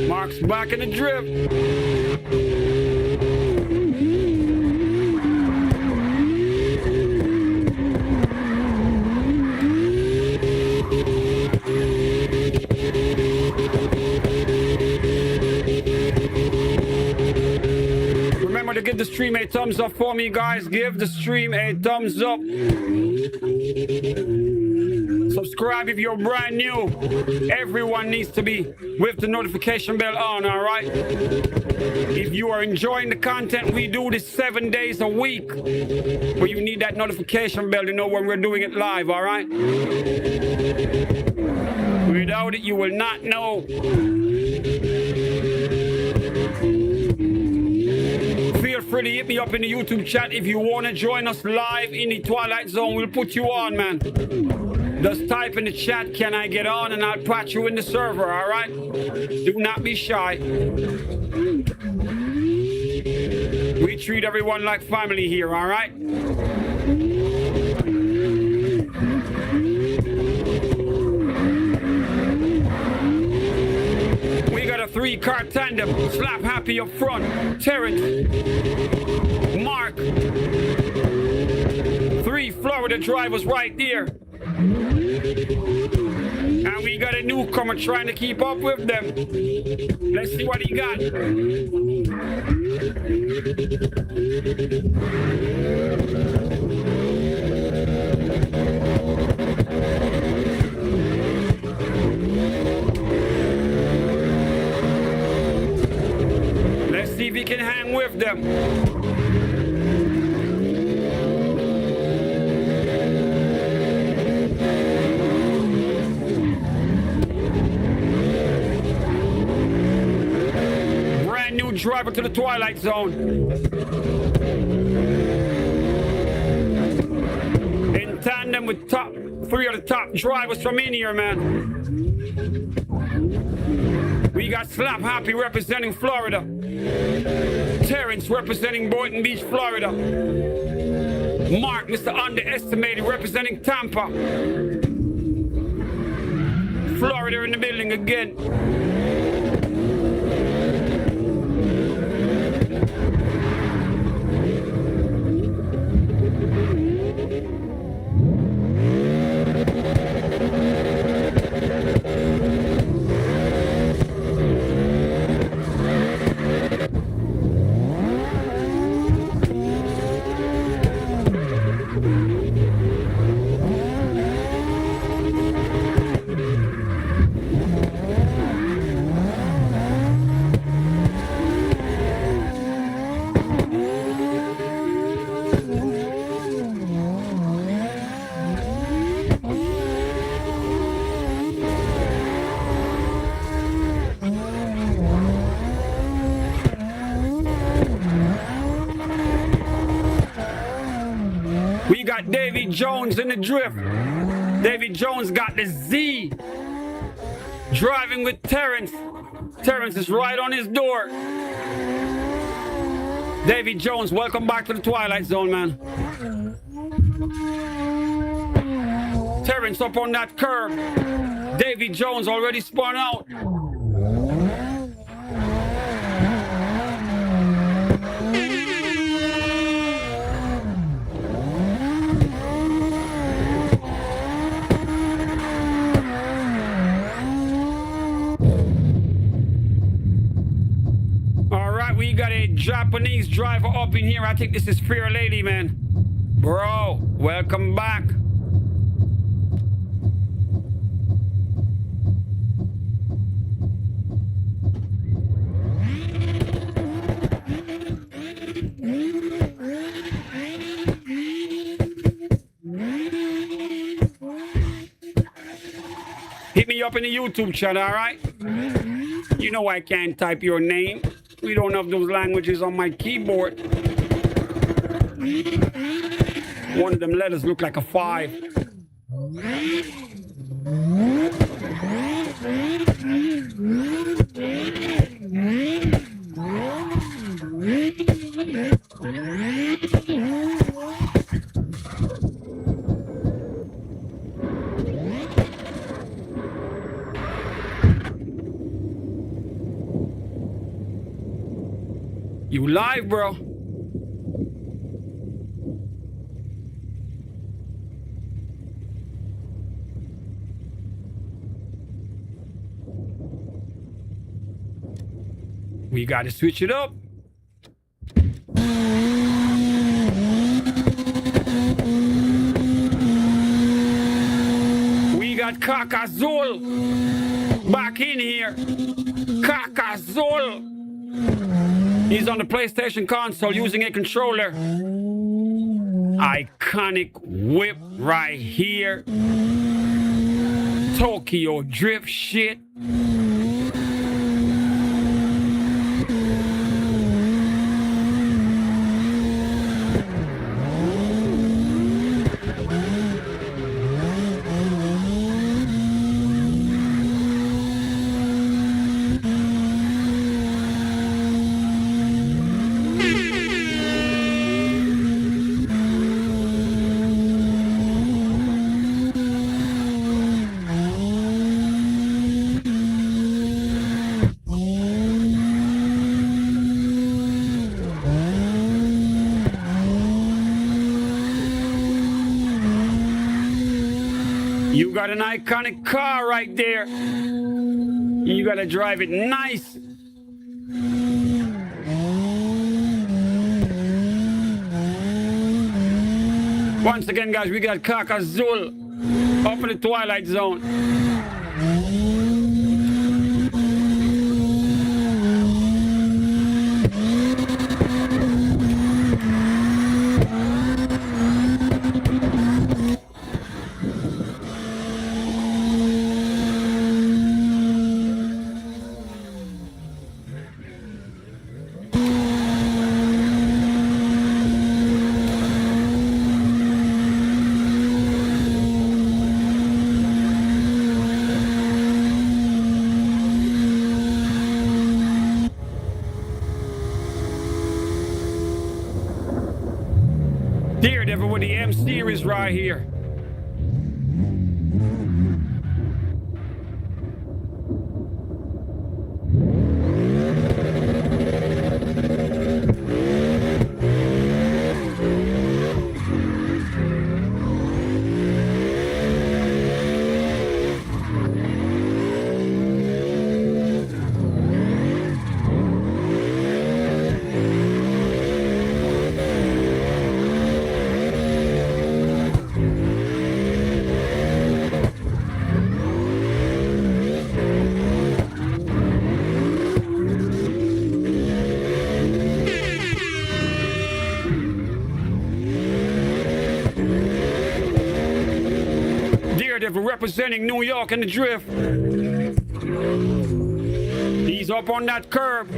Mark's back in the drift. Remember to give the stream a thumbs up for me, guys. Give the stream a thumbs up. Subscribe if you're brand new. Everyone needs to be with the notification bell on, all right? If you are enjoying the content, we do this 7 days a week. But you need that notification bell to know when we're doing it live, all right? Without it, you will not know. Feel free to hit me up in the YouTube chat if you want to join us live in the Twilight Zone. We'll put you on, man. Just type in the chat, can I get on? And I'll patch you in the server, all right? Do not be shy. We treat everyone like family here, all right? We got a 3-car tandem. Slap Happy up front. Terrence. Mark. 3 Florida drivers right there. And we got a newcomer trying to keep up with them. Let's see what he got. Let's see if he can hang with them. Driver to the Twilight Zone. In tandem with 3 of the top drivers from in here, man. We got Slap Happy representing Florida. Terrence representing Boynton Beach, Florida. Mark, Mr. Underestimated, representing Tampa. Florida in the building again. Davy Jones in the drift. Davy Jones got the Z. Driving with Terrence. Terrence is right on his door. Davy Jones, welcome back to the Twilight Zone, man. Terrence up on that curb. Davy Jones already spun out. We got a Japanese driver up in here. I think this is Fair Lady, man. Bro, welcome back. Hit me up in the YouTube channel, all right? You know I can't type your name. We don't have those languages on my keyboard. One of them letters look like a 5. You live, bro? We got to switch it up. We got Kakazul back in here. Kakazul. He's on the PlayStation console using a controller. Iconic whip right here. Tokyo drift shit. You got an iconic car right there. You gotta drive it nice. Once again, guys, we got Kakazul up in the Twilight Zone. Daredevil with the M series right here. Representing New York and the drift. He's up on that curb.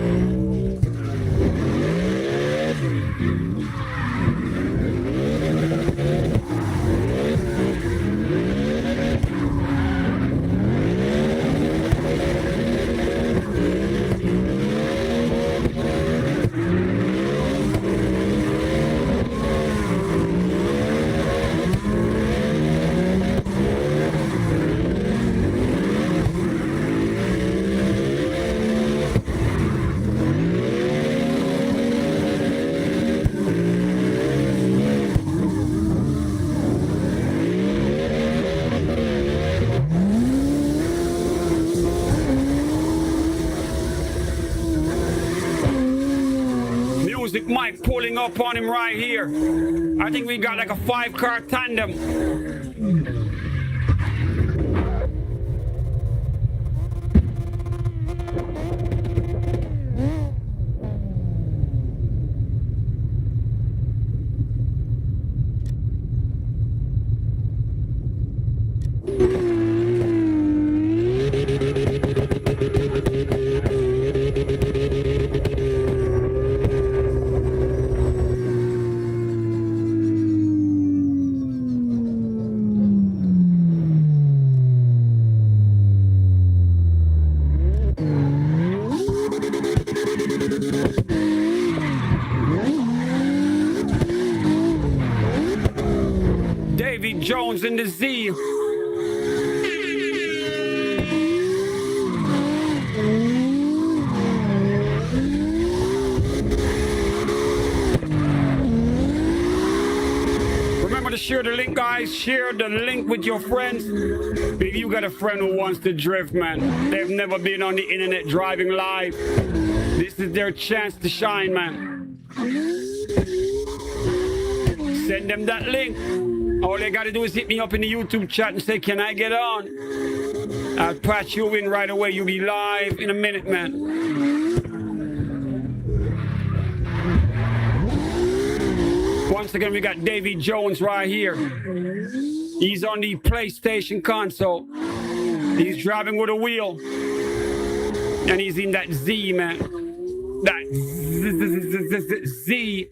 Mike pulling up on him right here. I think we got like a 5-car tandem. Jones in the Z. Remember to share the link, guys. Share the link with your friends. If you got a friend who wants to drift, man, they've never been on the internet driving live. This is their chance to shine, man. Send them that link. All they got to do is hit me up in the YouTube chat and say, can I get on? I'll patch you in right away. You'll be live in a minute, man. Once again, we got Davy Jones right here. He's on the PlayStation console. He's driving with a wheel. And he's in that Z, man. That Z.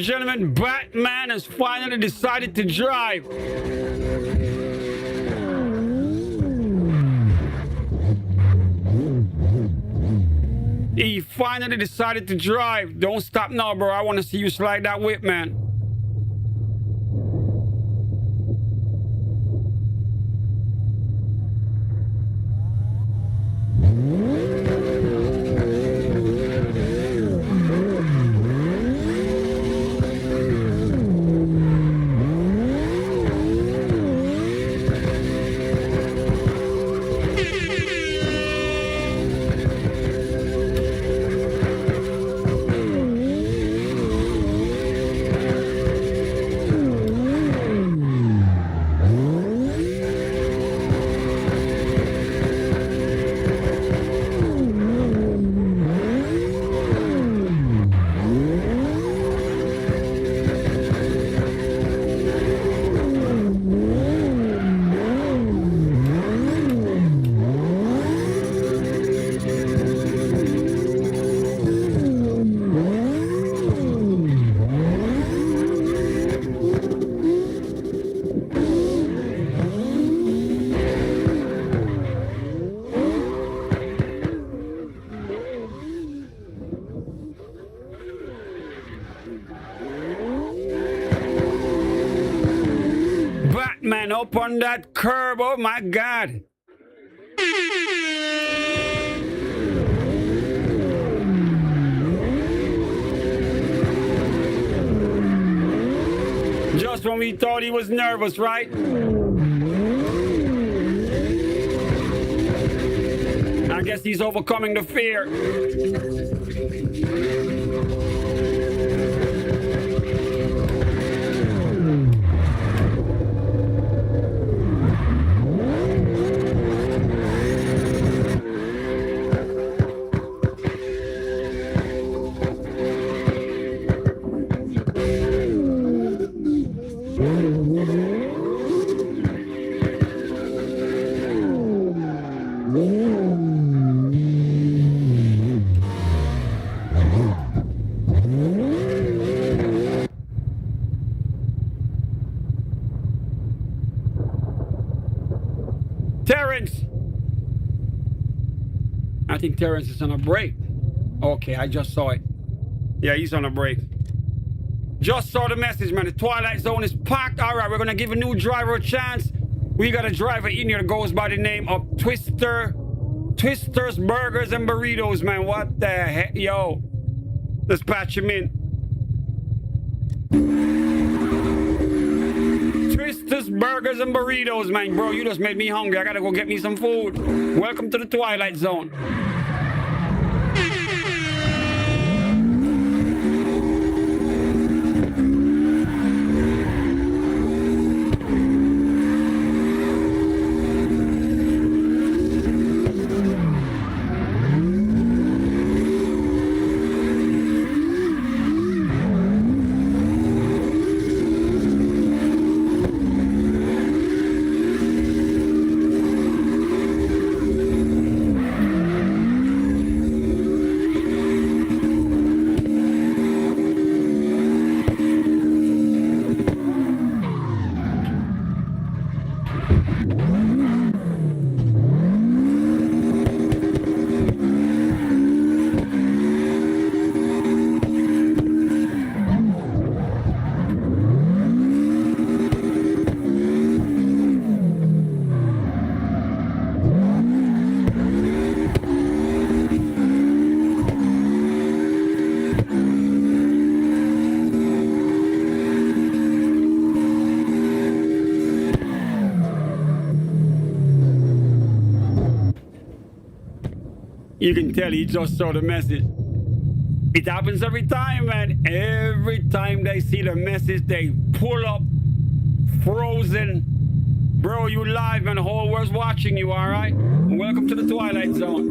Gentlemen, Batman has finally decided to drive. He finally decided to drive. Don't stop now, bro. I want to see you slide that whip, man. Man, up on that curb, oh my God. Just when we thought he was nervous, right? I guess he's overcoming the fear. Terrence! I think Terrence is on a break. Okay, I just saw it. Yeah, he's on a break. Just saw the message, man. The Twilight Zone is packed. All right, we're going to give a new driver a chance. We got a driver in here that goes by the name of Twister's Burgers and Burritos, man. What the heck? Yo, let's patch him in. Twister's Burgers and Burritos, man. Bro, you just made me hungry. I got to go get me some food. Welcome to the Twilight Zone. You can tell he just saw the message. It happens every time, man. Every time they see the message, they pull up frozen. Bro, you live, man. The whole world's watching you, all right? Welcome to the Twilight Zone.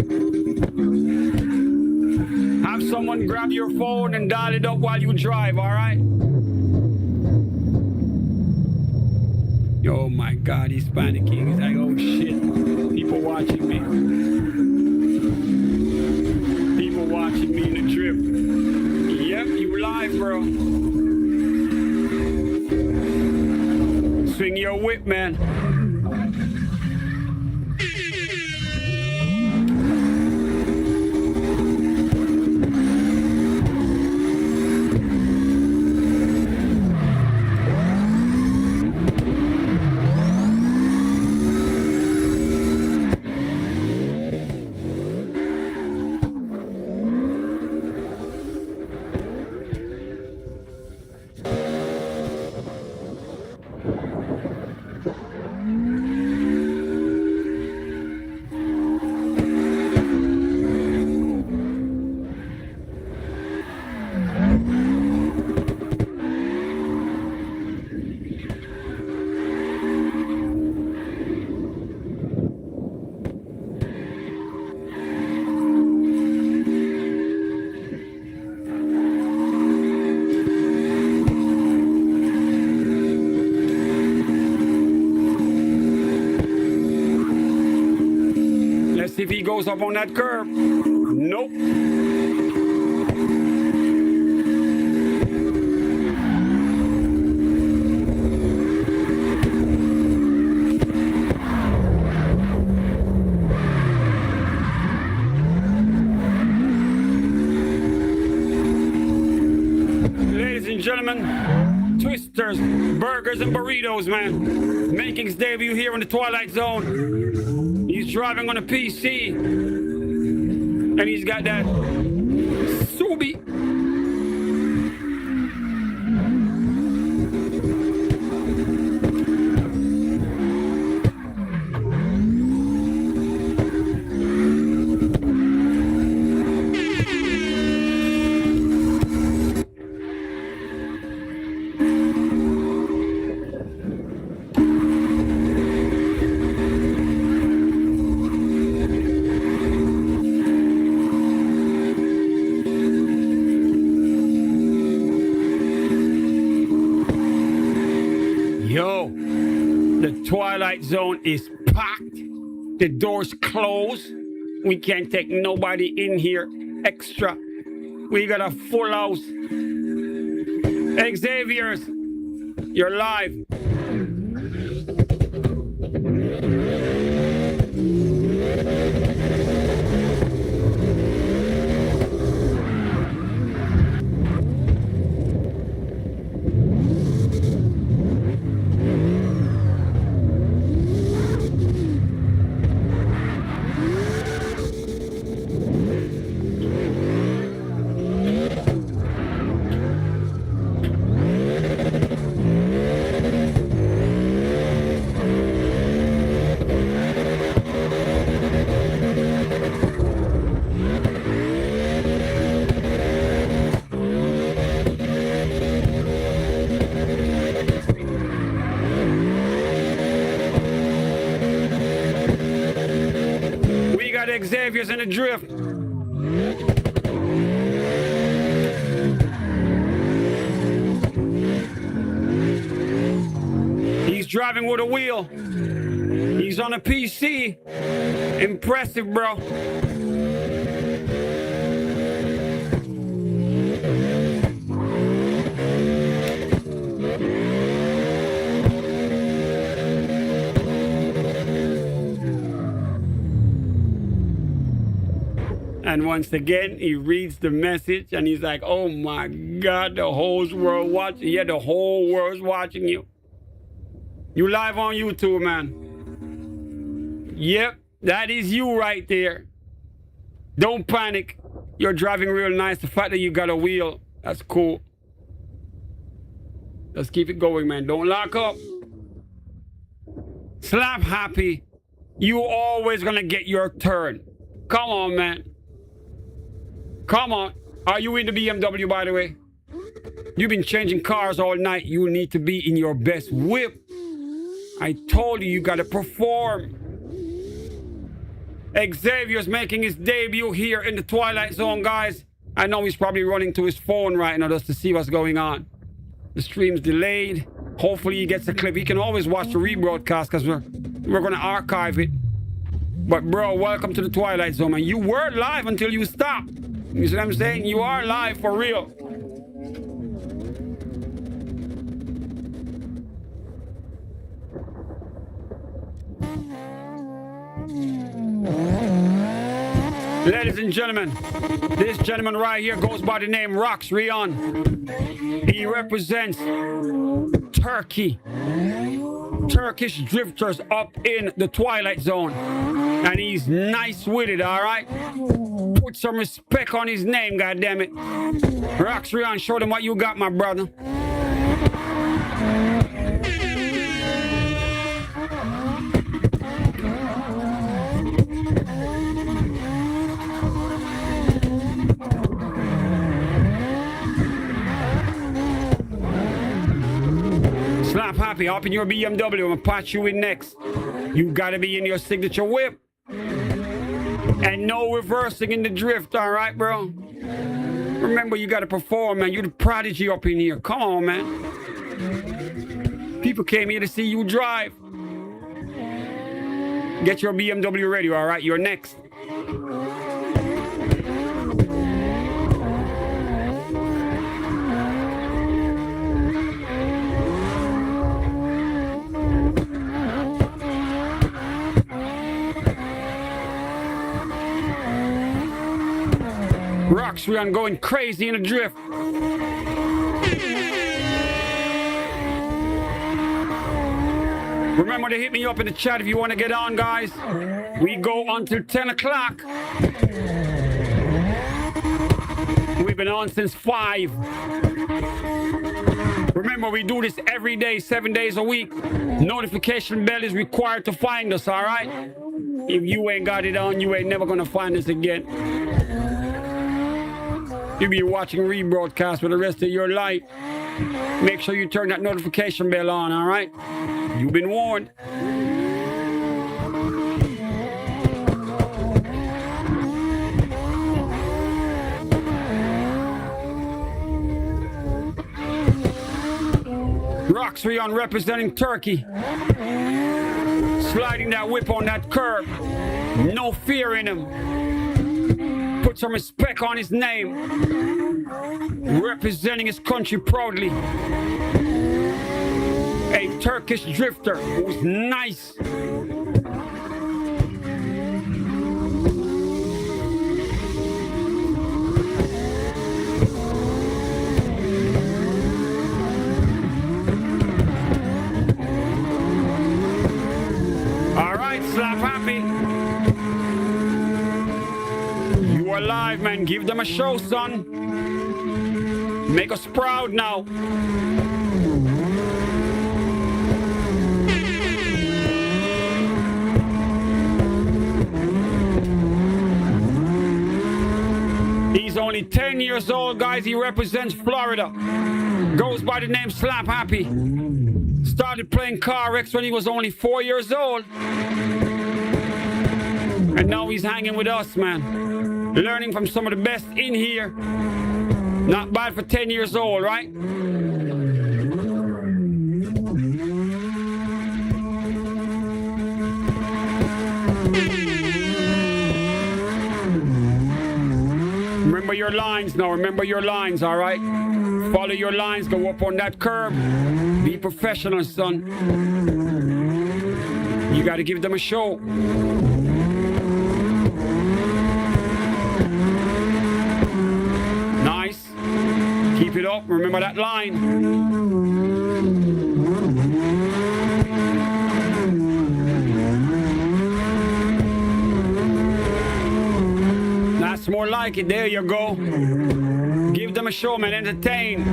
Have someone grab your phone and dial it up while you drive, all right? Oh, my God, he's panicking. He's like, oh, shit. People watching me. Watching me in the drip. Yep, you live, bro. Swing your whip, man. See if he goes up on that curb. Nope. Ladies and gentlemen, Twister's Burgers and Burritos, man. Making his debut here in the Twilight Zone. He's driving on a PC, and he's got that Subi. Yo, the Twilight Zone is packed. The doors closed. We can't take nobody in here extra. We got a full house. Xavier's, you're live. Xavier's in the drift. He's driving with a wheel. He's on a PC. Impressive, bro. And once again, he reads the message and he's like, oh my God, the whole world watching. Yeah, the whole world's watching you. You live on YouTube, man. Yep, that is you right there. Don't panic. You're driving real nice. The fact that you got a wheel, that's cool. Let's keep it going, man. Don't lock up. Slap happy. You always gonna get your turn. Come on, man. Come on. Are you in the BMW, by the way? You've been changing cars all night. You need to be in your best whip. I told you, you gotta perform. Xavier's making his debut here in the Twilight Zone, guys. I know he's probably running to his phone right now just to see what's going on. The stream's delayed. Hopefully he gets a clip. He can always watch the rebroadcast because we're gonna archive it. But bro, welcome to the Twilight Zone, man. You were live until you stopped. You see what I'm saying? You are live for real. Ladies and gentlemen, this gentleman right here goes by the name Carx. He represents Turkey. Turkish drifters up in the Twilight Zone. And he's nice with it, all right? Put some respect on his name, goddammit. Carx, show them what you got, my brother. Slap happy, hop in your BMW. I'm gonna patch you in next. You gotta be in your signature whip. And no reversing in the drift, all right, bro? Remember, you gotta perform, man. You're the prodigy up in here. Come on, man. People came here to see you drive. Get your BMW ready, all right? You're next. Carx, going crazy in a drift. Remember to hit me up in the chat if you want to get on, guys. We go until 10 o'clock. We've been on since 5. Remember, we do this every day, 7 days a week. Notification bell is required to find us, all right? If you ain't got it on, you ain't never going to find us again. You'll be watching rebroadcast for the rest of your life. Make sure you turn that notification bell on, all right? You've been warned. Carx representing Turkey. Sliding that whip on that curb. No fear in him. Put some respect on his name. Representing his country proudly. A Turkish drifter who's nice. All right, slap happy. You are live, man. Give them a show, son. Make us proud now. He's only 10 years old, guys. He represents Florida. Goes by the name Slap Happy. Started playing Carx when he was only 4 years old. And And now he's hanging with us, man. Learning from some of the best in here. Not bad for 10 years old, right? Remember your lines now. Remember your lines, all right? Follow your lines. Go up on that curb. Be professional, son. You got to give them a show. Nice. Keep it up. Remember that line. That's more like it. There you go. Give them a show, man. Entertain.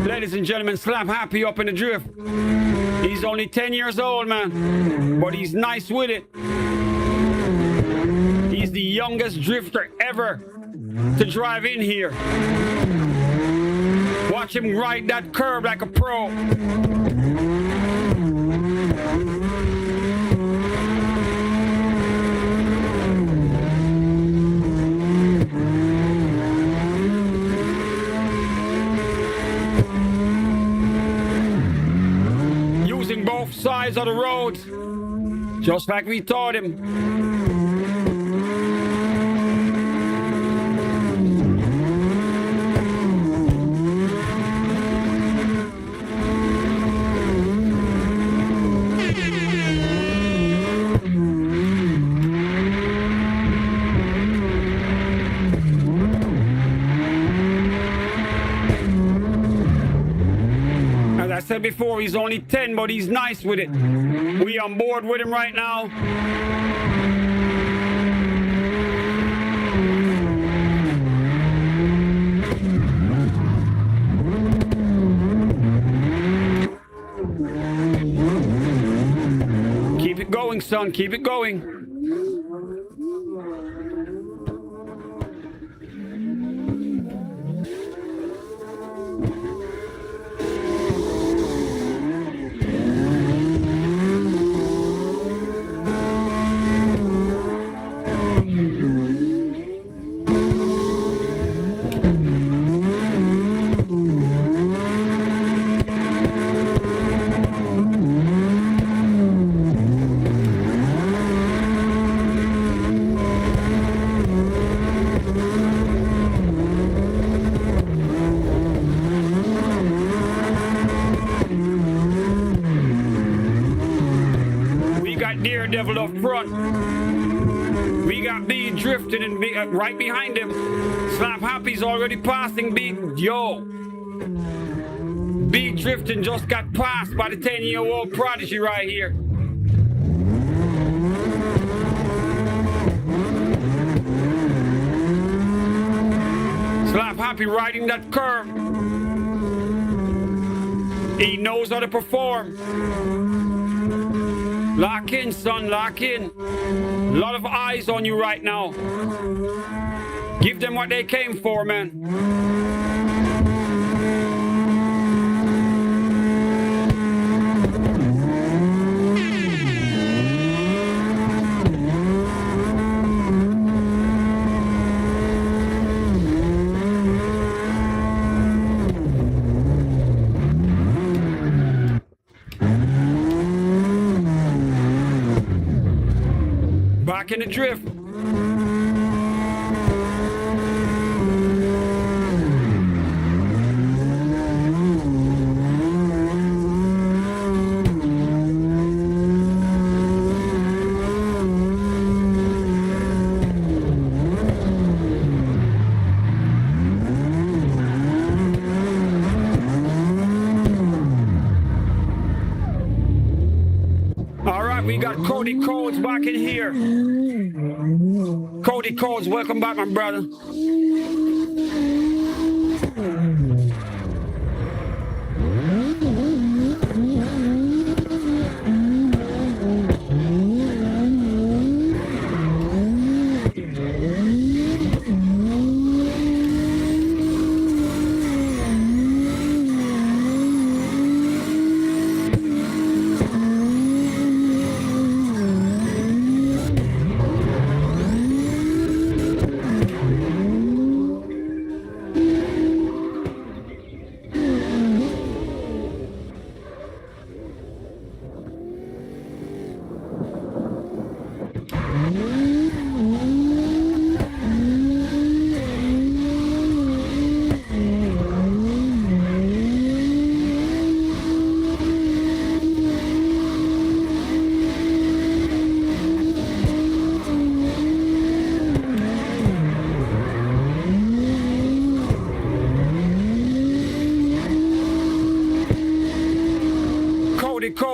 Ladies and gentlemen, Slap Happy up in the drift. He's only 10 years old, man. But he's nice with it. He's the youngest drifter ever to drive in here. Watch him ride that curb like a pro. Using both sides of the road, just like we taught him. I said before, he's only 10, but he's nice with it. We on board with him right now. Keep it going, son. Keep it going. Daredevil up front. We got B drifting and B, right behind him. Slap Happy's already passing B. Yo. B drifting just got passed by the 10-year-old prodigy right here. Slap Happy riding that curve. He knows how to perform. Lock in, son, lock in. A lot of eyes on you right now. Give them what they came for, man. Back in the drift. All right, we got Cody Codes back in here. Cody Codes, welcome back, my brother.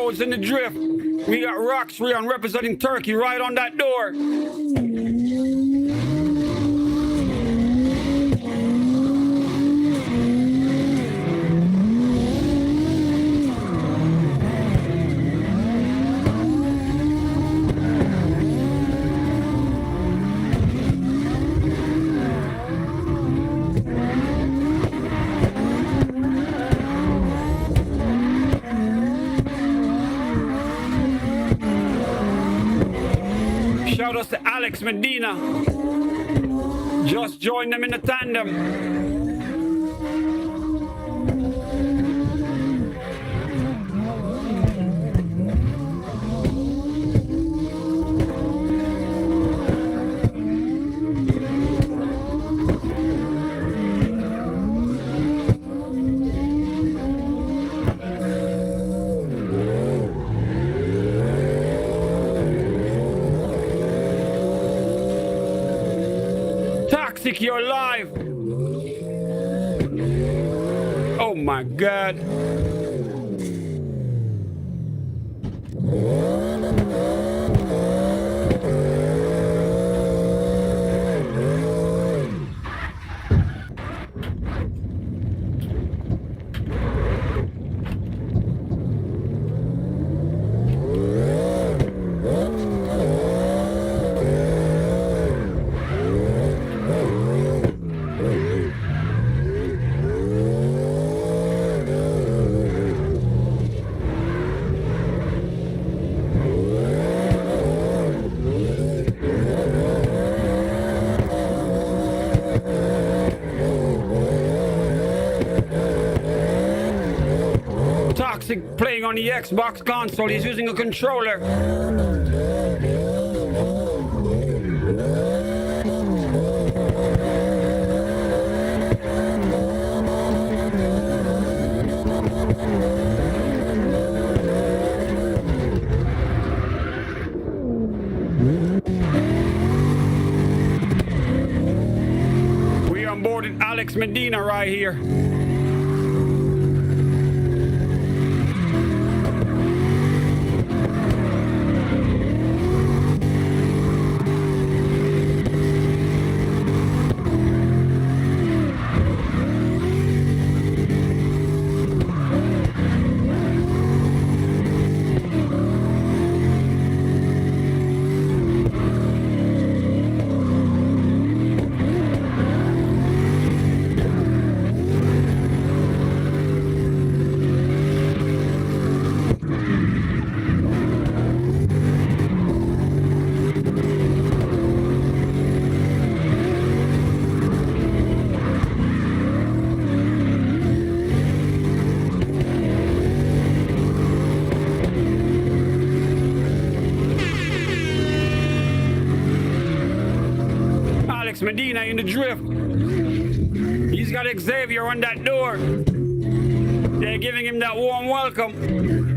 codes in the drift. We got Rocks Rion representing Turkey right on that door. Shout out to Alex Medina. Just joined them in the tandem. Toxic, you're live. Oh my God. Toxic playing on the Xbox console. He's using a controller. We onboarded Alex Medina right here. Medina in the drift. He's got Xavier on that door. They're giving him that warm welcome.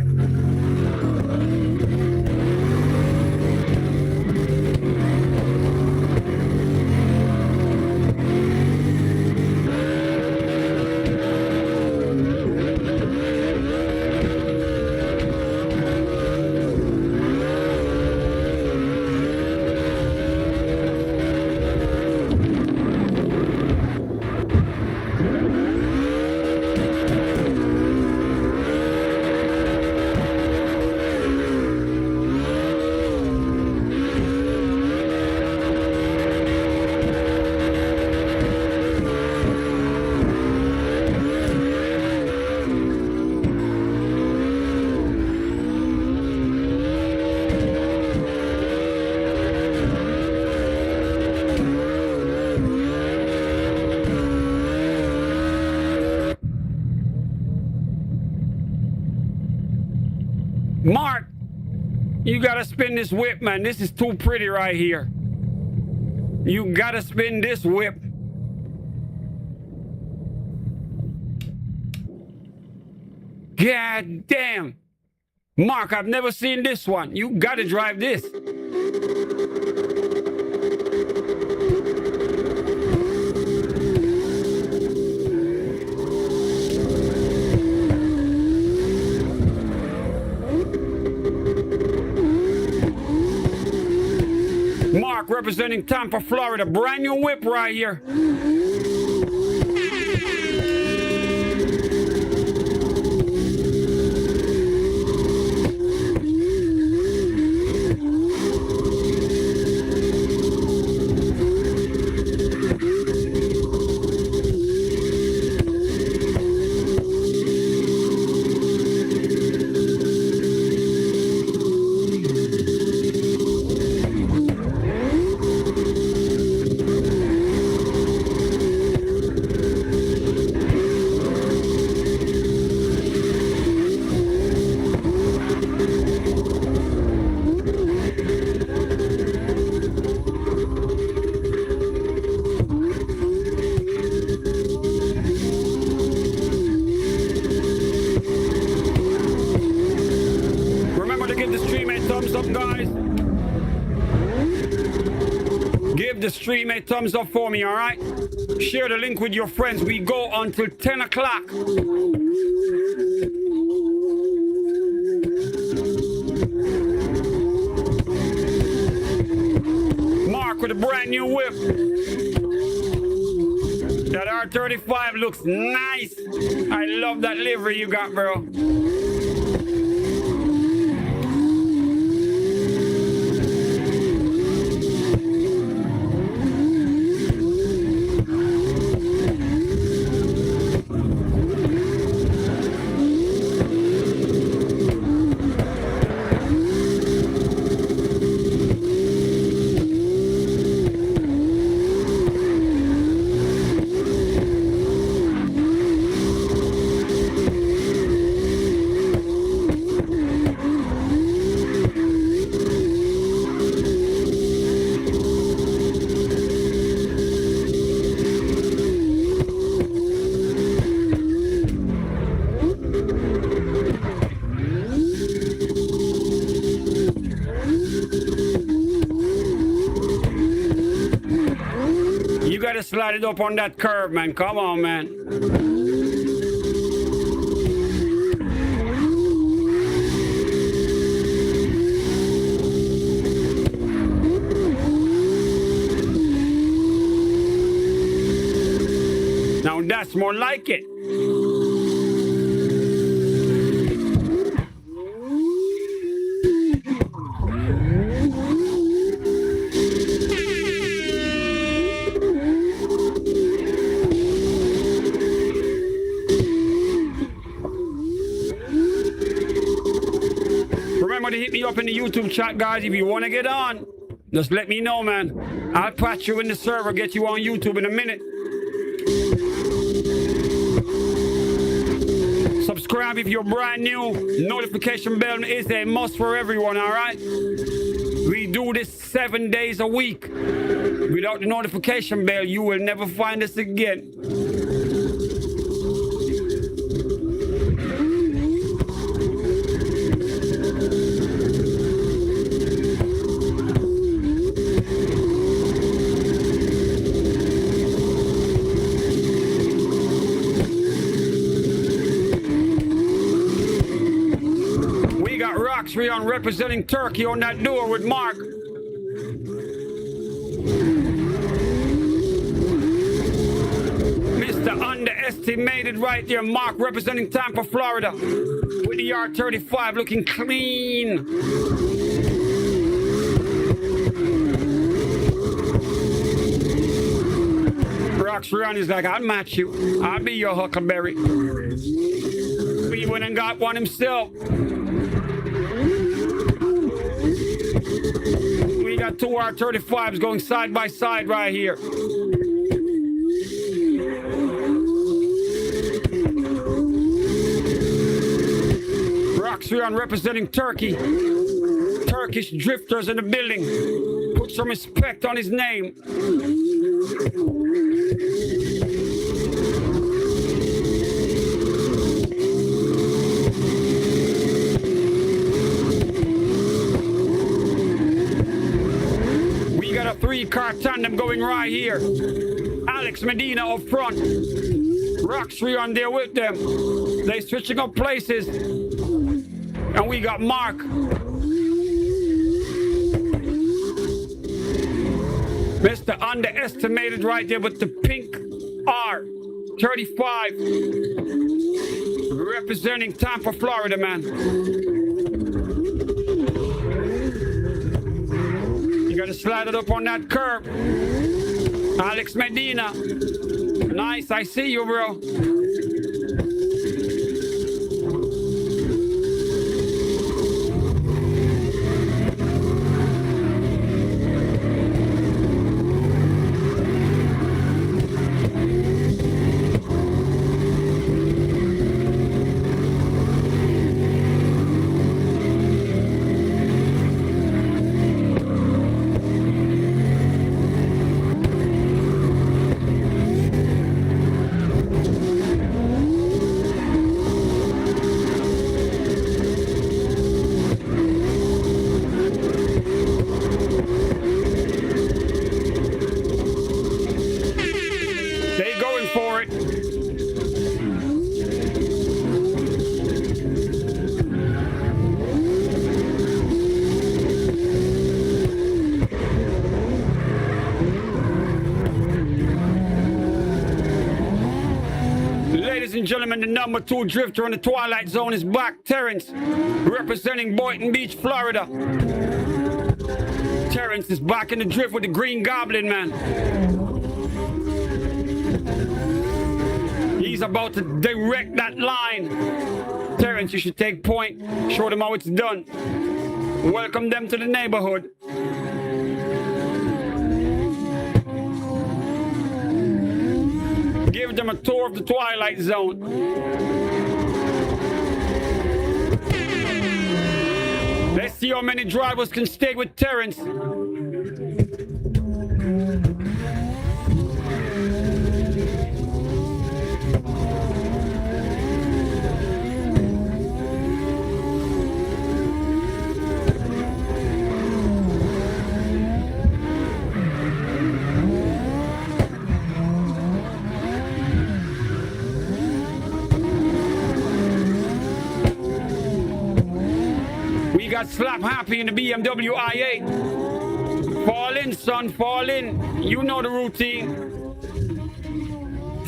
Mark, you gotta spin this whip, man. This is too pretty right here. You gotta spin this whip. God damn. Mark, I've never seen this one. You gotta drive this. representing Tampa, Florida. Brand new whip right here. Give the stream a thumbs up for me, all right? Share the link with your friends. We go until 10 o'clock. Mark with a brand new whip. That R35 looks nice. I love that livery you got, bro. You gotta slide it up on that curve, man. Come on, man. Now that's more like it. Remember to hit me up in the YouTube chat, guys. If you want to get on, just let me know, man. I'll patch you in the server, get you on YouTube in a minute. Subscribe if you're brand new. Notification bell is a must for everyone, all right? We do this 7 days a week. Without the notification bell, you will never find us again. On representing Turkey on that door with Mark. Mr. Underestimated right there. Mark representing Tampa, Florida. With the R35 looking clean. Roxrion is like, I'll match you. I'll be your Huckleberry. He went and got one himself. We got two R35s going side by side right here. Roxrion representing Turkey. Turkish drifters in the building. Put some respect on his name. A 3-car tandem going right here. Alex Medina up front. Roxrion there with them. They switching up places. And we got Mark. Mr. Underestimated right there with the pink R. 35. Representing Tampa, Florida, man. You gotta slide it up on that curb. Alex Medina. Nice, I see you, bro. Ladies and gentlemen, the number 2 drifter on the Twilight Zone is back. Terrence, representing Boynton Beach, Florida. Terrence is back in the drift with the Green Goblin, man. He's about to direct that line. Terrence, you should take point. Show them how it's done. Welcome them to the neighborhood. Give them a tour of the Twilight Zone. Let's see how many drivers can stay with Terrence. Got Slap Happy in the BMW i8. Fall in, son, fall in. You know the routine.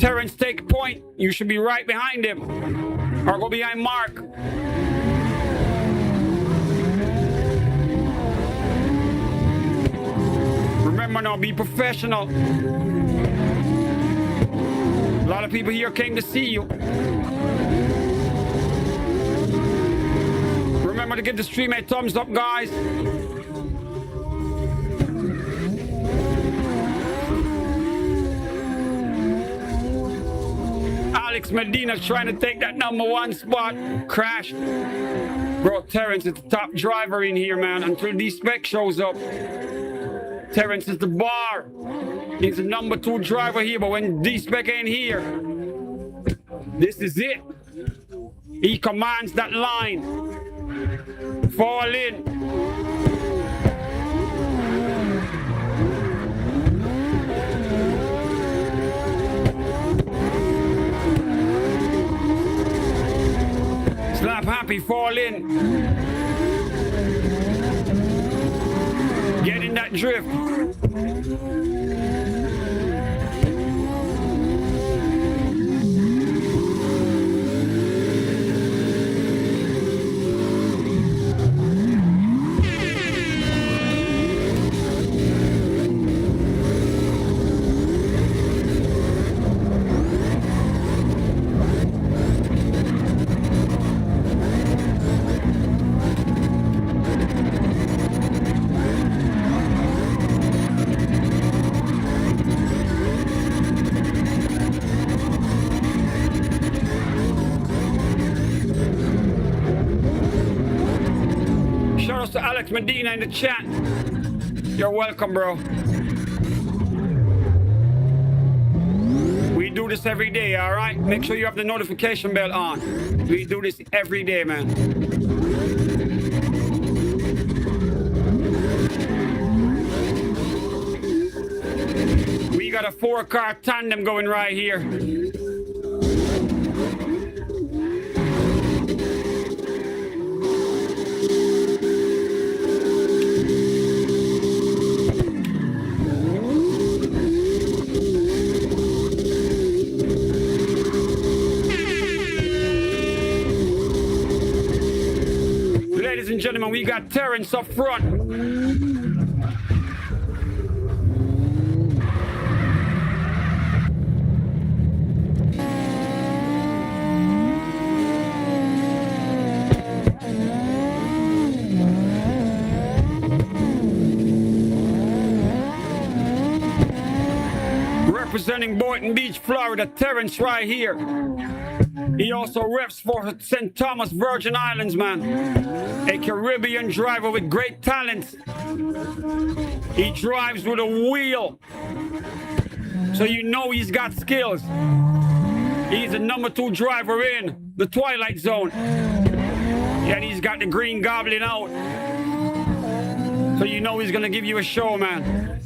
Terrence, take a point. You should be right behind him. Or go behind Mark. Remember now, be professional. A lot of people here came to see you. Remember to give the stream a thumbs up, guys. Alex Medina's trying to take that number 1 spot. Crashed. Bro, Terrence is the top driver in here, man. Until D-Spec shows up. Terrence is the bar. He's the number 2 driver here, but when D-Spec ain't here, this is it. He commands that line. Fall in. Slap Happy, fall in. Get in that drift. To Alex Medina in the chat. You're welcome, bro. We do this every day, all right? Make sure you have the notification bell on. We do this every day, man. We got a 4-car tandem going right here. gentlemen, we got Terrence up front. Representing Boynton Beach, Florida, Terrence right here. He also reps for St. Thomas, Virgin Islands, man. A Caribbean driver with great talent. He drives with a wheel. So you know he's got skills. He's the #2 driver in the Twilight Zone. And he's got the Green Goblin out. So you know he's gonna give you a show, man.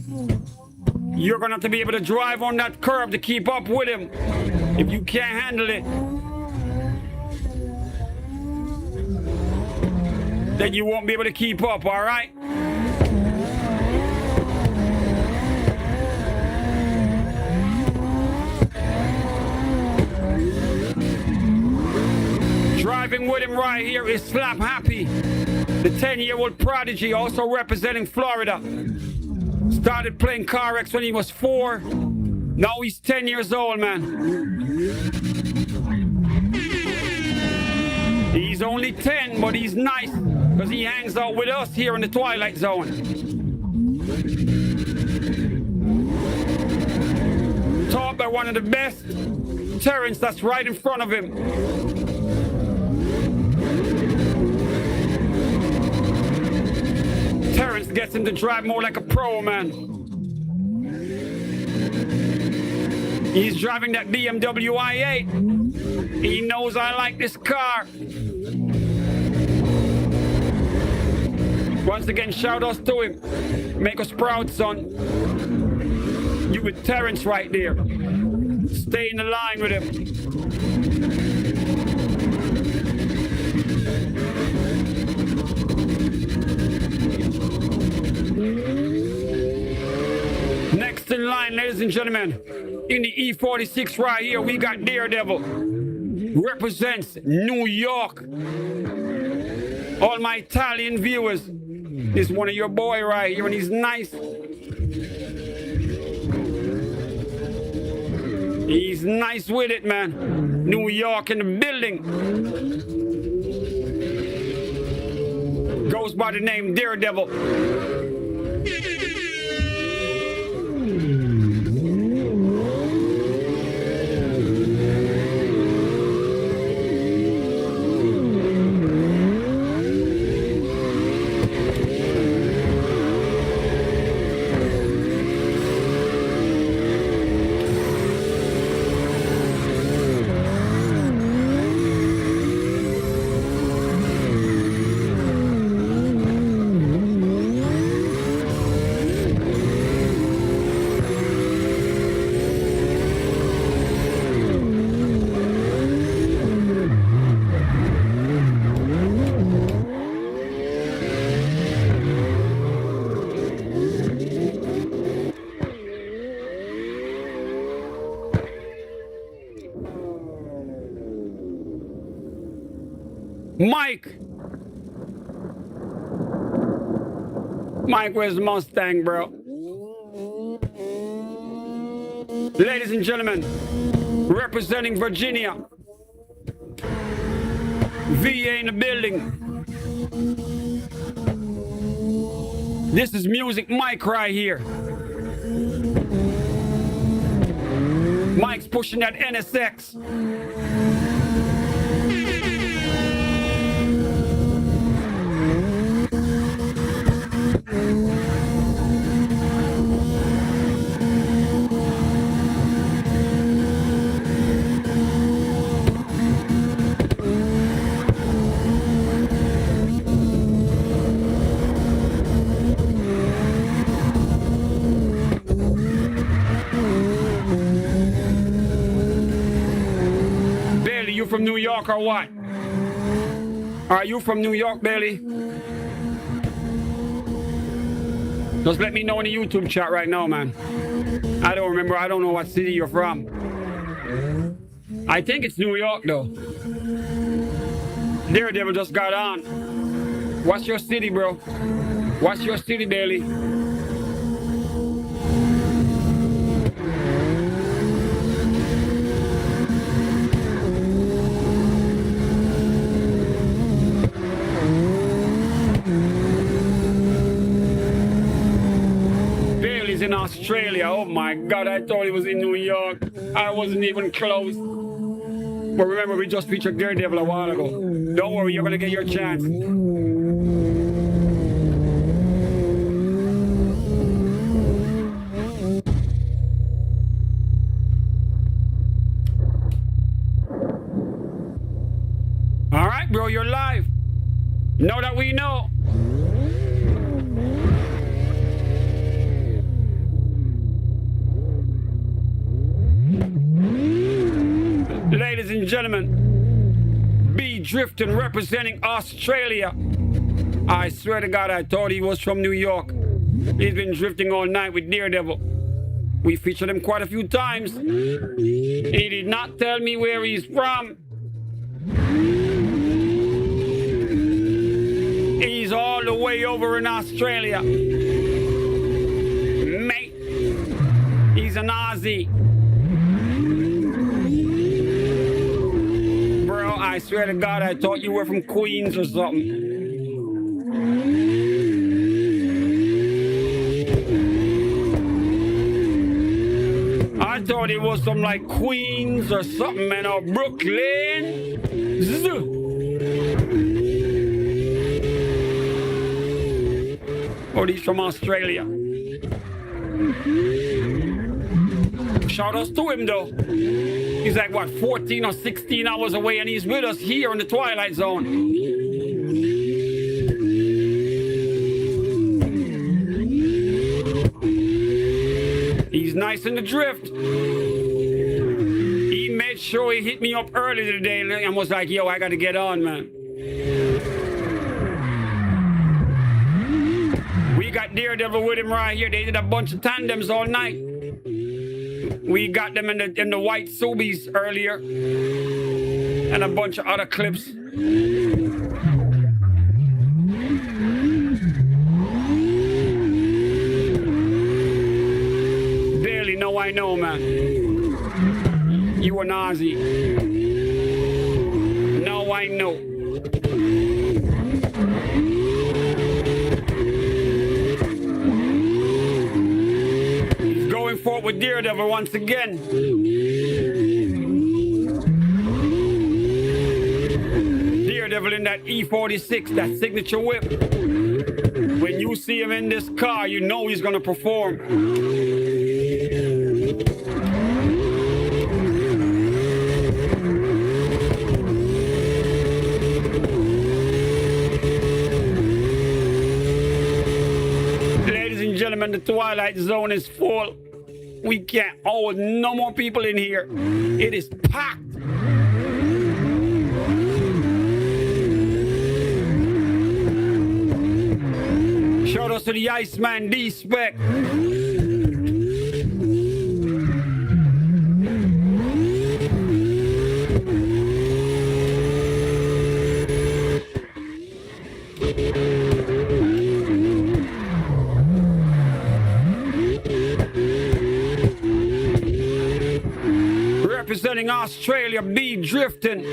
You're gonna have to be able to drive on that curb to keep up with him. If you can't handle it, then you won't be able to keep up, all right? Driving with him right here is Slap Happy, the 10-year-old prodigy, also representing Florida. Started playing Carx when he was 4. Now he's 10 years old, man. He's only 10, but he's nice because he hangs out with us here in the Twilight Zone. Taught by one of the best, Terrence, that's right in front of him. Terrence gets him to drive more like a pro, man. He's driving that BMW i8. He knows I like this car. Once again, shout outs to him. Make us proud, son. You with Terrence right there. Stay in the line with him. Next in line, ladies and gentlemen, in the E46 right here, we got Daredevil. Represents New York. All my Italian viewers, this is one of your boy right here, and he's nice. He's nice with it, man. New York in the building. Goes by the name Daredevil. Mike, where's the Mustang, bro? Ladies and gentlemen, representing Virginia, VA in the building. This is Music Mike right here. Mike's pushing that NSX. From New York or what? Are you from New York, Bailey? Just let me know in the YouTube chat right now, man. I don't remember. I don't know what city you're from. I think it's New York, though. Daredevil just got on. What's your city, bro? What's your city, Daily? Daily's in Australia. Oh my God, I thought he was in New York. I wasn't even close. But remember, we just featured Daredevil a while ago. Don't worry, you're gonna get your chance. All right, bro, you're live. Know that we know. Ladies and gentlemen, B Drifting representing Australia. I swear to God, I thought he was from New York. He's been drifting all night with Daredevil. We featured him quite a few times. He did not tell me where he's from. He's all the way over in Australia. Mate, he's an Aussie. Bro, I swear to God, I thought you were from Queens or something. I thought it was from like Queens or something, man, or Brooklyn. Oh, he's from Australia. Shout outs to him though. He's like what, 14 or 16 hours away, and he's with us here in the Twilight Zone. He's nice in the drift. He made sure he hit me up early today and was like, yo, I gotta get on, man. We got Daredevil with him right here. They did a bunch of tandems all night. We got them in the white Subies earlier, and a bunch of other clips. Barely know I know, man. You an Aussie. Now I know. Going forward with Daredevil once again. Daredevil in that E46, that signature whip. When you see him in this car, you know he's gonna perform. Ladies and gentlemen, the Twilight Zone is full. We can't hold no more people in here. It is packed. Shout out to the Iceman D-Spec. Representing Australia, B Drifting.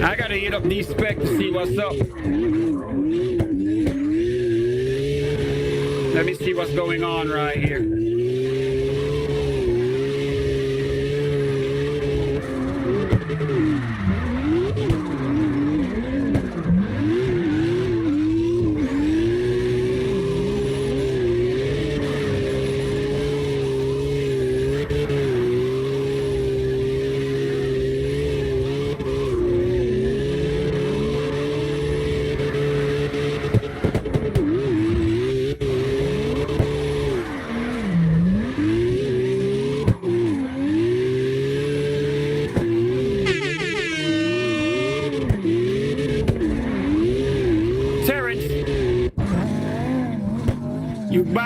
I gotta hit up D-Spec to see what's up. Let me see what's going on right here.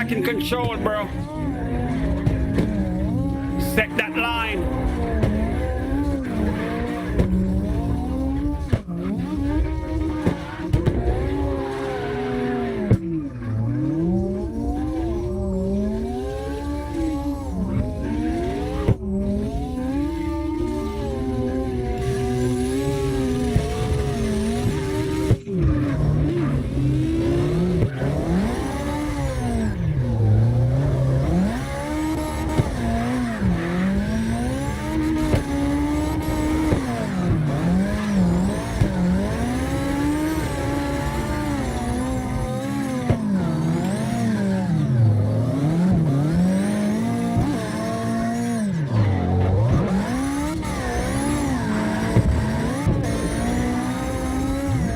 back in control, bro. Set that line.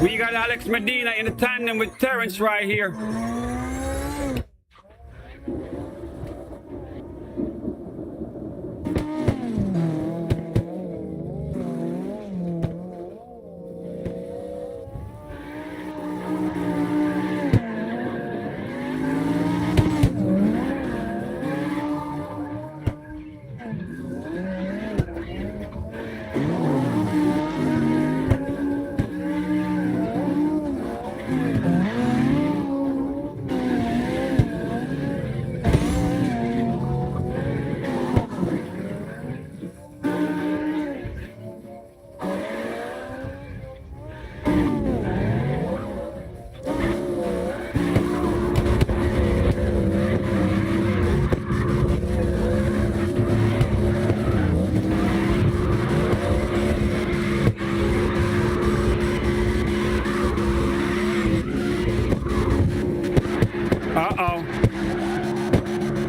We got Alex Medina in the tandem with Terrence right here.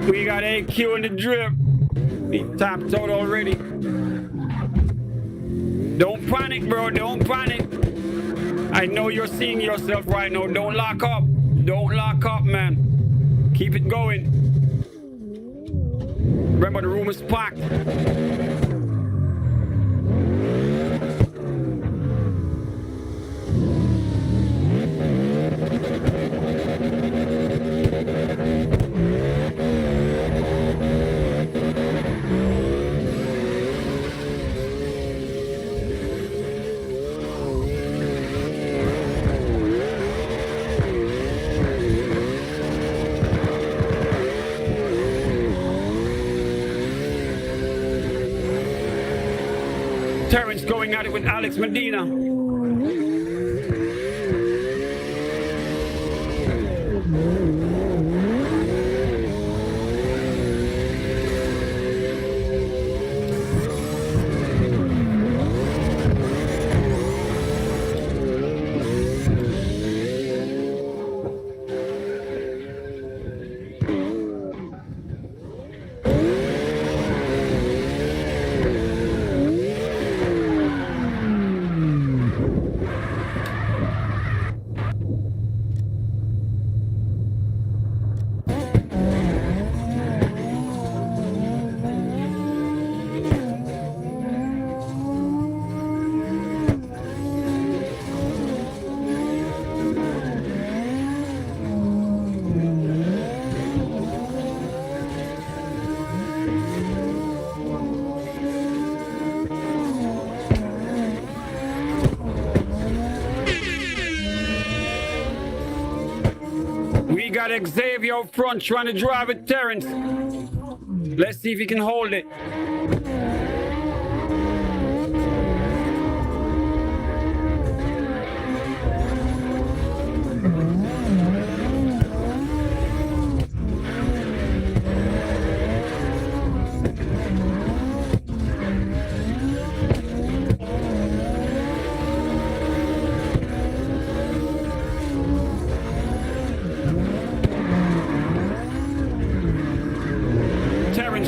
We got AQ in the drip. He tapped out already. Don't panic, bro. Don't panic. I know you're seeing yourself right now. Don't lock up. Don't lock up, man. Keep it going. Remember, the room is packed. Terrence going at it with Alex Medina. We got Xavier up front trying to drive with Terrence. Let's see if he can hold it.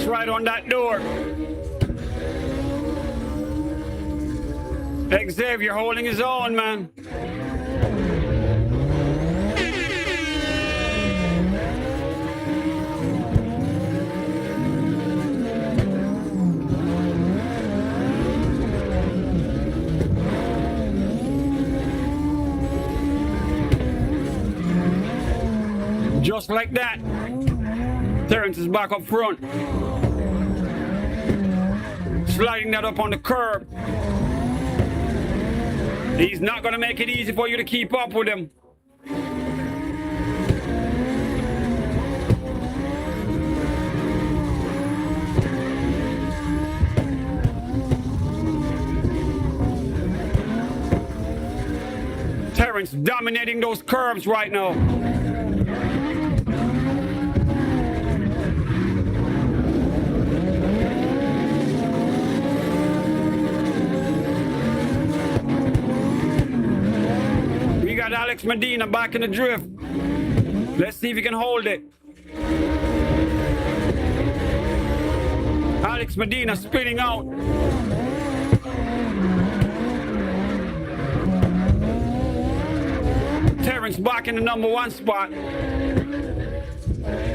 Right on that door. Xavier holding his own, man. Just like that. Terrence is back up front. Sliding that up on the curb. He's not going to make it easy for you to keep up with him. Terrence dominating those curbs right now. We got Alex Medina back in the drift. Let's see if he can hold it. Alex Medina spinning out. Terrence back in the number 1 spot.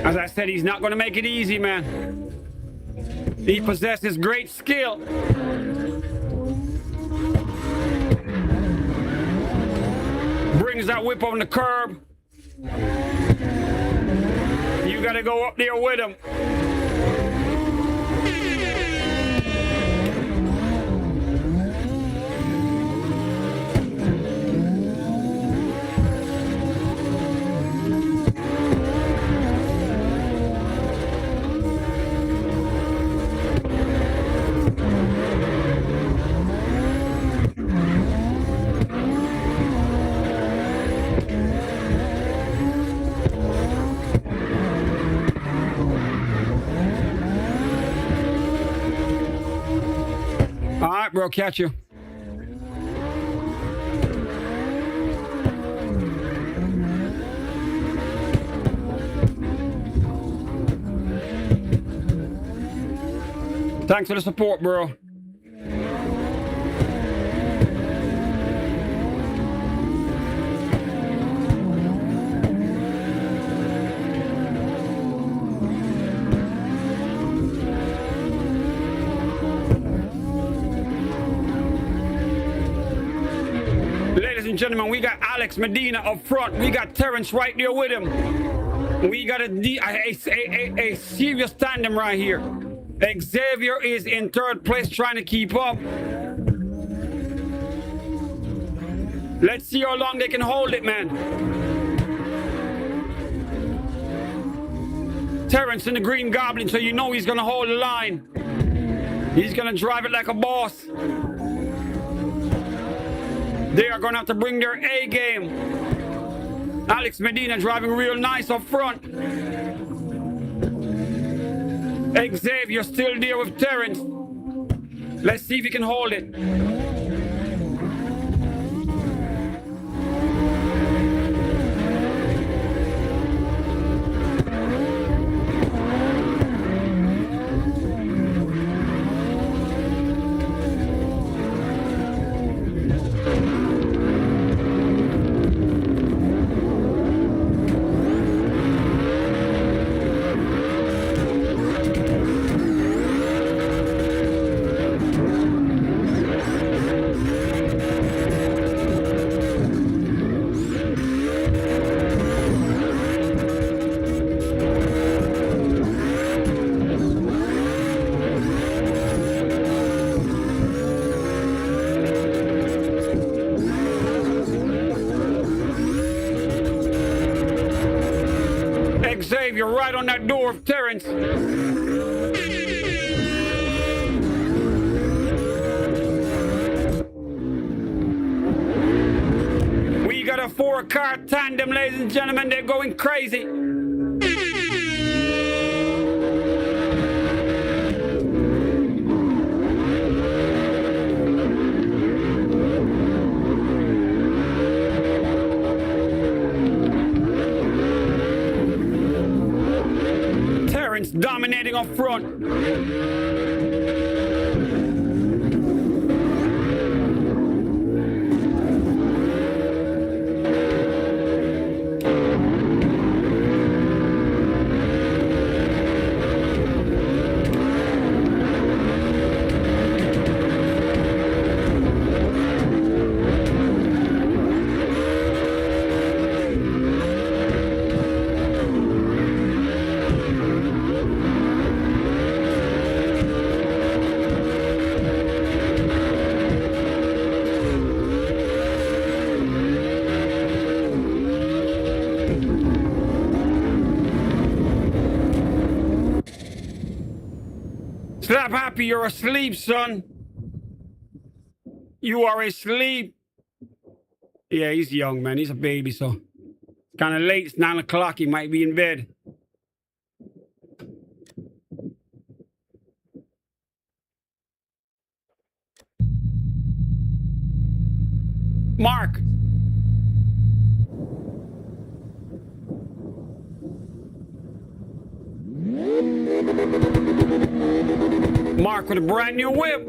As I said, he's not going to make it easy, man. He possesses great skill. Brings that whip on the curb. You got to go up there with him. All right, bro, catch you. Thanks for the support, bro. Ladies and gentlemen, we got Alex Medina up front. We got Terrence right there with him. We got a serious tandem right here. Xavier is in 3rd place trying to keep up. Let's see how long they can hold it, man. Terrence in the Green Goblin, so you know he's going to hold the line. He's going to drive it like a boss. They are going to have to bring their A game. Alex Medina driving real nice up front. Xavier still there with Terrence. Let's see if he can hold it. Xavier right on that door of Terrence. We got a 4-car tandem, ladies and gentlemen. They're going crazy. Dominating up front. Slap Happy, you're asleep, son. You are asleep. Yeah, he's young, man. He's a baby, so it's kind of late. It's 9 o'clock. He might be in bed. Mark. Mark with a brand new whip.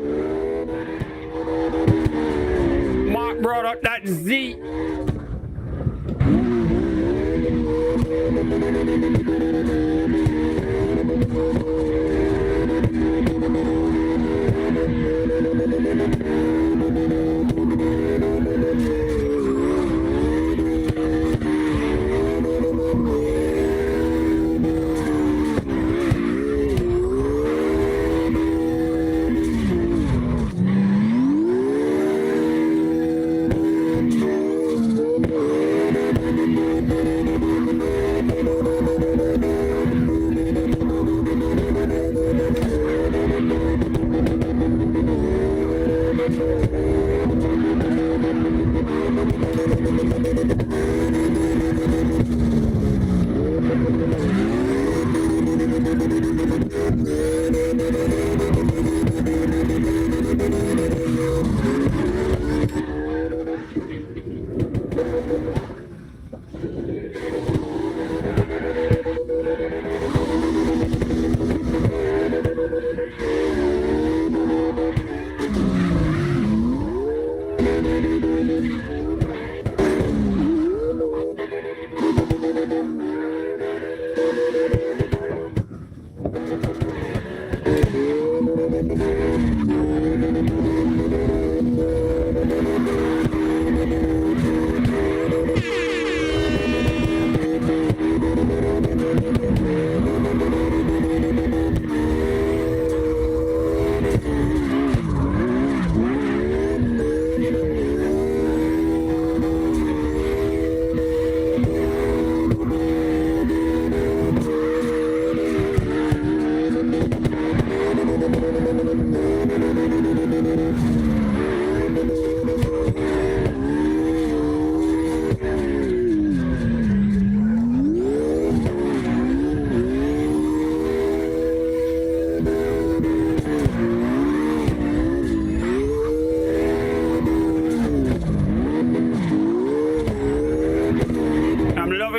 Mark brought up that Z.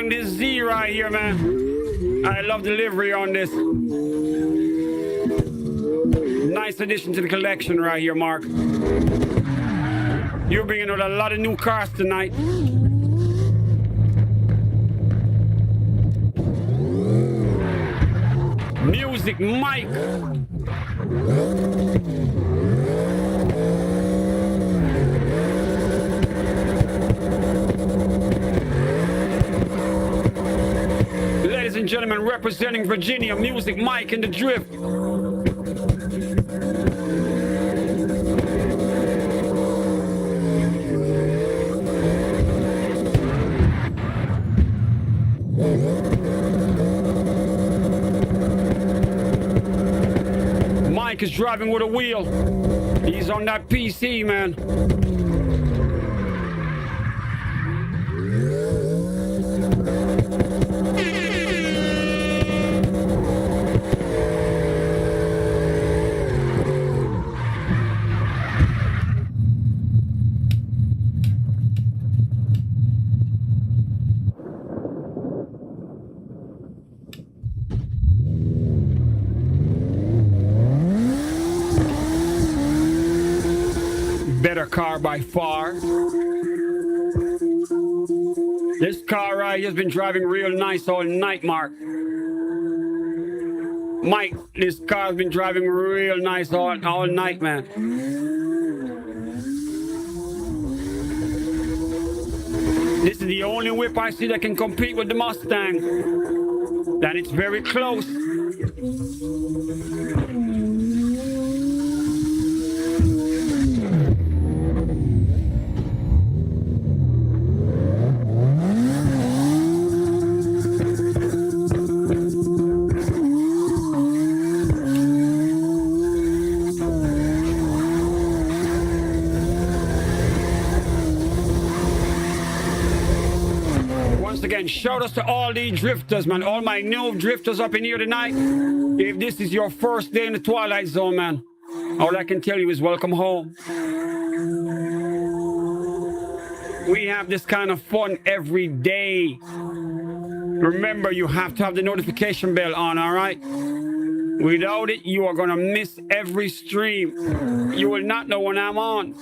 This Z right here, man. I love delivery on this. Nice addition to the collection right here, Mark. You're bringing out a lot of new cars tonight. Music Mike. Ladies and gentlemen, representing Virginia, Music Mike and the Drift. Mike is driving with a wheel. He's on that PC, man. Better car by far. This car right here has been driving real nice all night, Mark. Mike, this car's been driving real nice all night, man. This is the only whip I see that can compete with the Mustang. And it's very close. once again, shout out to all the drifters, man. All my new drifters up in here tonight. If this is your first day in the Twilight Zone, man, all I can tell you is welcome home. We have this kind of fun every day. Remember, you have to have the notification bell on, all right? Without it, you are going to miss every stream. You will not know when I'm on.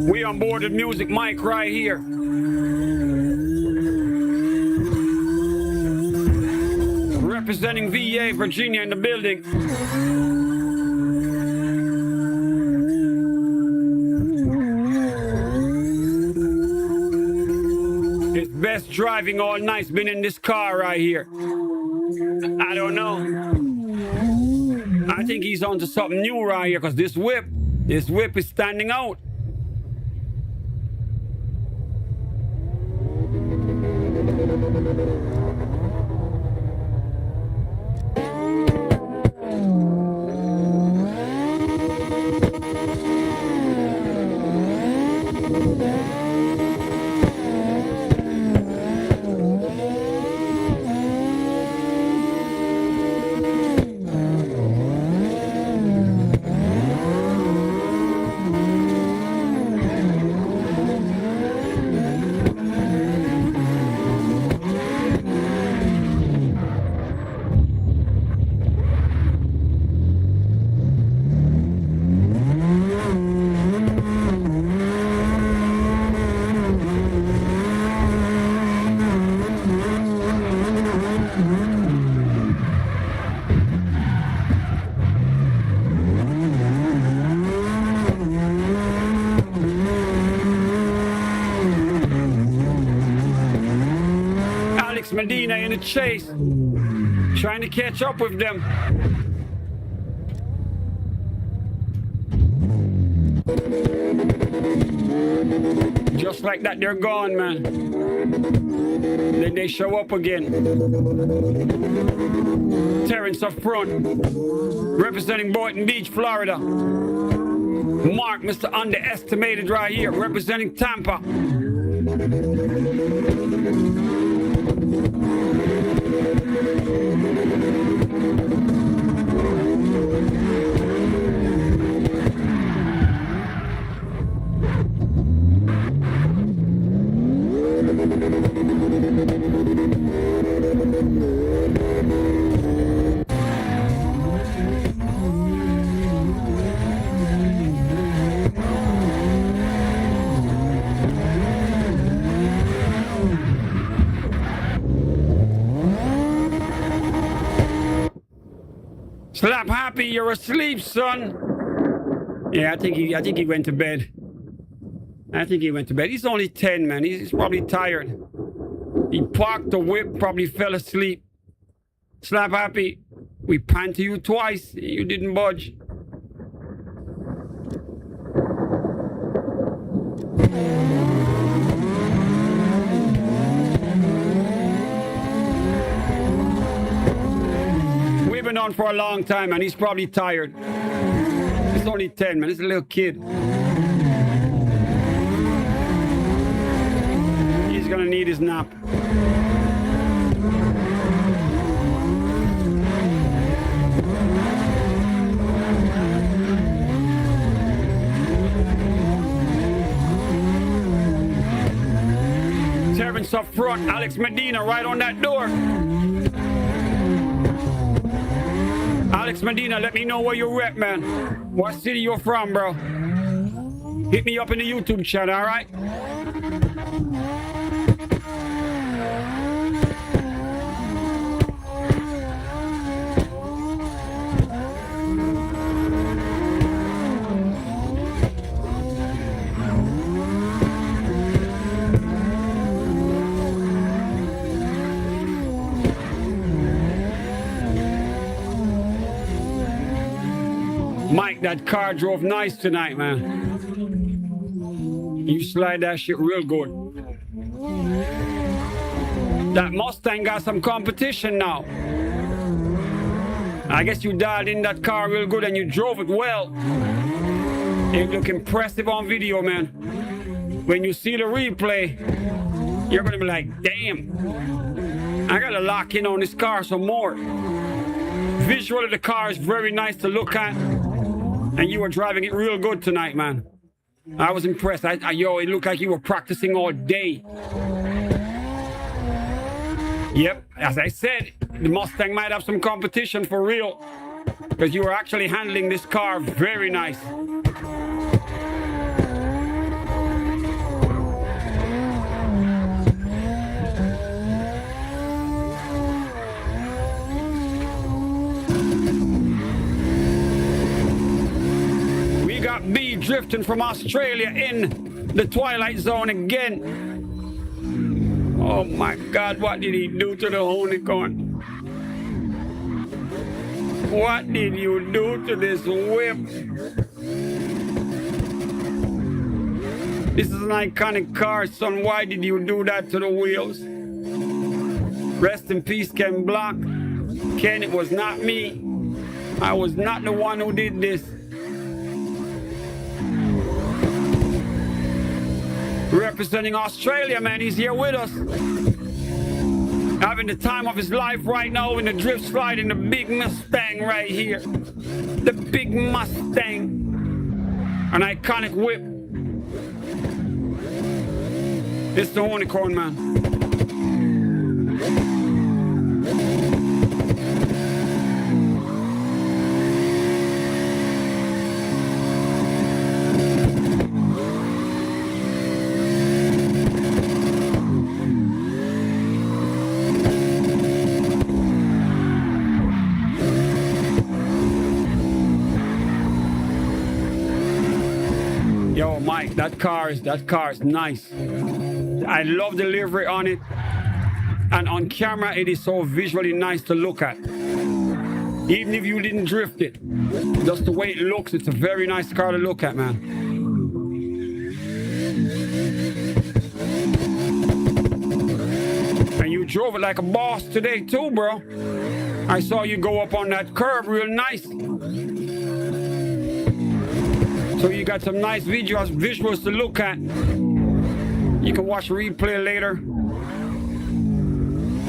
We on board the music mic right here. Representing VA, Virginia in the building. It's best driving all night's been in this car right here. I don't know. I think he's onto something new right here because this whip is standing out. Medina in the chase, trying to catch up with them. Just like that, they're gone, man. Then they show up again. Terrence up front, representing Boynton Beach, Florida. Mark, Mr. Underestimated right here, representing Tampa. Slap Happy, you're asleep, son. Yeah, I think he went to bed. I think he went to bed. He's only 10, man. He's probably tired. He parked the whip, probably fell asleep. Slap Happy, we panned to you twice. You didn't budge. We've been on for a long time, and he's probably tired. He's only 10, man. He's a little kid. He's gonna need his nap. Terrence up front, Alex Medina right on that door. Alex Medina, let me know where you're at, man. What city you're from, bro? Hit me up in the YouTube chat, all right? Mike, that car drove nice tonight, man. You slide that shit real good. That Mustang got some competition now. I guess you dialed in that car real good and you drove it well. It look impressive on video, man. When you see the replay, you're gonna be like, damn, I gotta lock in on this car some more. Visually, the car is very nice to look at, and you were driving it real good tonight, man. I was impressed. Yo, it looked like you were practicing all day. Yep, as I said, the Mustang might have some competition for real, because you were actually handling this car very nice. B drifting from Australia in the Twilight Zone again. Oh my God, what did he do to the unicorn? What did you do to this whip? This is an iconic car, son. Why did you do that to the wheels? Rest in peace, Ken Block. Ken, it was not me. I was not the one who did this. Representing Australia, man, he's here with us. Having the time of his life right now in the drift slide in the big Mustang right here. The big Mustang. An iconic whip. It's the unicorn, man. Yo, Mike, that car is nice. I love the livery on it. And on camera, it is so visually nice to look at. Even if you didn't drift it, just the way it looks, it's a very nice car to look at, man. And you drove it like a boss today too, bro. I saw you go up on that curb real nice. So you got some nice visuals to look at. You can watch a replay later.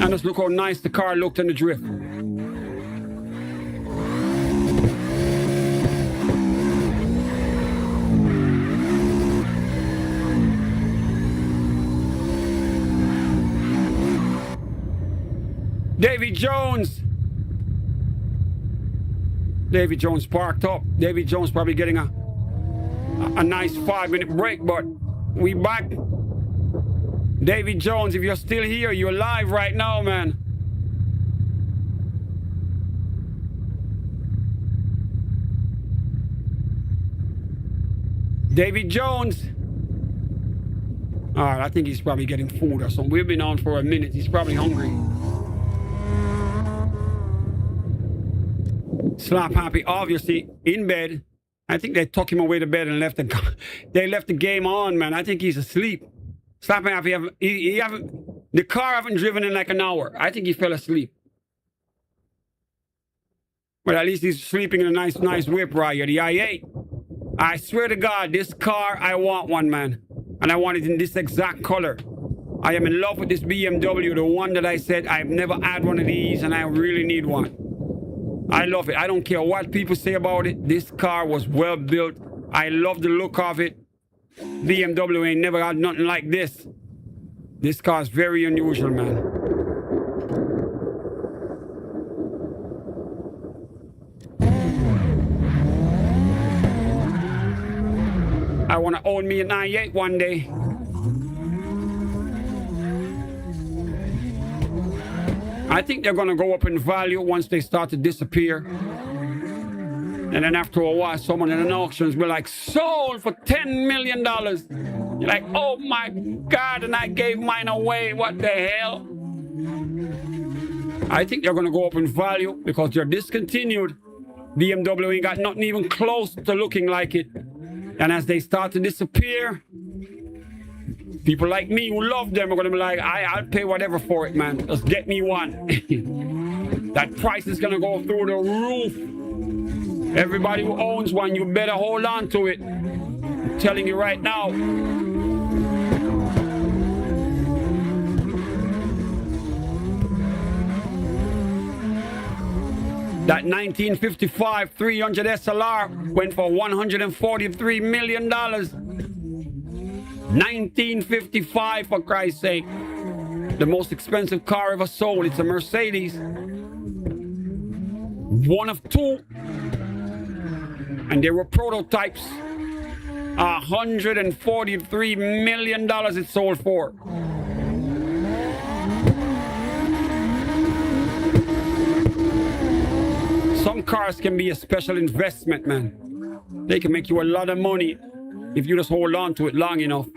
And just look how nice the car looked in the drift. Davy Jones. Davy Jones parked up. Davy Jones probably getting a nice 5-minute break, but we back. Davy Jones, if you're still here, you're live right now, man. Davy Jones. All right, I think he's probably getting food or something. We've been on for a minute. He's probably hungry. Slap Happy, obviously, in bed. I think they took him away to bed and left they left the game on, man. I think he's asleep. Slap Happy, the car haven't driven in like an hour. I think he fell asleep. But at least he's sleeping in a nice whip right here, the i8. I swear to God, this car, I want one, man. And I want it in this exact color. I am in love with this BMW, the one that I said I've never had one of these and I really need one. I love it. I don't care what people say about it. This car was well built. I love the look of it. BMW ain't never had nothing like this. This car is very unusual, man. I want to own me a 98 one day. I think they're going to go up in value once they start to disappear. And then after a while, someone in an auction will be like, sold for $10 million. You're like, oh my God, and I gave mine away. What the hell? I think they're going to go up in value because they're discontinued. BMW ain't got nothing even close to looking like it. And as they start to disappear, People like me who love them are gonna be like, I'll pay whatever for it, man. Just get me one. That price is gonna go through the roof. Everybody who owns one, you better hold on to it. I'm telling you right now. That 1955 300 SLR went for $143 million. 1955, for Christ's sake. The most expensive car ever sold. It's a Mercedes. One of two. And they were prototypes. $143 million it sold for. Some cars can be a special investment, man. They can make you a lot of money if you just hold on to it long enough.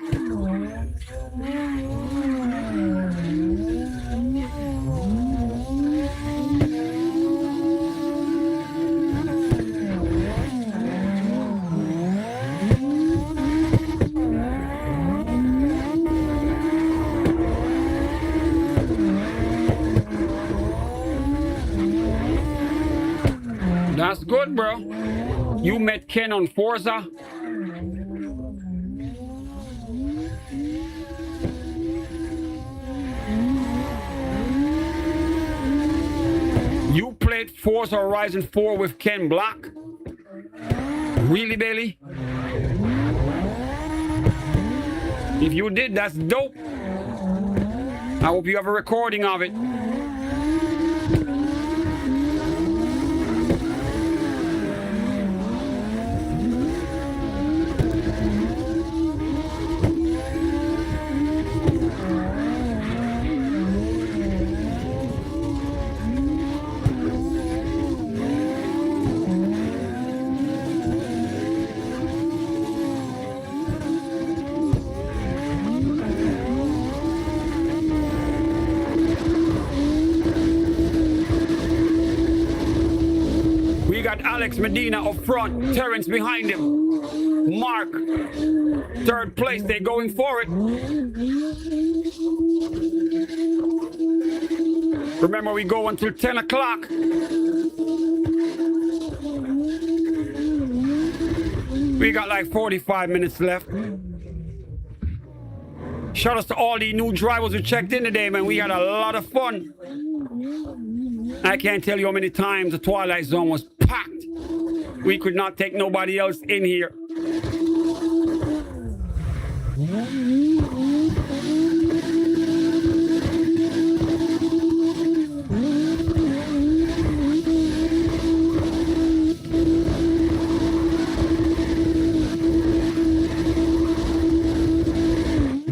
That's good, bro. You met Ken on Forza? You played Forza Horizon 4 with Ken Block? Really, Bailey? If you did, that's dope. I hope you have a recording of it. Alex Medina up front, Terrence behind him. Mark, third place, they're going for it. Remember, we go until 10 o'clock. We got like 45 minutes left. Shout out to all the new drivers who checked in today, man. We had a lot of fun. I can't tell you how many times the Twilight Zone was packed. We could not take nobody else in here.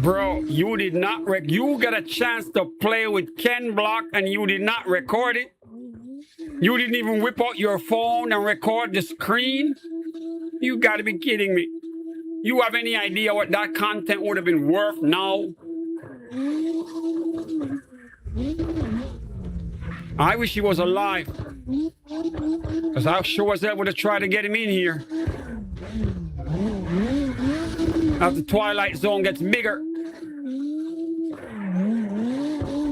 Bro, you did not you got a chance to play with Ken Block and you did not record it? You didn't even whip out your phone and record the screen? You gotta be kidding me. You have any idea what that content would have been worth now? I wish he was alive. Because I sure as hell would have tried to get him in here. As the Twilight Zone gets bigger.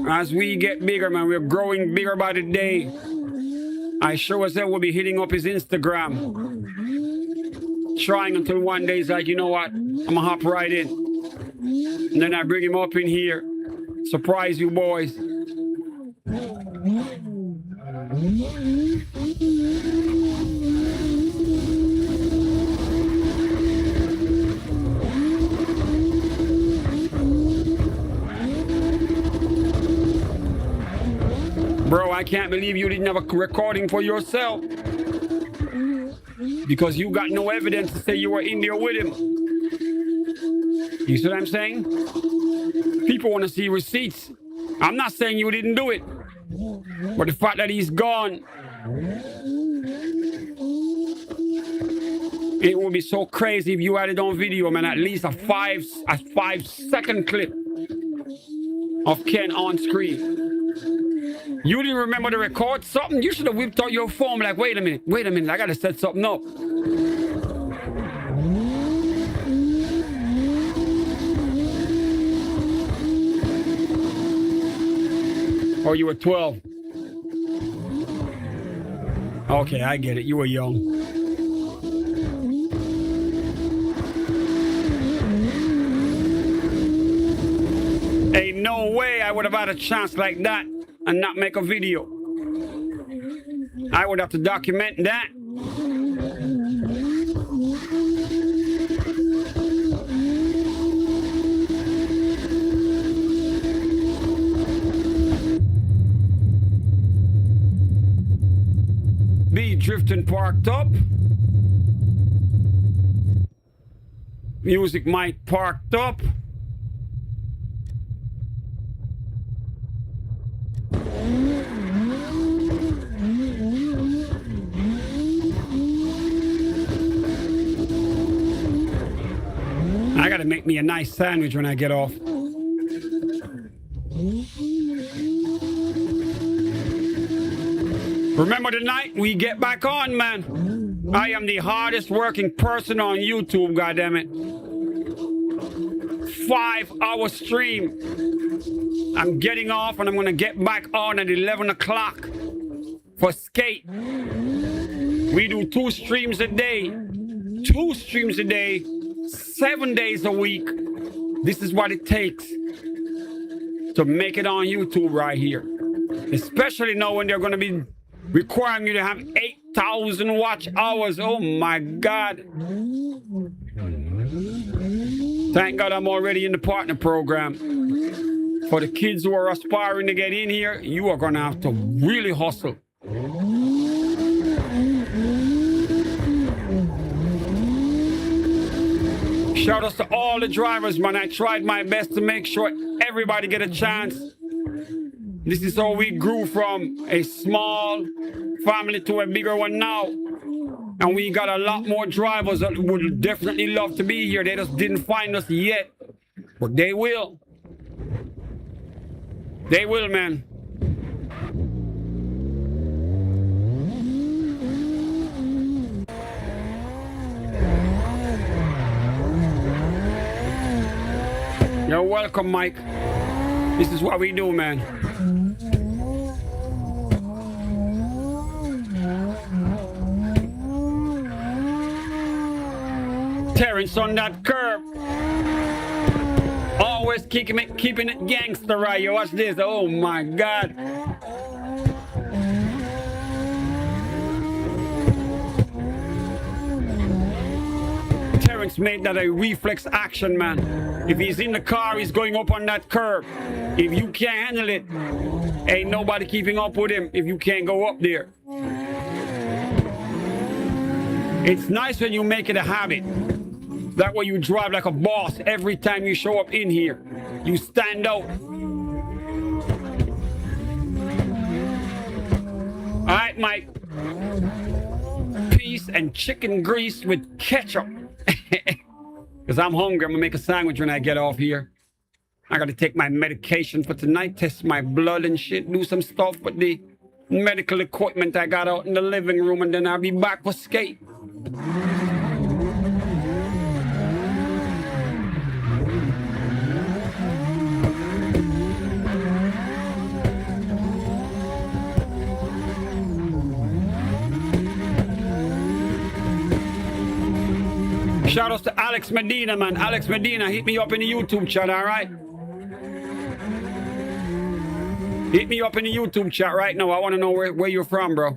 As we get bigger, man, we're growing bigger by the day. I sure as hell will be hitting up his Instagram. Trying until one day he's like, you know what? I'm gonna hop right in. And then I bring him up in here. Surprise you boys. Bro, I can't believe you didn't have a recording for yourself. Because you got no evidence to say you were in there with him. You see what I'm saying? People want to see receipts. I'm not saying you didn't do it. But the fact that he's gone, it would be so crazy if you had it on video, man. At least a 5-second clip of Ken on screen. You didn't remember to record something? You should have whipped out your phone like, wait a minute, I gotta set something up. Or you were 12? Okay, I get it. You were young. Ain't no way I would have had a chance like that and not make a video. I would have to document that. Be drifting parked up. Music mic parked up. I gotta make me a nice sandwich when I get off. Remember the night we get back on, man. I am the hardest working person on YouTube, goddammit. 5-hour stream. I'm getting off and I'm gonna get back on at 11 o'clock for skate. We do 2 streams a day. 2 streams a day. 7 days a week. This is what it takes to make it on YouTube right here. Especially now when they're going to be requiring you to have 8,000 watch hours. Oh my God. Thank God I'm already in the partner program. For the kids who are aspiring to get in here, you are going to have to really hustle. Shout out to all the drivers, man. I tried my best to make sure everybody get a chance. This is how we grew from a small family to a bigger one now. And we got a lot more drivers that would definitely love to be here. They just didn't find us yet. But they will. They will, man. You're welcome, Mike. This is what we do, man. Terrence on that curb. Always keeping it gangster, right? Yo, watch this. Oh my God. Terrence made that a reflex action, man. If he's in the car, he's going up on that curb. If you can't handle it, ain't nobody keeping up with him if you can't go up there. It's nice when you make it a habit. That way you drive like a boss every time you show up in here. You stand out. All right, Mike. Peace and chicken grease with ketchup. Because I'm hungry. I'm going to make a sandwich when I get off here. I got to take my medication for tonight, test my blood and shit, do some stuff with the medical equipment I got out in the living room, and then I'll be back for skate. Shout out to Alex Medina, man. Alex Medina, hit me up in the YouTube chat, all right? Hit me up in the YouTube chat right now. I want to know where you're from, bro.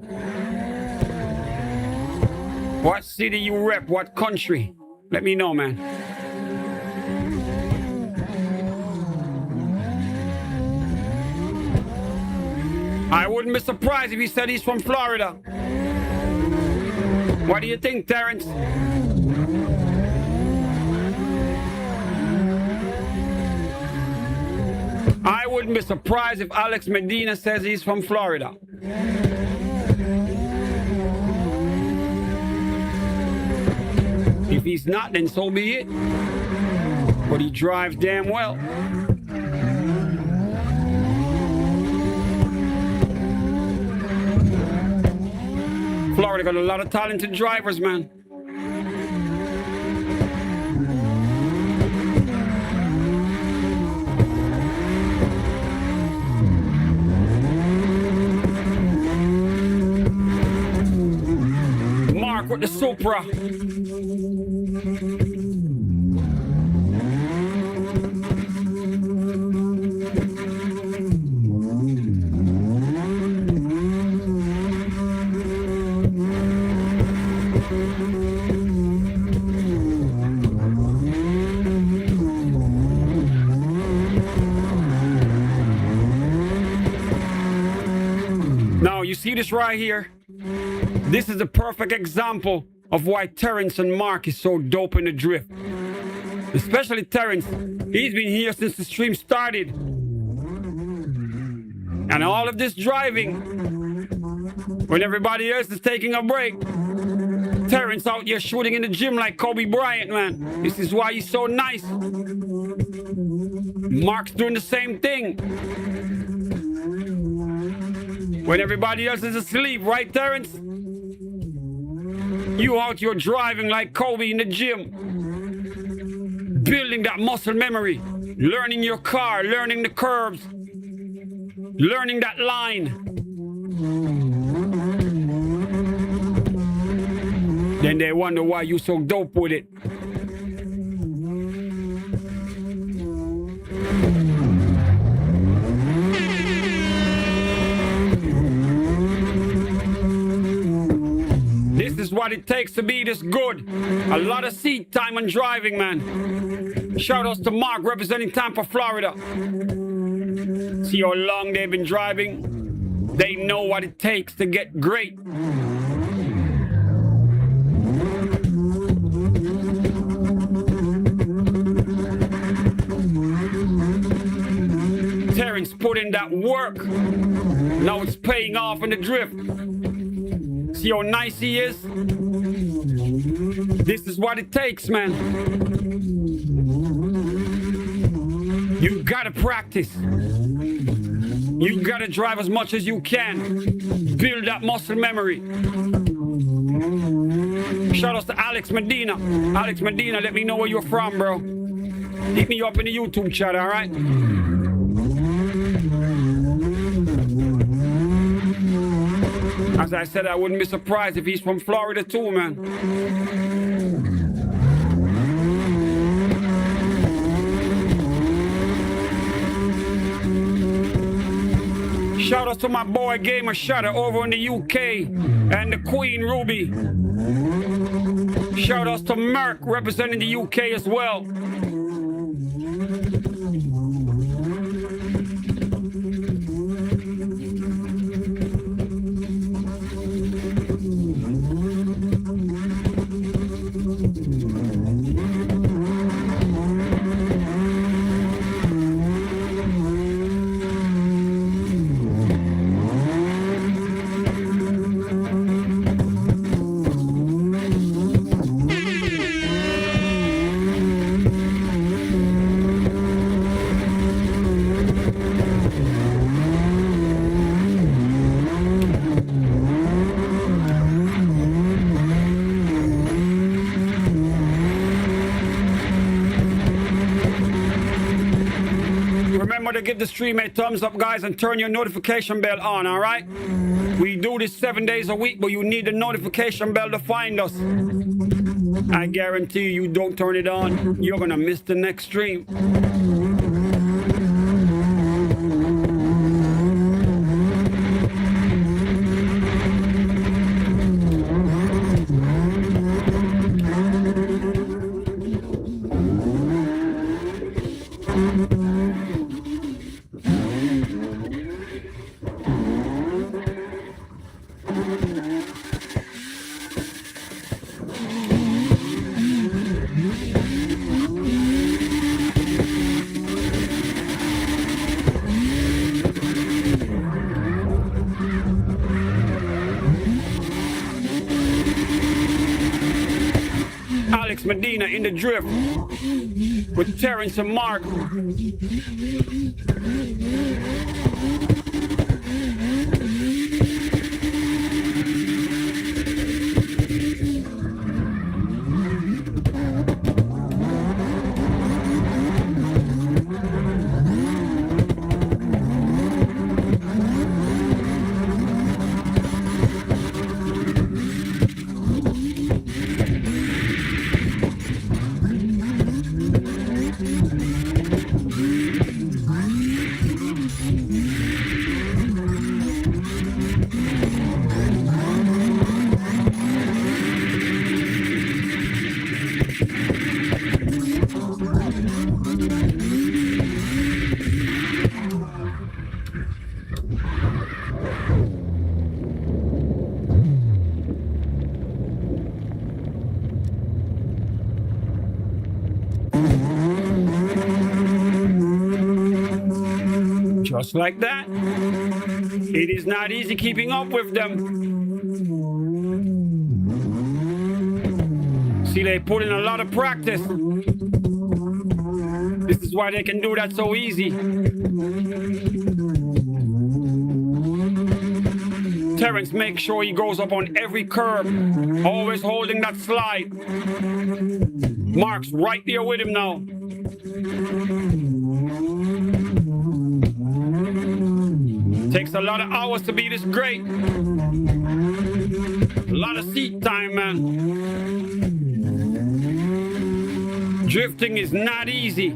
What city you rep? What country? Let me know, man. I wouldn't be surprised if he said he's from Florida. What do you think, Terrence? I wouldn't be surprised if Alex Medina says he's from Florida. If he's not, then so be it. But he drives damn well. Florida got a lot of talented drivers, man. Supra. Now, you see this right here? This is a perfect example of why Terrence and Mark is so dope in the drift. Especially Terrence. He's been here since the stream started. And all of this driving, when everybody else is taking a break, Terrence out here shooting in the gym like Kobe Bryant, man. This is why he's so nice. Mark's doing the same thing. When everybody else is asleep, right, Terrence? You out here driving like Kobe in the gym. Building that muscle memory. Learning your car, learning the curves. Learning that line. Then they wonder why you so dope with it. This is what it takes to be this good. A lot of seat time on driving, man. Shout outs to Mark representing Tampa, Florida. See how long they've been driving? They know what it takes to get great. Terrence put in that work. Now it's paying off in the drift. See how nice he is? This is what it takes, man. You gotta practice. You gotta drive as much as you can. Build that muscle memory. Shout out to Alex Medina. Alex Medina, let me know where you're from, bro. Hit me up in the YouTube chat, all right? As I said, I wouldn't be surprised if he's from Florida too, man. Shout out to my boy Gamer Shutter over in the UK and the Queen Ruby. Shout outs to Merck representing the UK as well. Remember to give the stream a thumbs up, guys, and turn your notification bell on, all right? We do this 7 days a week, but you need the notification bell to find us. I guarantee you don't turn it on, you're gonna miss the next stream. Alex Medina in the drift with Terrence and Mark. Just like that. It is not easy keeping up with them. See, they put in a lot of practice. This is why they can do that so easy. Terrence, make sure he goes up on every curb, always holding that slide. Mark's right there with him now. Takes a lot of hours to be this great. A lot of seat time, man. Drifting is not easy.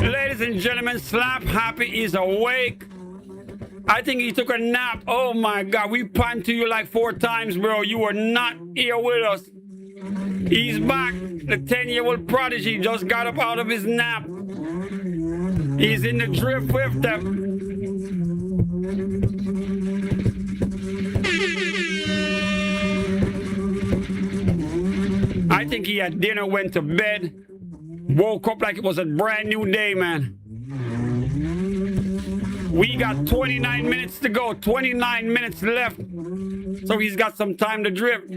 Ladies and gentlemen, Slap Happy is awake. I think he took a nap. Oh my God, we panned to you like 4 times, bro. You were not here with us. He's back. The 10-year-old prodigy just got up out of his nap. He's in the drift with them. I think he had dinner, went to bed, woke up like it was a brand new day, man. We got 29 minutes to go, 29 minutes left. So he's got some time to drift.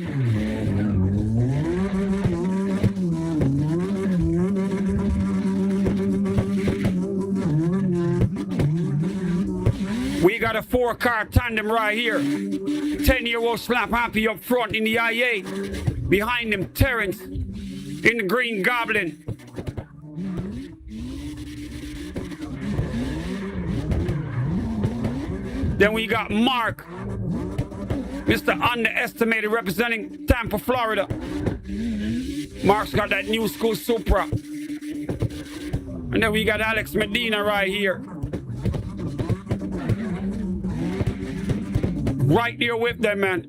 We got a 4-car tandem right here. 10-year-old Slap Happy up front in the I-8. Behind him, Terrence in the Green Goblin. Then we got Mark, Mr. Underestimated, representing Tampa, Florida. Mark's got that new school Supra. And then we got Alex Medina right here. Right there with them, man.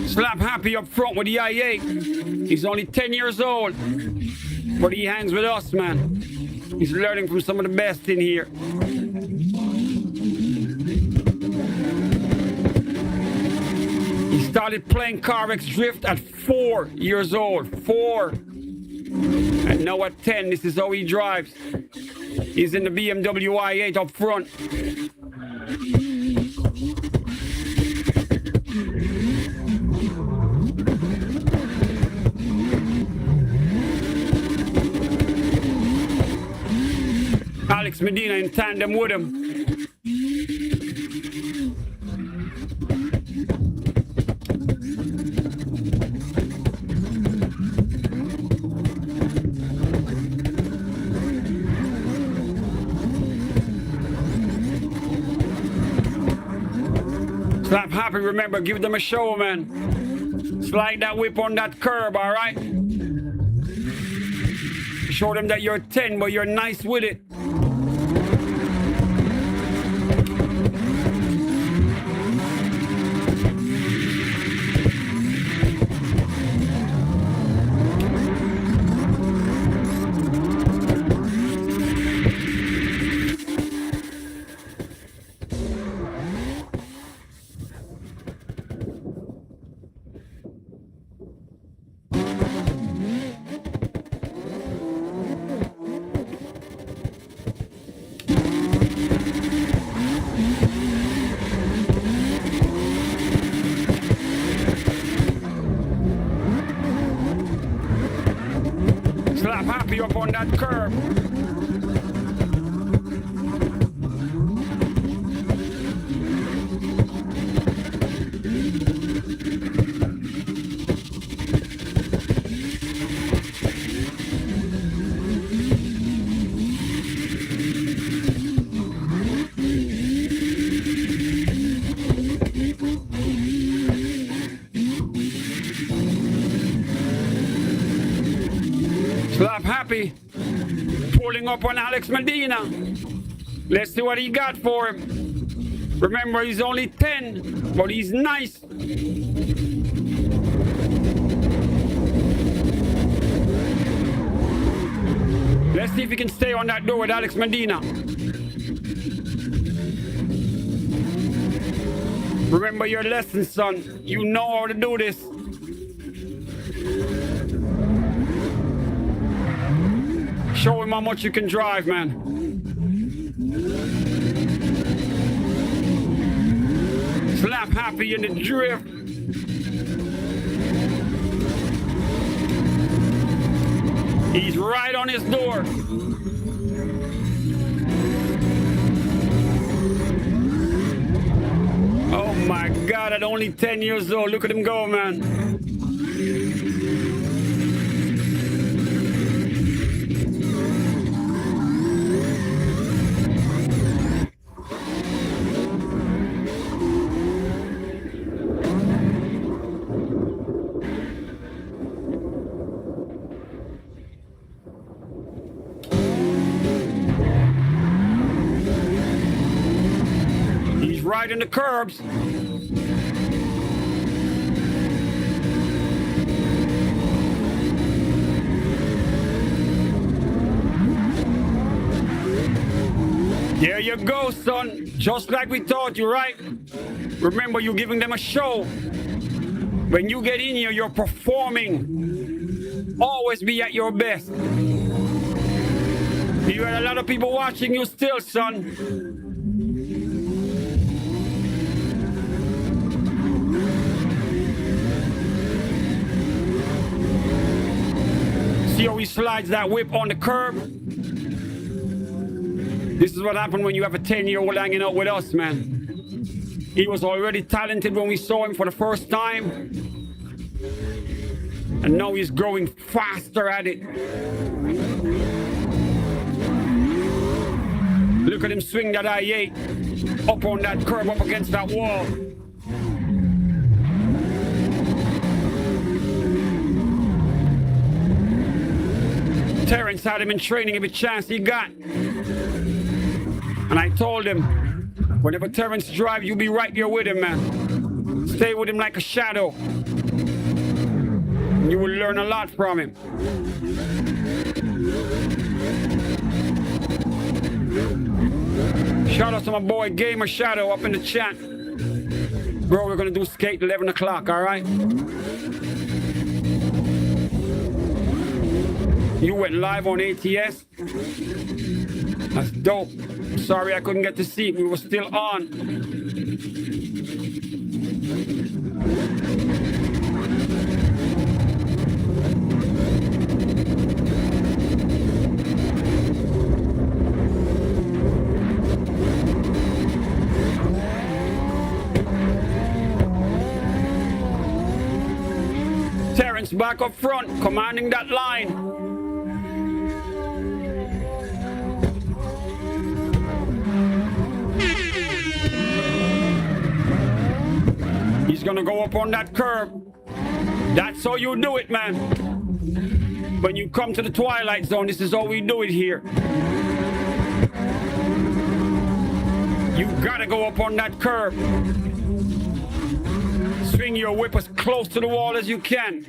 Slap Happy up front with the I-8. He's only 10 years old, but he hangs with us, man. He's learning from some of the best in here. He started playing Carx drift at 4 years old. 4. And now at 10, this is how he drives. He's in the BMW i8 up front. Alex Medina in tandem with him. Slap Happy, remember, give them a show, man. Slide that whip on that curb, all right? Show them that you're 10, but you're nice with it. Slap Happy up on that curb. Slap Happy pulling up on Alex Medina. Let's see what he got for him. Remember, he's only 10, but he's nice. Let's see if he can stay on that door with Alex Medina. Remember your lesson, son. You know how to do this. Show him how much you can drive, man. Slap happy in the drift. He's right on his door. Oh my God, at only 10 years old, look at him go, man. He's right in the curbs. There you go, son. Just like we taught you, right? Remember, you're giving them a show. When you get in here, you're performing. Always be at your best. You had a lot of people watching you still, son. See how he slides that whip on the curb? This is what happened when you have a 10-year-old hanging out with us, man. He was already talented when we saw him for the first time. And now he's growing faster at it. Look at him swing that I-8 up on that curb, up against that wall. Terrence had him in training every chance he got. And I told him, whenever Terrence drives, you be right there with him, man. Stay with him like a shadow. You will learn a lot from him. Shout out to my boy Gamer Shadow up in the chat. Bro, we're gonna do skate 11 o'clock, all right? You went live on ATS? That's dope. Sorry I couldn't get to see it. We were still on. Terrence back up front, commanding that line. He's gonna go up on that curb. That's how you do it, man. When you come to the Twilight Zone, this is how we do it here. You gotta go up on that curb. Swing your whip as close to the wall as you can.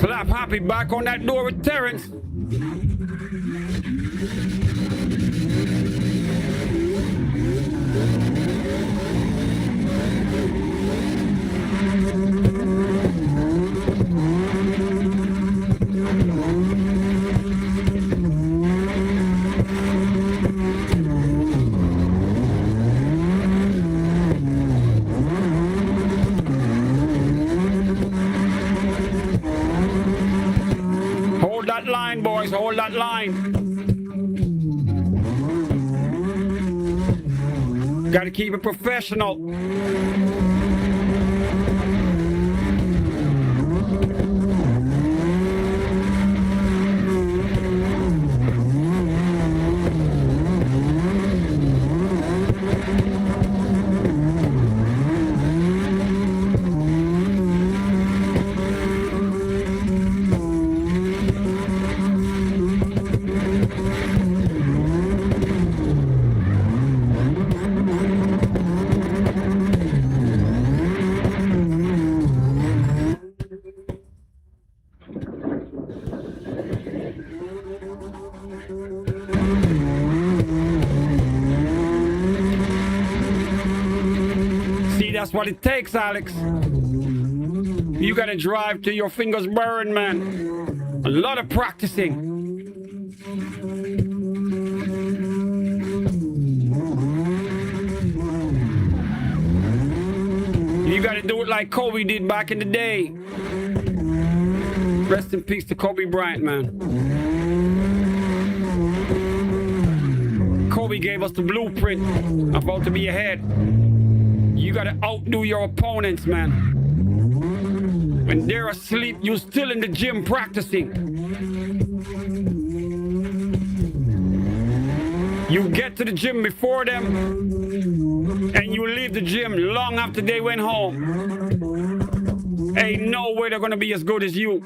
Slap happy back on that door with Terrence. hold that line. Gotta keep it professional. That's what it takes, Alex. You gotta drive till your fingers burn, man. A lot of practicing. You gotta do it like Kobe did back in the day. Rest in peace to Kobe Bryant, man. Kobe gave us the blueprint of how to be ahead. You gotta outdo your opponents, man. When they're asleep, you're still in the gym practicing. You get to the gym before them, and you leave the gym long after they went home. Ain't no way they're gonna be as good as you.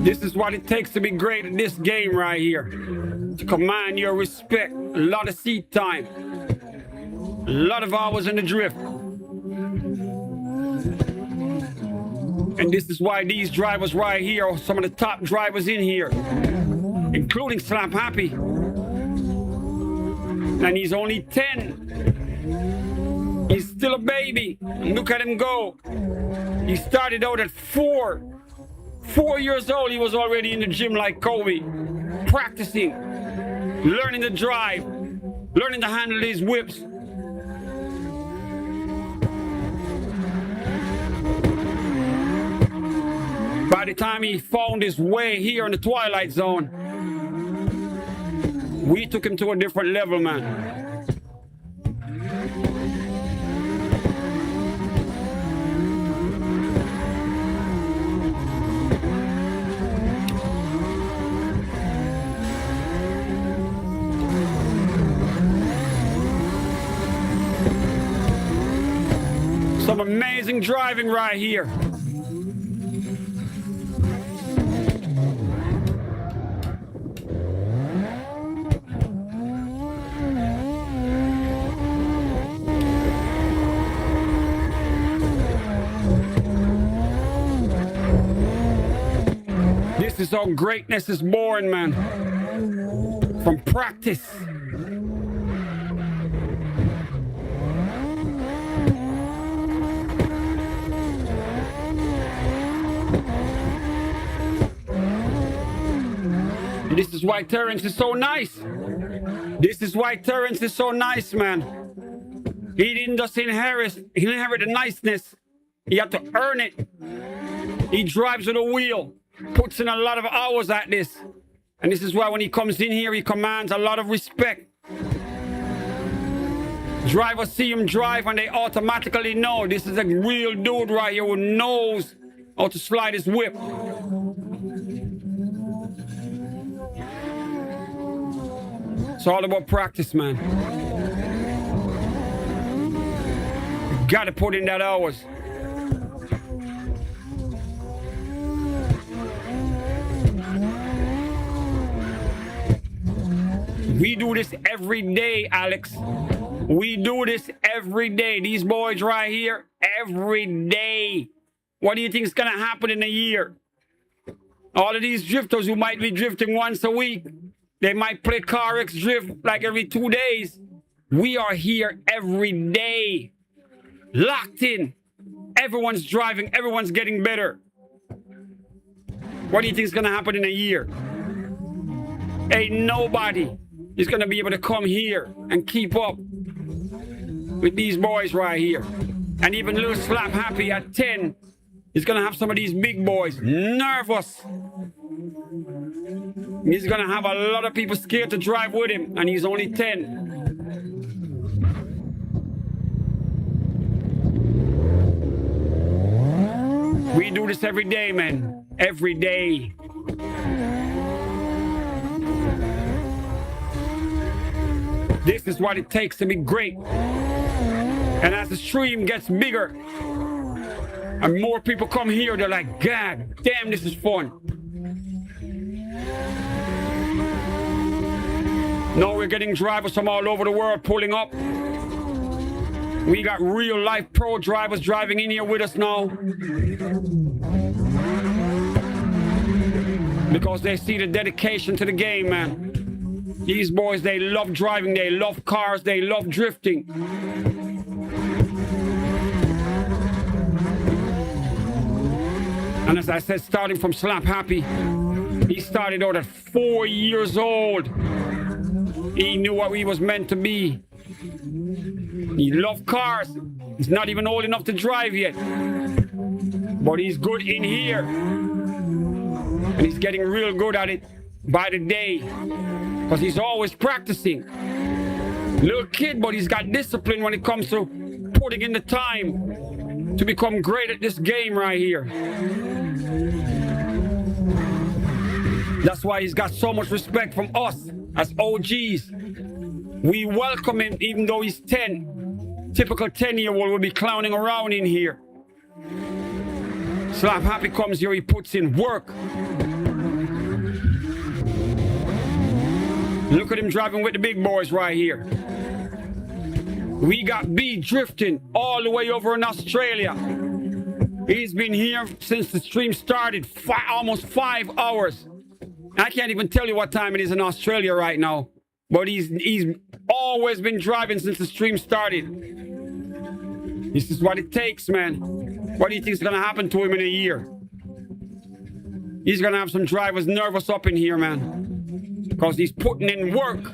This is what it takes to be great at this game right here. To command your respect. A lot of seat time. A lot of hours in the drift. And this is why these drivers right here are some of the top drivers in here. Including Slap Happy. And he's only 10. He's still a baby. And look at him go. He started out at 4. 4 years old, he was already in the gym like Kobe, practicing, learning to drive, learning to handle these whips. By the time he found his way here in the Twilight Zone, we took him to a different level, man. Some amazing driving right here. This is how greatness is born, man. From practice. This is why Terrence is so nice. This is why Terrence is so nice, man. He didn't just inherit the niceness. He had to earn it. He drives with a wheel, puts in a lot of hours at this. And this is why when he comes in here, he commands a lot of respect. Drivers see him drive and they automatically know this is a real dude right here who knows how to slide his whip. It's all about practice, man. You gotta put in that hours. We do this every day, Alex. We do this every day. These boys right here, every day. What do you think is gonna happen in a year? All of these drifters who might be drifting once a week, they might play Carx drift like every 2 days. We are here every day, locked in. Everyone's driving, everyone's getting better. What do you think is gonna happen in a year? Ain't nobody is gonna be able to come here and keep up with these boys right here. And even little Slap Happy at 10 is gonna have some of these big boys nervous. He's gonna have a lot of people scared to drive with him, and he's only 10. We do this every day, man. Every day. This is what it takes to be great. And as the stream gets bigger and more people come here, they're like, God damn, this is fun. Now we're getting drivers from all over the world pulling up. We got real life pro drivers driving in here with us now. Because they see the dedication to the game, man. These boys, they love driving, they love cars, they love drifting. And as I said, starting from Slap Happy, he started out at 4 years old. He knew what he was meant to be. He loved cars. He's not even old enough to drive yet. But he's good in here. And he's getting real good at it by the day. Because he's always practicing. Little kid, but he's got discipline when it comes to putting in the time to become great at this game right here. That's why he's got so much respect from us as OGs. We welcome him even though he's 10. Typical 10-year-old will be clowning around in here. Slap Happy comes here, he puts in work. Look at him driving with the big boys right here. We got B drifting all the way over in Australia. He's been here since the stream started, almost 5 hours. I can't even tell you what time it is in Australia right now. But he's always been driving since the stream started. This is what it takes, man. What do you think is going to happen to him in a year? He's going to have some drivers nervous up in here, man. Because he's putting in work.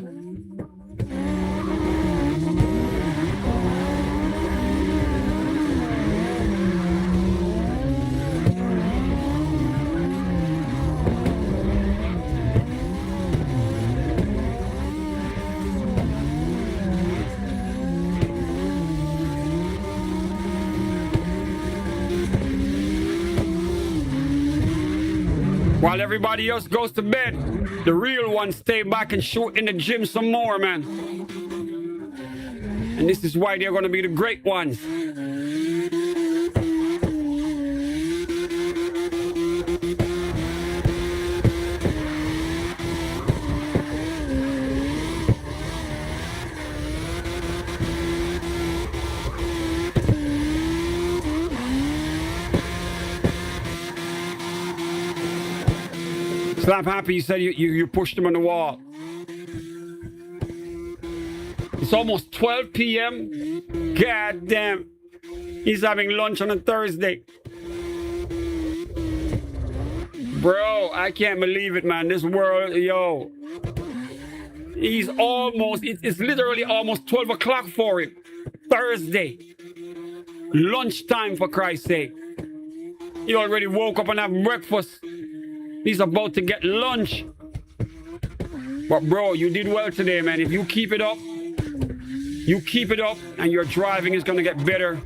While everybody else goes to bed, the real ones stay back and shoot in the gym some more, man. And this is why they're going to be the great ones. Slap Happy, you said you pushed him on the wall. It's almost 12 p.m. God damn. He's having lunch on a Thursday. Bro, I can't believe it, man. This world, yo. He's almost, it's literally almost 12 o'clock for him. Thursday. Lunchtime, for Christ's sake. He already woke up and have breakfast. He's about to get lunch. But bro, you did well today, man. If you keep it up, and your driving is gonna get better.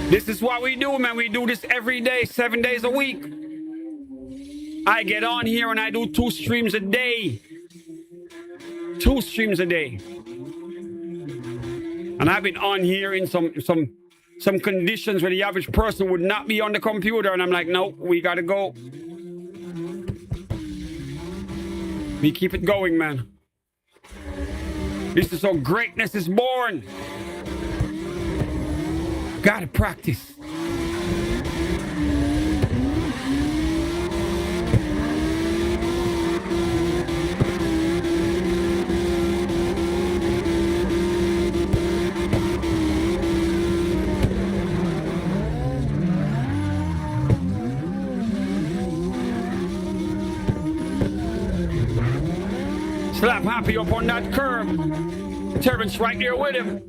This is what we do, man. We do this every day, 7 days a week. I get on here and I do 2 streams a day. 2 streams a day. And I've been on here in some conditions where the average person would not be on the computer. And I'm like, no, we gotta go. We keep it going, man. This is how greatness is born. Gotta practice. Slap Happy up on that curb. Terrence right there with him.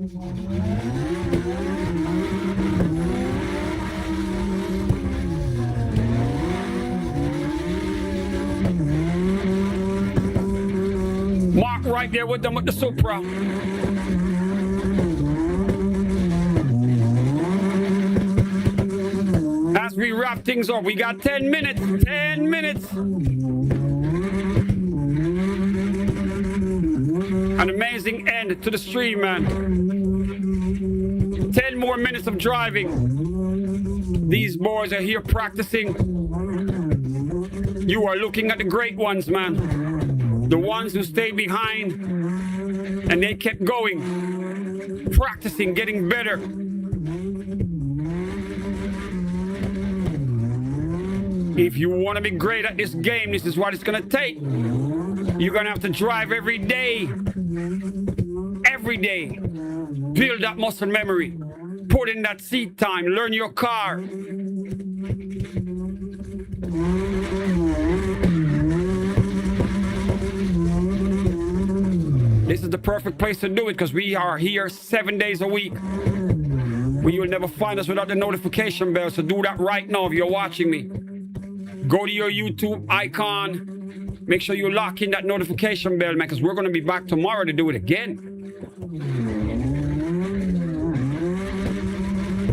Mark right there with them with the Supra. As we wrap things up, we got 10 minutes. 10 minutes. An amazing end to the stream, man. 10 more minutes of driving. These boys are here practicing. You are looking at the great ones, man. The ones who stayed behind and they kept going, practicing, getting better. If you want to be great at this game, this is what it's going to take. You're going to have to drive every day. Every day. Build that muscle memory. Put in that seat time. Learn your car. This is the perfect place to do it because we are here 7 days a week. You will never find us without the notification bell. So do that right now if you're watching me. Go to your YouTube icon. Make sure you lock in that notification bell, man, because we're going to be back tomorrow to do it again.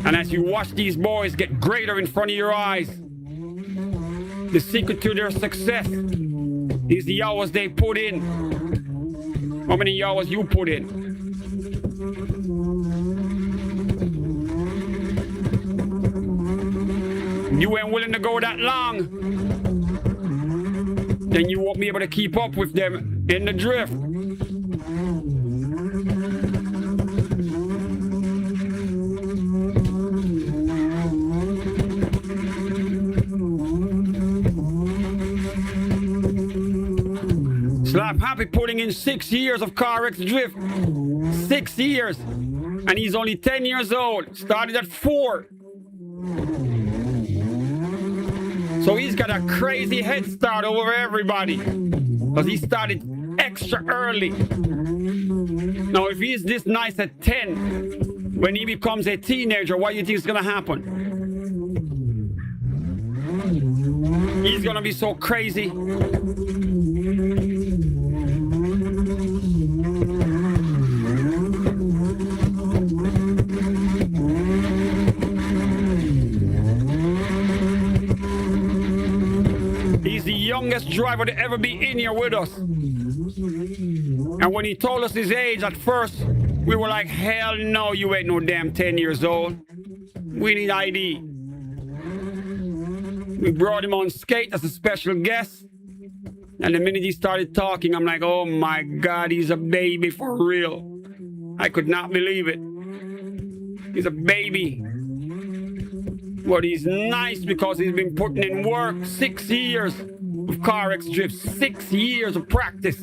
And as you watch these boys get greater in front of your eyes, the secret to their success is the hours they put in. How many hours you put in? You ain't willing to go that long, then you won't be able to keep up with them in the drift. Slap Happy putting in 6 years of Carx drift. 6 years. And he's only 10 years old. Started at 4. So he's got a crazy head start over everybody. Because he started extra early. Now if he's this nice at 10, when he becomes a teenager, what do you think is going to happen? He's going to be so crazy. He's the youngest driver to ever be in here with us. And when he told us his age at first, we were like, hell no, you ain't no damn 10 years old. We need ID. We brought him on skate as a special guest. And the minute he started talking, I'm like, oh my God, he's a baby for real. I could not believe it. He's a baby. But he's nice because he's been putting in work. 6 years of Carx drift. 6 years of practice.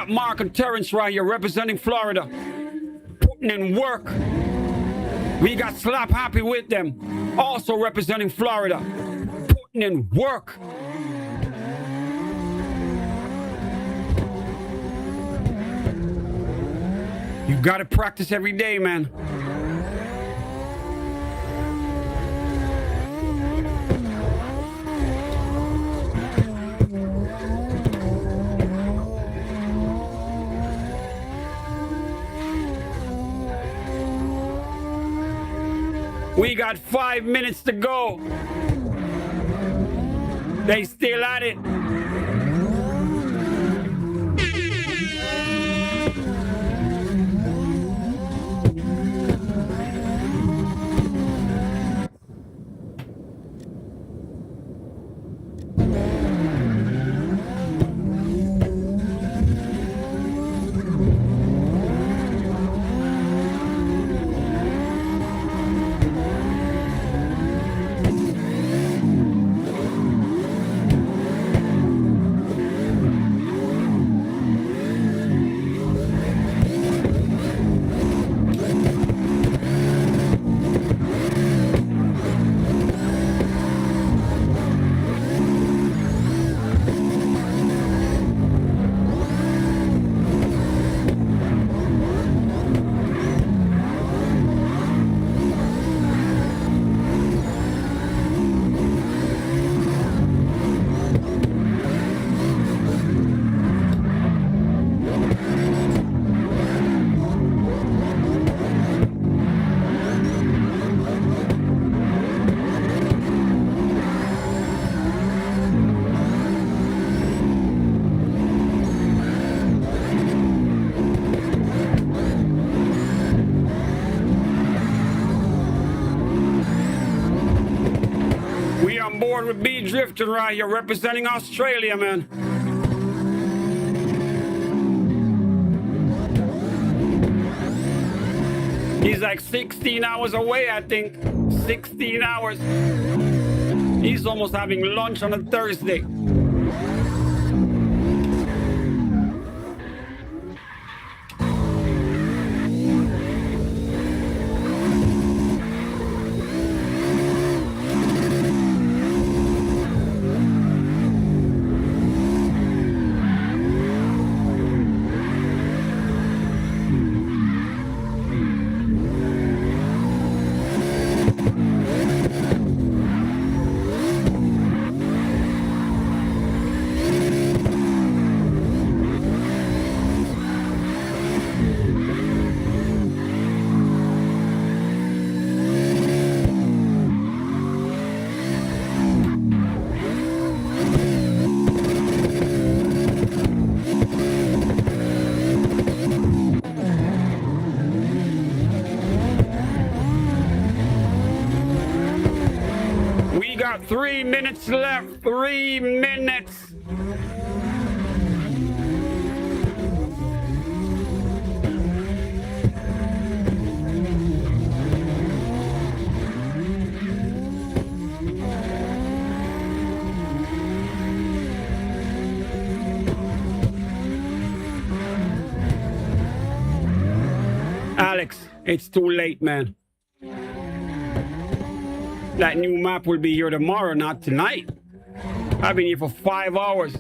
Mark and Terrence right here representing Florida, putting in work. We got Slap Happy with them, also representing Florida, putting in work. You gotta practice every day, man. We got 5 minutes to go. They still at it. With B Drifting right here, representing Australia, man. He's like 16 hours away, I think. 16 hours. He's almost having lunch on a Thursday. We got 3 minutes left. 3 minutes. Alex, it's too late, man. That new map will be here tomorrow, not tonight. I've been here for 5 hours.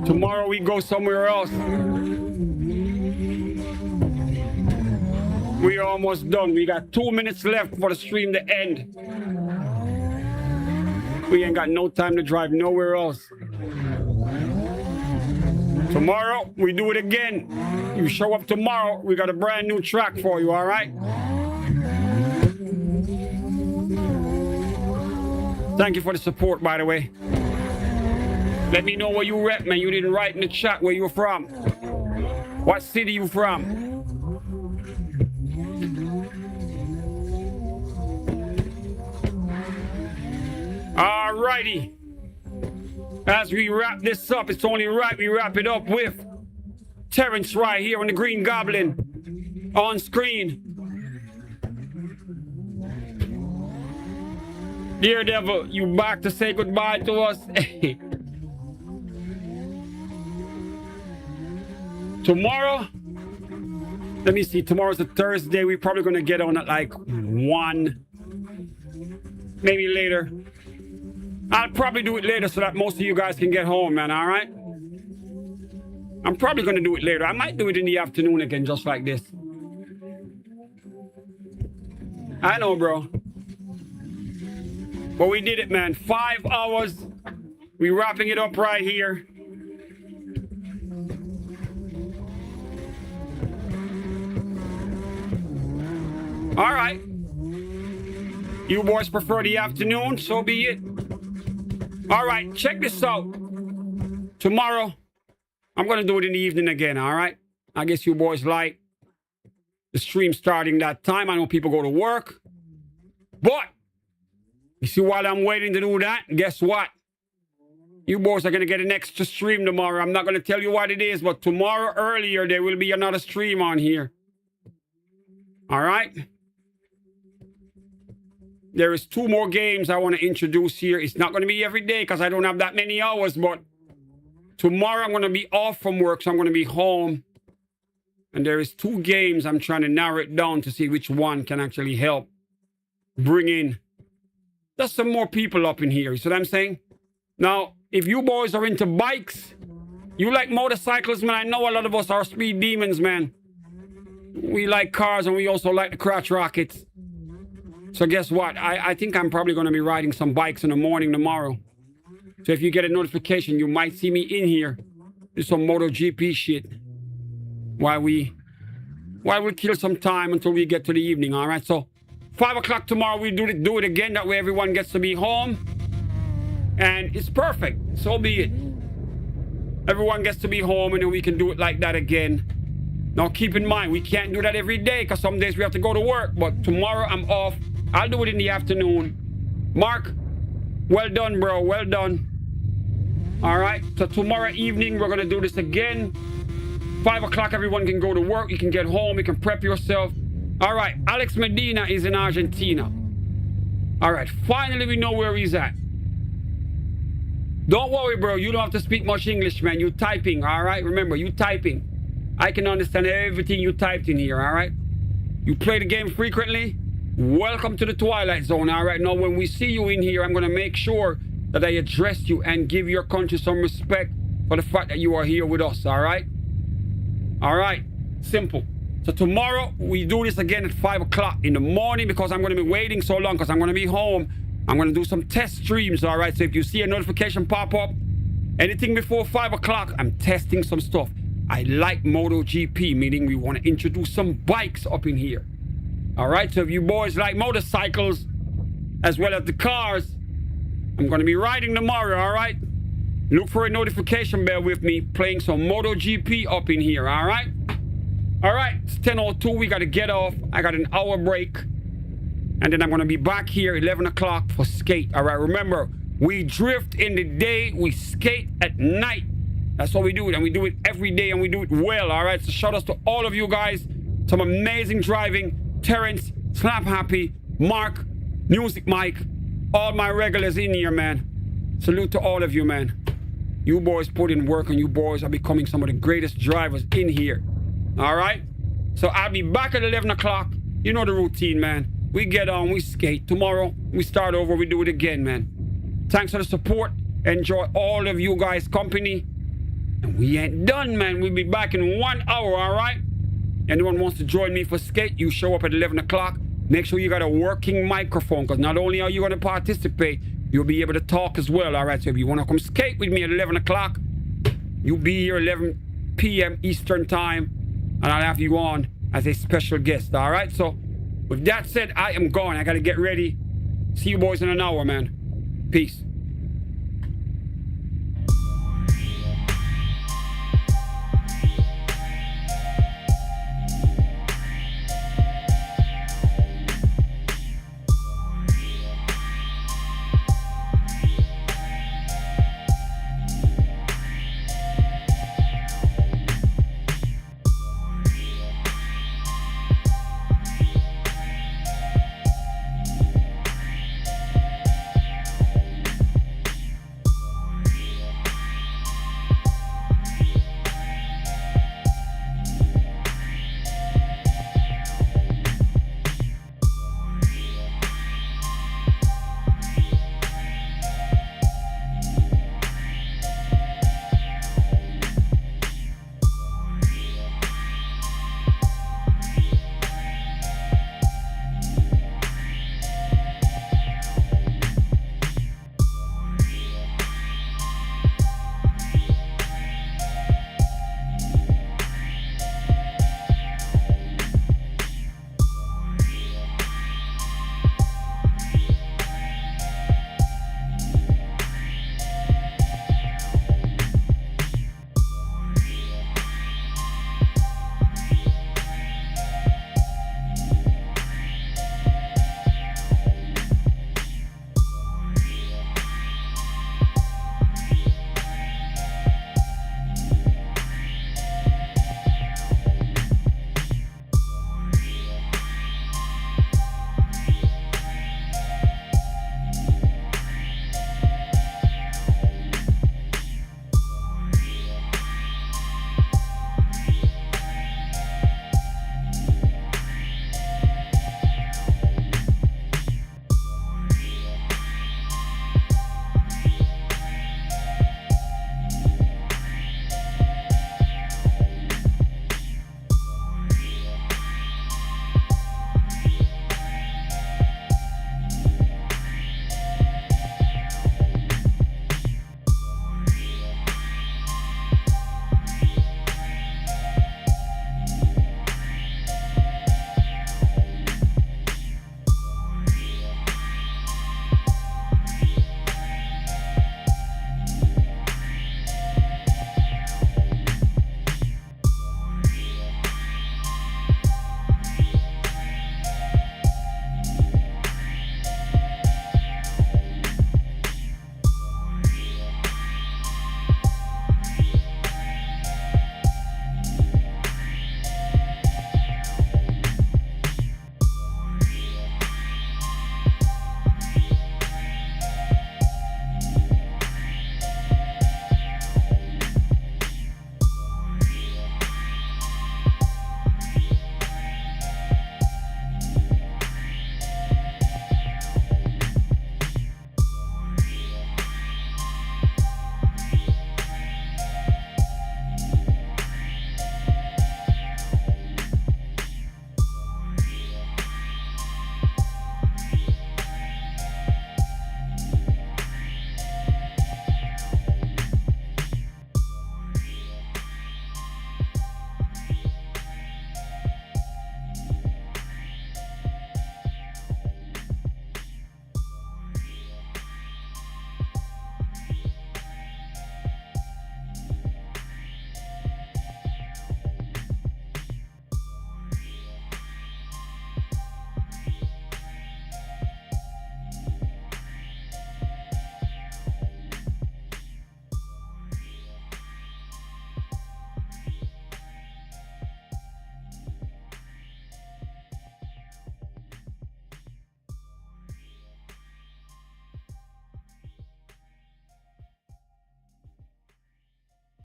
Tomorrow we go somewhere else. We're almost done. We got 2 minutes left for the stream to end. We ain't got no time to drive nowhere else. Tomorrow, we do it again. You show up tomorrow, we got a brand new track for you, all right? Thank you for the support, by the way. Let me know where you rep, man. You didn't write in the chat where you're from. What city you from? All righty. As we wrap this up, it's only right we wrap it up with Terrence right here on the Green Goblin on screen. Daredevil, you back to say goodbye to us? Tomorrow, let me see, tomorrow's a Thursday. We're probably going to get on at like 1, maybe later. I'll probably do it later so that most of you guys can get home, man, all right? I'm probably going to do it later. I might do it in the afternoon again, just like this. I know, bro. But we did it, man. 5 hours. We're wrapping it up right here. All right. You boys prefer the afternoon, so be it. All right, check this out. Tomorrow, I'm going to do it in the evening again, all right? I guess you boys like the stream starting that time. I know people go to work. But, you see, while I'm waiting to do that, guess what? You boys are going to get an extra stream tomorrow. I'm not going to tell you what it is, but tomorrow earlier, there will be another stream on here. All right? There is 2 more games I want to introduce here. It's not going to be every day because I don't have that many hours, but tomorrow I'm going to be off from work, so I'm going to be home. And there is 2 games I'm trying to narrow it down to see which one can actually help bring in just some more people up in here. You see what I'm saying? Now, if you boys are into bikes, you like motorcycles, man, I know a lot of us are speed demons, man. We like cars and we also like the crotch rockets. So guess what? I think I'm probably going to be riding some bikes in the morning tomorrow. So if you get a notification, you might see me in here. Do some MotoGP shit. While we kill some time until we get to the evening, all right? So 5 o'clock tomorrow, we do it again. That way everyone gets to be home. And it's perfect. So be it. Everyone gets to be home and then we can do it like that again. Now keep in mind, we can't do that every day because some days we have to go to work. But tomorrow I'm off. I'll do it in the afternoon. Mark, well done, bro. Well done. All right. So tomorrow evening, we're going to do this again. 5 o'clock, everyone can go to work. You can get home. You can prep yourself. All right. Alex Medina is in Argentina. All right. Finally, we know where he's at. Don't worry, bro. You don't have to speak much English, man. You typing, all right? Remember, you typing. I can understand everything you typed in here, all right? You play the game frequently? Welcome to the Twilight Zone, all right? Now, when we see you in here, I'm going to make sure that I address you and give your country some respect for the fact that you are here with us, all right? All right. Simple. So tomorrow, we do this again at 5 o'clock in the morning because I'm going to be waiting so long because I'm going to be home. I'm going to do some test streams, all right? So if you see a notification pop up, anything before 5 o'clock, I'm testing some stuff. I like MotoGP, meaning we want to introduce some bikes up in here. All right? So if you boys like motorcycles as well as the cars, I'm going to be riding tomorrow, all right? Look for a notification bell with me playing some MotoGP up in here, all right? All right, it's 10:02. We got to get off. I got an hour break. And then I'm going to be back here 11 o'clock for skate. All right, remember, we drift in the day, we skate at night. That's what we do. And we do it every day and we do it well. All right, so shout out to all of you guys. Some amazing driving. Terrence, Slap Happy, Mark, Music Mike, all my regulars in here, man. Salute to all of you, man. You boys put in work and you boys are becoming some of the greatest drivers in here. All right, so I'll be back at 11 o'clock. You know the routine, man. We get on, we skate. Tomorrow, we start over, we do it again, man. Thanks for the support. Enjoy all of you guys' company. And we ain't done, man. We'll be back in 1 hour, all right? Anyone wants to join me for skate, you show up at 11 o'clock. Make sure you got a working microphone, because not only are you going to participate, you'll be able to talk as well, all right? So if you want to come skate with me at 11 o'clock, you'll be here 11 p.m. Eastern time, and I'll have you on as a special guest, all right? So with that said, I am gone. I got to get ready. See you boys in an hour, man. Peace.